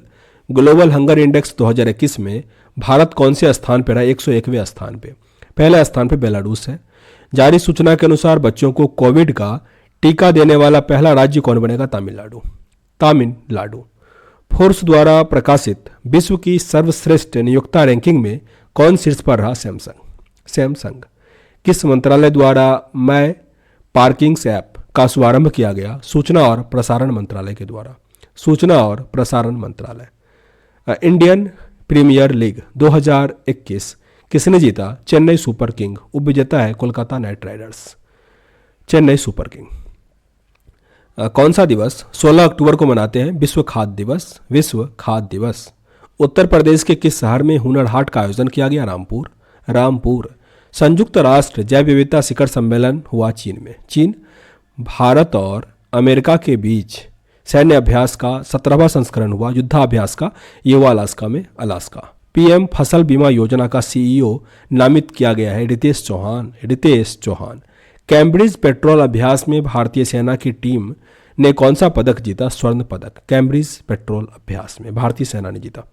ग्लोबल हंगर इंडेक्स 2021 में भारत कौन से स्थान पर है? 101वें स्थान पे। पहले स्थान पे बेलारूस है। जारी सूचना के अनुसार बच्चों को कोविड का टीका देने वाला पहला राज्य कौन बनेगा? तमिलनाडु। फोर्ब्स द्वारा प्रकाशित विश्व की सर्वश्रेष्ठ नियोक्ता रैंकिंग में कौन शीर्ष पर रहा? सैमसंग। किस मंत्रालय द्वारा माई पार्किंग्स ऐप का शुभारंभ किया गया? सूचना और प्रसारण मंत्रालय के द्वारा। इंडियन प्रीमियर लीग 2021 किसने जीता? Chennai super king. उपविजेता है Kolkata night Riders. Chennai super king. कौन सा दिवस 16 अक्टूबर को मनाते हैं? विश्व खाद्य दिवस। उत्तर प्रदेश के किस शहर में हुनर हाट का आयोजन किया गया? रामपुर। संयुक्त राष्ट्र जैव विविधता शिखर सम्मेलन हुआ चीन में। भारत और अमेरिका के बीच सैन्य अभ्यास का 17वां संस्करण हुआ। युद्धाभ्यास का ये हुआ अलास्का। PM फसल बीमा योजना का CEO नामित किया गया है रितेश चौहान। कैम्ब्रिज पेट्रोल अभ्यास में भारतीय सेना की टीम ने कौन सा पदक जीता? स्वर्ण पदक। कैम्ब्रिज पेट्रोल अभ्यास में भारतीय सेना ने जीता।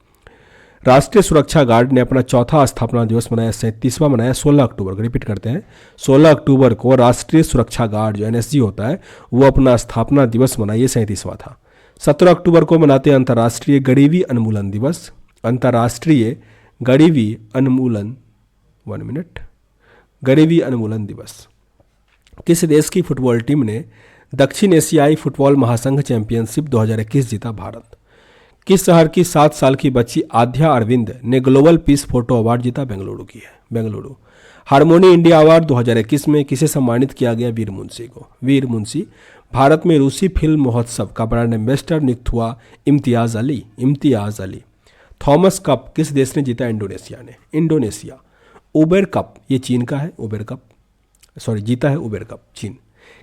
राष्ट्रीय सुरक्षा गार्ड ने अपना चौथा स्थापना दिवस मनाया, 37वां मनाया 16 अक्टूबर को। रिपीट करते हैं, 16 अक्टूबर को राष्ट्रीय सुरक्षा गार्ड जो NSG होता है वो अपना स्थापना दिवस मनाइए, 37वां था। 17 अक्टूबर को मनाते हैं अंतर्राष्ट्रीय गरीबी अन्मूलन दिवस। गरीबी अन्मूलन दिवस। किस देश की फुटबॉल टीम ने दक्षिण एशियाई फुटबॉल महासंघ चैंपियनशिप 2021 जीता? भारत। किस शहर की 7 साल की बच्ची आध्या अरविंद ने ग्लोबल पीस फोटो अवार्ड जीता? बेंगलुरु। हारमोनी इंडिया अवार्ड 2021 में किसे सम्मानित किया गया? वीर मुंशी। भारत में रूसी फिल्म महोत्सव का ब्रांड एम्बेसडर नियुक्त हुआ इम्तियाज अली। थॉमस कप किस देश ने जीता? इंडोनेशिया। उबेर कप ये चीन का है। जीता है उबेर कप चीन।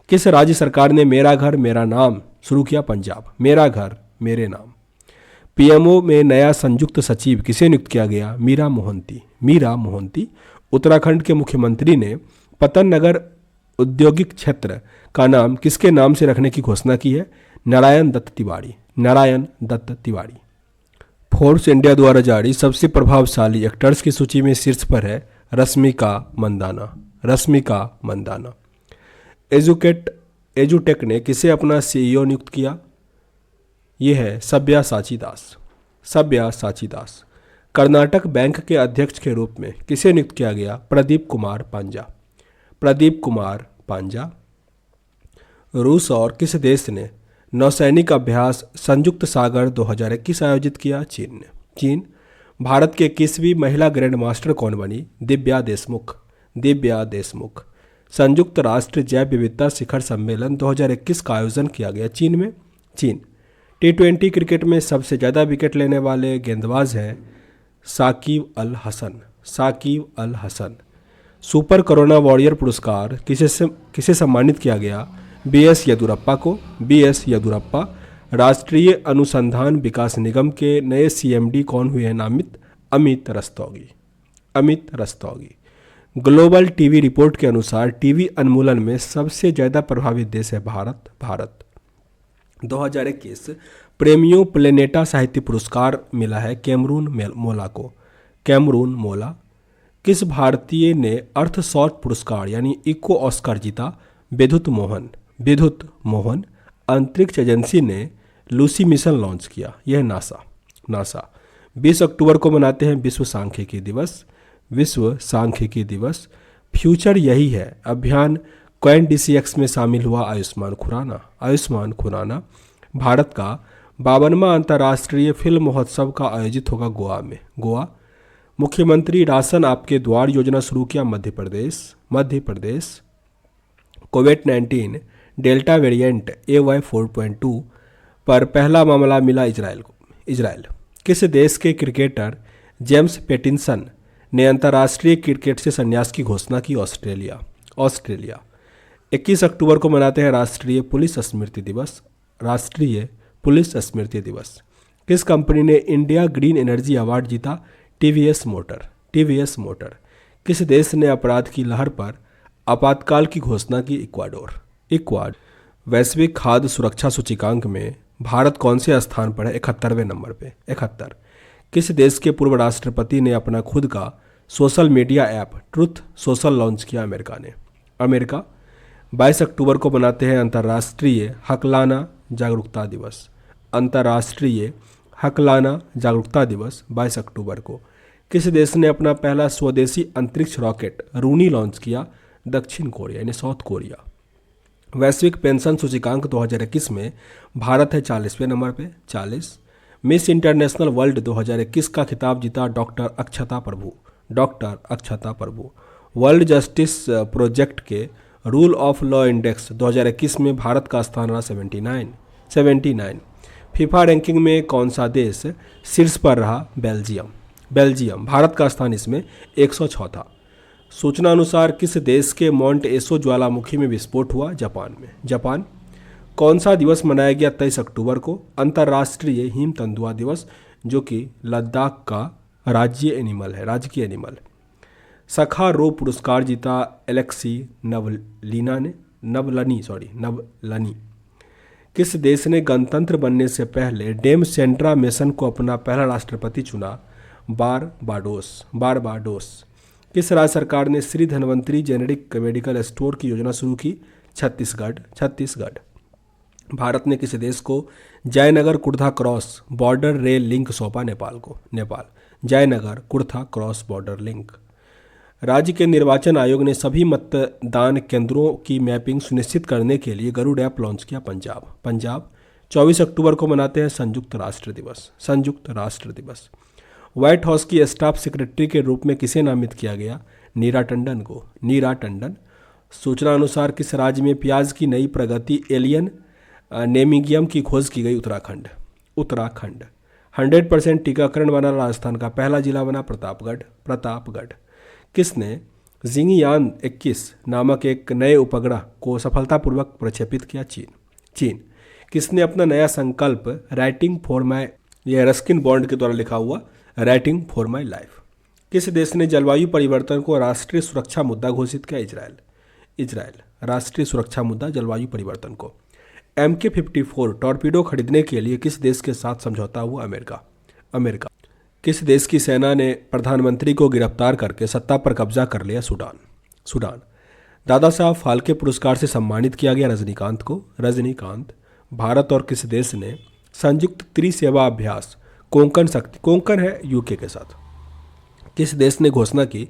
किस राज्य सरकार ने मेरा घर मेरा नाम शुरू किया? पंजाब। मेरा घर मेरे नाम। PMO में नया संयुक्त सचिव किसे नियुक्त किया गया? मीरा मोहंती। उत्तराखंड के मुख्यमंत्री ने पतन नगर औद्योगिक क्षेत्र का नाम किसके नाम से रखने की घोषणा की है? नारायण दत्त तिवारी। फोर्ब्स इंडिया द्वारा जारी सबसे प्रभावशाली एक्टर्स की सूची में शीर्ष पर है रश्मिका मंदाना। एजुटेक ने किसे अपना CEO नियुक्त किया? यह है सब्यासाची दास। कर्नाटक बैंक के अध्यक्ष के रूप में किसे नियुक्त किया गया? प्रदीप कुमार पांजा। रूस और किस देश ने नौसैनिक अभ्यास संयुक्त सागर 2021 आयोजित किया? चीन। भारत के 21वीं महिला ग्रैंड मास्टर कौन बनी? दिव्या देशमुख। संयुक्त राष्ट्र जैव विविधता शिखर सम्मेलन 2021 का आयोजन किया गया चीन में। T20 क्रिकेट में सबसे ज़्यादा विकेट लेने वाले गेंदबाज हैं Shakib Al Hasan. Super corona warrior पुरस्कार किसे सम्मानित किया गया? BS येदुरप्पा। राष्ट्रीय अनुसंधान विकास निगम के नए CMD कौन हुए हैं नामित? Amit Rastogi. Global TV report के अनुसार टीवी उन्मूलन में सबसे ज़्यादा प्रभावित देश है भारत। 2021 प्रेमियो प्लेनेटा साहित्य पुरस्कार मिला है कैमरून मोला। किस भारतीय ने अर्थ शॉर्ट पुरस्कार यानी इको ऑस्कर जीता? विद्युत मोहन। अंतरिक्ष एजेंसी ने लूसी मिशन लॉन्च किया, यह नासा। 20 अक्टूबर को मनाते हैं विश्व सांख्यिकी दिवस। फ्यूचर यही है अभियान क्वेन DCX में शामिल हुआ आयुष्मान खुराना। आयुष्मान खुराना। भारत का 52वां अंतर्राष्ट्रीय फिल्म महोत्सव का आयोजित होगा गोवा में। गोवा। मुख्यमंत्री राशन आपके द्वार योजना शुरू किया मध्य प्रदेश। मध्य प्रदेश। कोविड-19 डेल्टा वेरिएंट AY4.2 पर पहला मामला मिला इजराइल को। इजराइल। किस देश के क्रिकेटर जेम्स पैटिंसन ने अंतर्राष्ट्रीय क्रिकेट से संन्यास की घोषणा की? ऑस्ट्रेलिया। ऑस्ट्रेलिया। 21 अक्टूबर को मनाते हैं राष्ट्रीय पुलिस स्मृति दिवस। राष्ट्रीय पुलिस स्मृति दिवस। किस कंपनी ने इंडिया ग्रीन एनर्जी अवार्ड जीता? TVS motor. TVS motor. किस देश ने अपराध की लहर पर आपातकाल की घोषणा की? इक्वाडोर। इक्वाड। वैश्विक खाद्य सुरक्षा सूचकांक में भारत कौन से स्थान पर है? 71वें नंबर पे। 71। किस देश के पूर्व राष्ट्रपति ने अपना खुद का social media app truth social launch किया? अमेरिका ने। अमेरिका। 22 अक्टूबर को मनाते हैं अंतर्राष्ट्रीय हकलाना जागरूकता दिवस। अंतर्राष्ट्रीय हकलाना जागरूकता दिवस 22 अक्टूबर को। किस देश ने अपना पहला स्वदेशी अंतरिक्ष रॉकेट रूनी लॉन्च किया? दक्षिण कोरिया यानी साउथ कोरिया। वैश्विक पेंशन सूचकांक 2021 में भारत है 40वें नंबर पे। 40। मिस इंटरनेशनल वर्ल्ड 2021 का खिताब जीता डॉक्टर अक्षता प्रभु। डॉक्टर अक्षता प्रभु। वर्ल्ड जस्टिस प्रोजेक्ट के रूल ऑफ लॉ इंडेक्स 2021 में भारत का स्थान रहा 79। फीफा रैंकिंग में कौन सा देश शीर्ष पर रहा? बेल्जियम। बेल्जियम। भारत का स्थान इसमें 106 था। सूचना अनुसार किस देश के माउंट एसो ज्वालामुखी में विस्फोट हुआ? जापान में। जापान। कौन सा दिवस मनाया गया 23 अक्टूबर को? अंतर्राष्ट्रीय हिम तेंदुआ दिवस, जो कि लद्दाख का राज्य एनिमल है, राजकीय एनिमल। सखारोव पुरस्कार जीता एलेक्सी नवलनी। किस देश ने गणतंत्र बनने से पहले डेम सेंट्रा मिशन को अपना पहला राष्ट्रपति चुना? बारबाडोस। किस राज्य सरकार ने Shri Dhanvantari generic medical store की योजना शुरू की? छत्तीसगढ़। भारत ने किस देश को Jaynagar Kurtha cross border rail link सौंपा? नेपाल को। Nepal. Jaynagar Kurtha cross border link. राज्य के निर्वाचन आयोग ने सभी मतदान केंद्रों की मैपिंग सुनिश्चित करने के लिए गरुड़ ऐप लॉन्च किया? पंजाब। 24 अक्टूबर को मनाते हैं संयुक्त राष्ट्र दिवस। संयुक्त राष्ट्र दिवस। व्हाइट हाउस की स्टाफ सेक्रेटरी के रूप में किसे नामित किया गया? नीरा टंडन को। नीरा टंडन। सूचना अनुसार किस राज्य में प्याज की नई प्रगति एलियन नेमिगियम की खोज की गई? उत्तराखंड। उत्तराखंड। 100% टीकाकरण वाला राजस्थान का पहला जिला बना प्रतापगढ़। किसने जिंगयान 21 नामक एक नए उपग्रह को सफलतापूर्वक प्रक्षेपित किया? चीन। किसने अपना नया संकल्प राइटिंग फॉर माई, यह रस्किन बॉन्ड के द्वारा लिखा हुआ राइटिंग फॉर माई लाइफ। किस देश ने जलवायु परिवर्तन को राष्ट्रीय सुरक्षा मुद्दा घोषित किया? इजराइल। राष्ट्रीय सुरक्षा मुद्दा जलवायु परिवर्तन को। MK-54 टॉर्पीडो खरीदने के लिए किस देश के साथ समझौता हुआ? अमेरिका। किस देश की सेना ने प्रधानमंत्री को गिरफ्तार करके सत्ता पर कब्जा कर लिया? सूडान। दादा साहब फाल्के पुरस्कार से सम्मानित किया गया रजनीकांत को? रजनीकांत। भारत और किस देश ने संयुक्त त्रिसेवा अभ्यास कोंकण है यूके के साथ? किस देश ने घोषणा की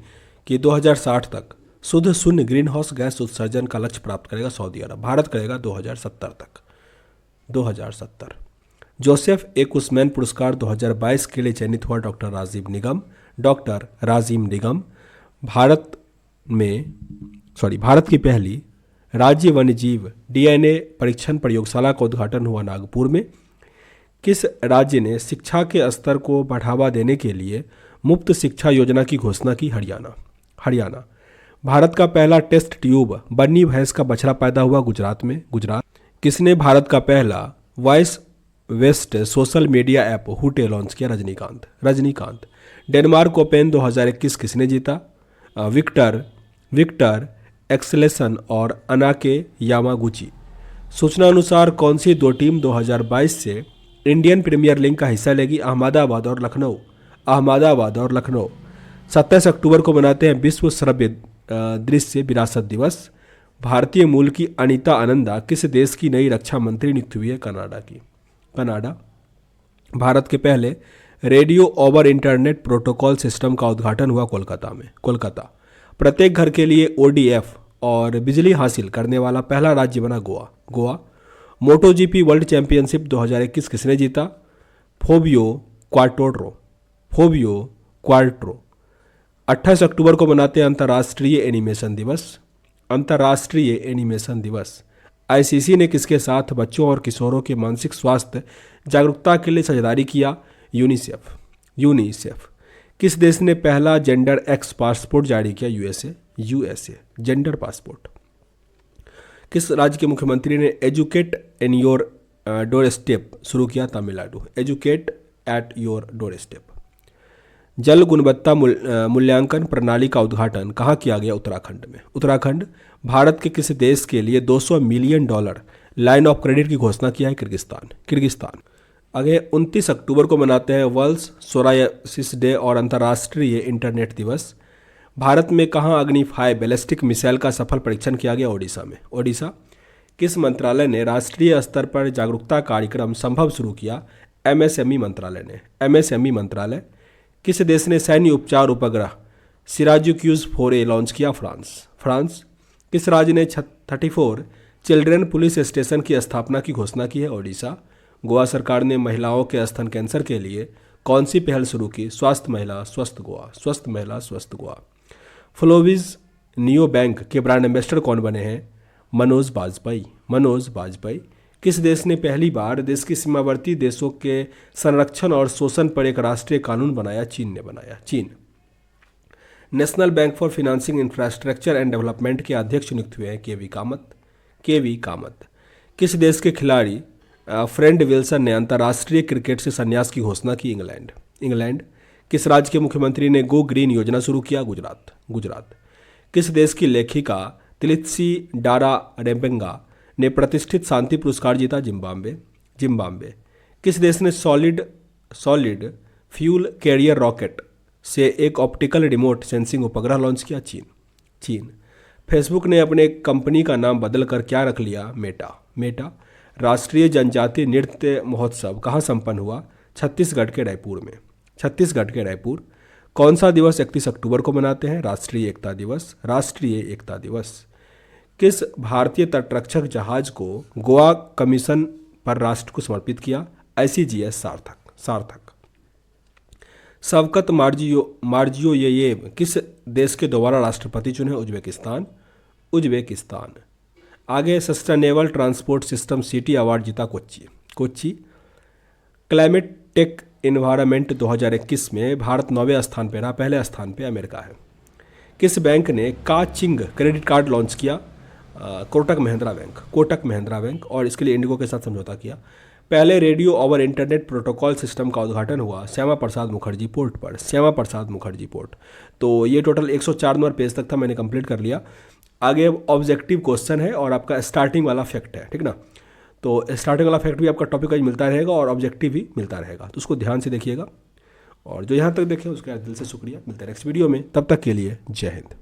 कि 2060 तक शुद्ध शून्य ग्रीन हाउस गैस उत्सर्जन का लक्ष्य प्राप्त करेगा? सऊदी अरब। भारत करेगा 2070 तक। 2070। जोसेफ ए कुसमैन पुरस्कार 2022 के लिए चयनित हुआ डॉक्टर राजीव निगम। भारत की पहली राज्य वन्यजीव DNA परीक्षण प्रयोगशाला का उद्घाटन हुआ नागपुर में। किस राज्य ने शिक्षा के स्तर को बढ़ावा देने के लिए मुफ्त शिक्षा योजना की घोषणा की? हरियाणा। भारत का पहला टेस्ट ट्यूब बन्नी भैंस का बछड़ा पैदा हुआ? गुजरात। किसने भारत का पहला voice based social media app Hoote launch किया? रजनीकांत। डेनमार्क ओपन 2021 किसने जीता? विक्टर एक्सेलेसन और अनाके यामागुची। सूचना अनुसार कौन सी दो टीम 2022 से इंडियन प्रीमियर लीग का हिस्सा लेगी? अहमदाबाद और लखनऊ। 27 अक्टूबर को मनाते हैं विश्व श्रव्य दृश्य विरासत दिवस। भारतीय मूल की अनीता आनंदा किस देश की नई रक्षा मंत्री नियुक्त हुई है? कनाडा। भारत के पहले radio over internet protocol system का उद्घाटन हुआ कोलकाता में। प्रत्येक घर के लिए ODF और बिजली हासिल करने वाला पहला राज्य बना गोवा। गोवा। मोटो जीपी वर्ल्ड चैंपियनशिप 2021 किसने जीता? फोबियो क्वार्टोरो। फोबियो क्वार्टरो। 28 अक्टूबर को मनाते हैं अंतर्राष्ट्रीय एनिमेशन दिवस। अंतर्राष्ट्रीय एनिमेशन दिवस। आईसीसी ने किसके साथ बच्चों और किशोरों के मानसिक स्वास्थ्य जागरूकता के लिए साझेदारी किया? यूनिसेफ। यूनिसेफ। किस देश ने पहला जेंडर एक्स पासपोर्ट जारी किया? यूएसए। यूएसए। Gender passport. किस राज्य के मुख्यमंत्री ने educate in your door step शुरू किया? Tamil Nadu. Educate at your door step. जल गुणवत्ता मूल्यांकन प्रणाली का उद्घाटन कहाँ किया गया? उत्तराखंड में। उत्तराखंड। भारत के किस देश के लिए $200 मिलियन लाइन ऑफ क्रेडिट की घोषणा किया है? किर्गिस्तान। किर्गिस्तान। आगे 29 अक्टूबर को मनाते हैं वर्ल्ड सोरायसिस डे और अंतर्राष्ट्रीय इंटरनेट दिवस। भारत में कहाँ अग्नि 5 बैलिस्टिक मिसाइल का सफल परीक्षण किया गया? ओडिशा में। ओडिशा। किस मंत्रालय ने राष्ट्रीय स्तर पर जागरूकता कार्यक्रम संभव शुरू किया? एमएसएमई मंत्रालय ने। एमएसएमई मंत्रालय। किस देश ने सैन्य उपचार उपग्रह सिराजुक्यूज 4A लॉन्च किया? फ्रांस। फ्रांस। किस राज्य ने 34 चिल्ड्रेन पुलिस स्टेशन की स्थापना की घोषणा की है? ओडिशा। गोवा सरकार ने महिलाओं के स्तन कैंसर के लिए कौन सी पहल शुरू की? स्वस्थ महिला स्वस्थ गोवा। स्वस्थ महिला स्वस्थ गोवा। फ्लोविज नियो बैंक के ब्रांड एम्बेसडर कौन बने हैं? मनोज बाजपेयी। मनोज बाजपेयी। किस देश ने पहली बार देश की सीमावर्ती देशों के संरक्षण और शोषण पर एक राष्ट्रीय कानून बनाया? चीन ने बनाया। चीन। National bank for financing infrastructure and development के अध्यक्ष नियुक्त हुए हैं? केवी कामत। केवी कामत। किस देश के खिलाड़ी फ्रेंड विल्सन ने अंतर्राष्ट्रीय क्रिकेट से संन्यास की घोषणा की? इंग्लैंड। इंग्लैंड। किस राज्य के मुख्यमंत्री ने गो ग्रीन योजना शुरू किया? गुजरात। गुजरात। किस देश की लेखिका तिलित्सी डारा रेम्बेंगा ने प्रतिष्ठित शांति पुरस्कार जीता? जिम्बाब्वे। जिम्बाब्वे। किस देश ने सॉलिड फ्यूल कैरियर रॉकेट से एक ऑप्टिकल रिमोट सेंसिंग उपग्रह लॉन्च किया? चीन। चीन। फेसबुक ने अपने कंपनी का नाम बदलकर क्या रख लिया? मेटा। मेटा। राष्ट्रीय जनजातीय नृत्य महोत्सव कहाँ संपन्न हुआ? छत्तीसगढ़ के रायपुर में। छत्तीसगढ़ के रायपुर। कौन सा दिवस 31 अक्टूबर को मनाते हैं? राष्ट्रीय एकता दिवस। राष्ट्रीय एकता दिवस। किस भारतीय तटरक्षक जहाज को गोवा कमीशन पर राष्ट्र को समर्पित किया? ICGS सार्थक। सार्थक। शवकत मार्जियोयेव किस देश के दोबारा राष्ट्रपति चुने? उज्बेकिस्तान। उज्बेकिस्तान। आगे sustainable transport system city award जीता? Kochi. Kochi. Climate tech environment 2021 में भारत 9वें स्थान पर रहा, पहले स्थान पे अमेरिका है। किस बैंक ने काचिंग क्रेडिट कार्ड लॉन्च किया? कोटक महिंद्रा बैंक। कोटक महिंद्रा बैंक। और इसके लिए इंडिगो के साथ समझौता किया। पहले radio over internet protocol system का उद्घाटन हुआ श्यामा प्रसाद मुखर्जी पोर्ट पर। श्यामा प्रसाद मुखर्जी पोर्ट। तो ये टोटल 104 नंबर पेज तक था, मैंने कंप्लीट कर लिया। आगे ऑब्जेक्टिव क्वेश्चन है और आपका स्टार्टिंग वाला फैक्ट है, ठीक ना। तो स्टार्टिंग वाला फैक्ट भी आपका टॉपिक वाइज मिलता रहेगा और ऑब्जेक्टिव भी मिलता रहेगा, तो उसको ध्यान से देखिएगा। और जो यहाँ तक देखें उसका दिल से शुक्रिया। मिलते हैं नेक्स्ट वीडियो में, तब तक के लिए जय हिंद।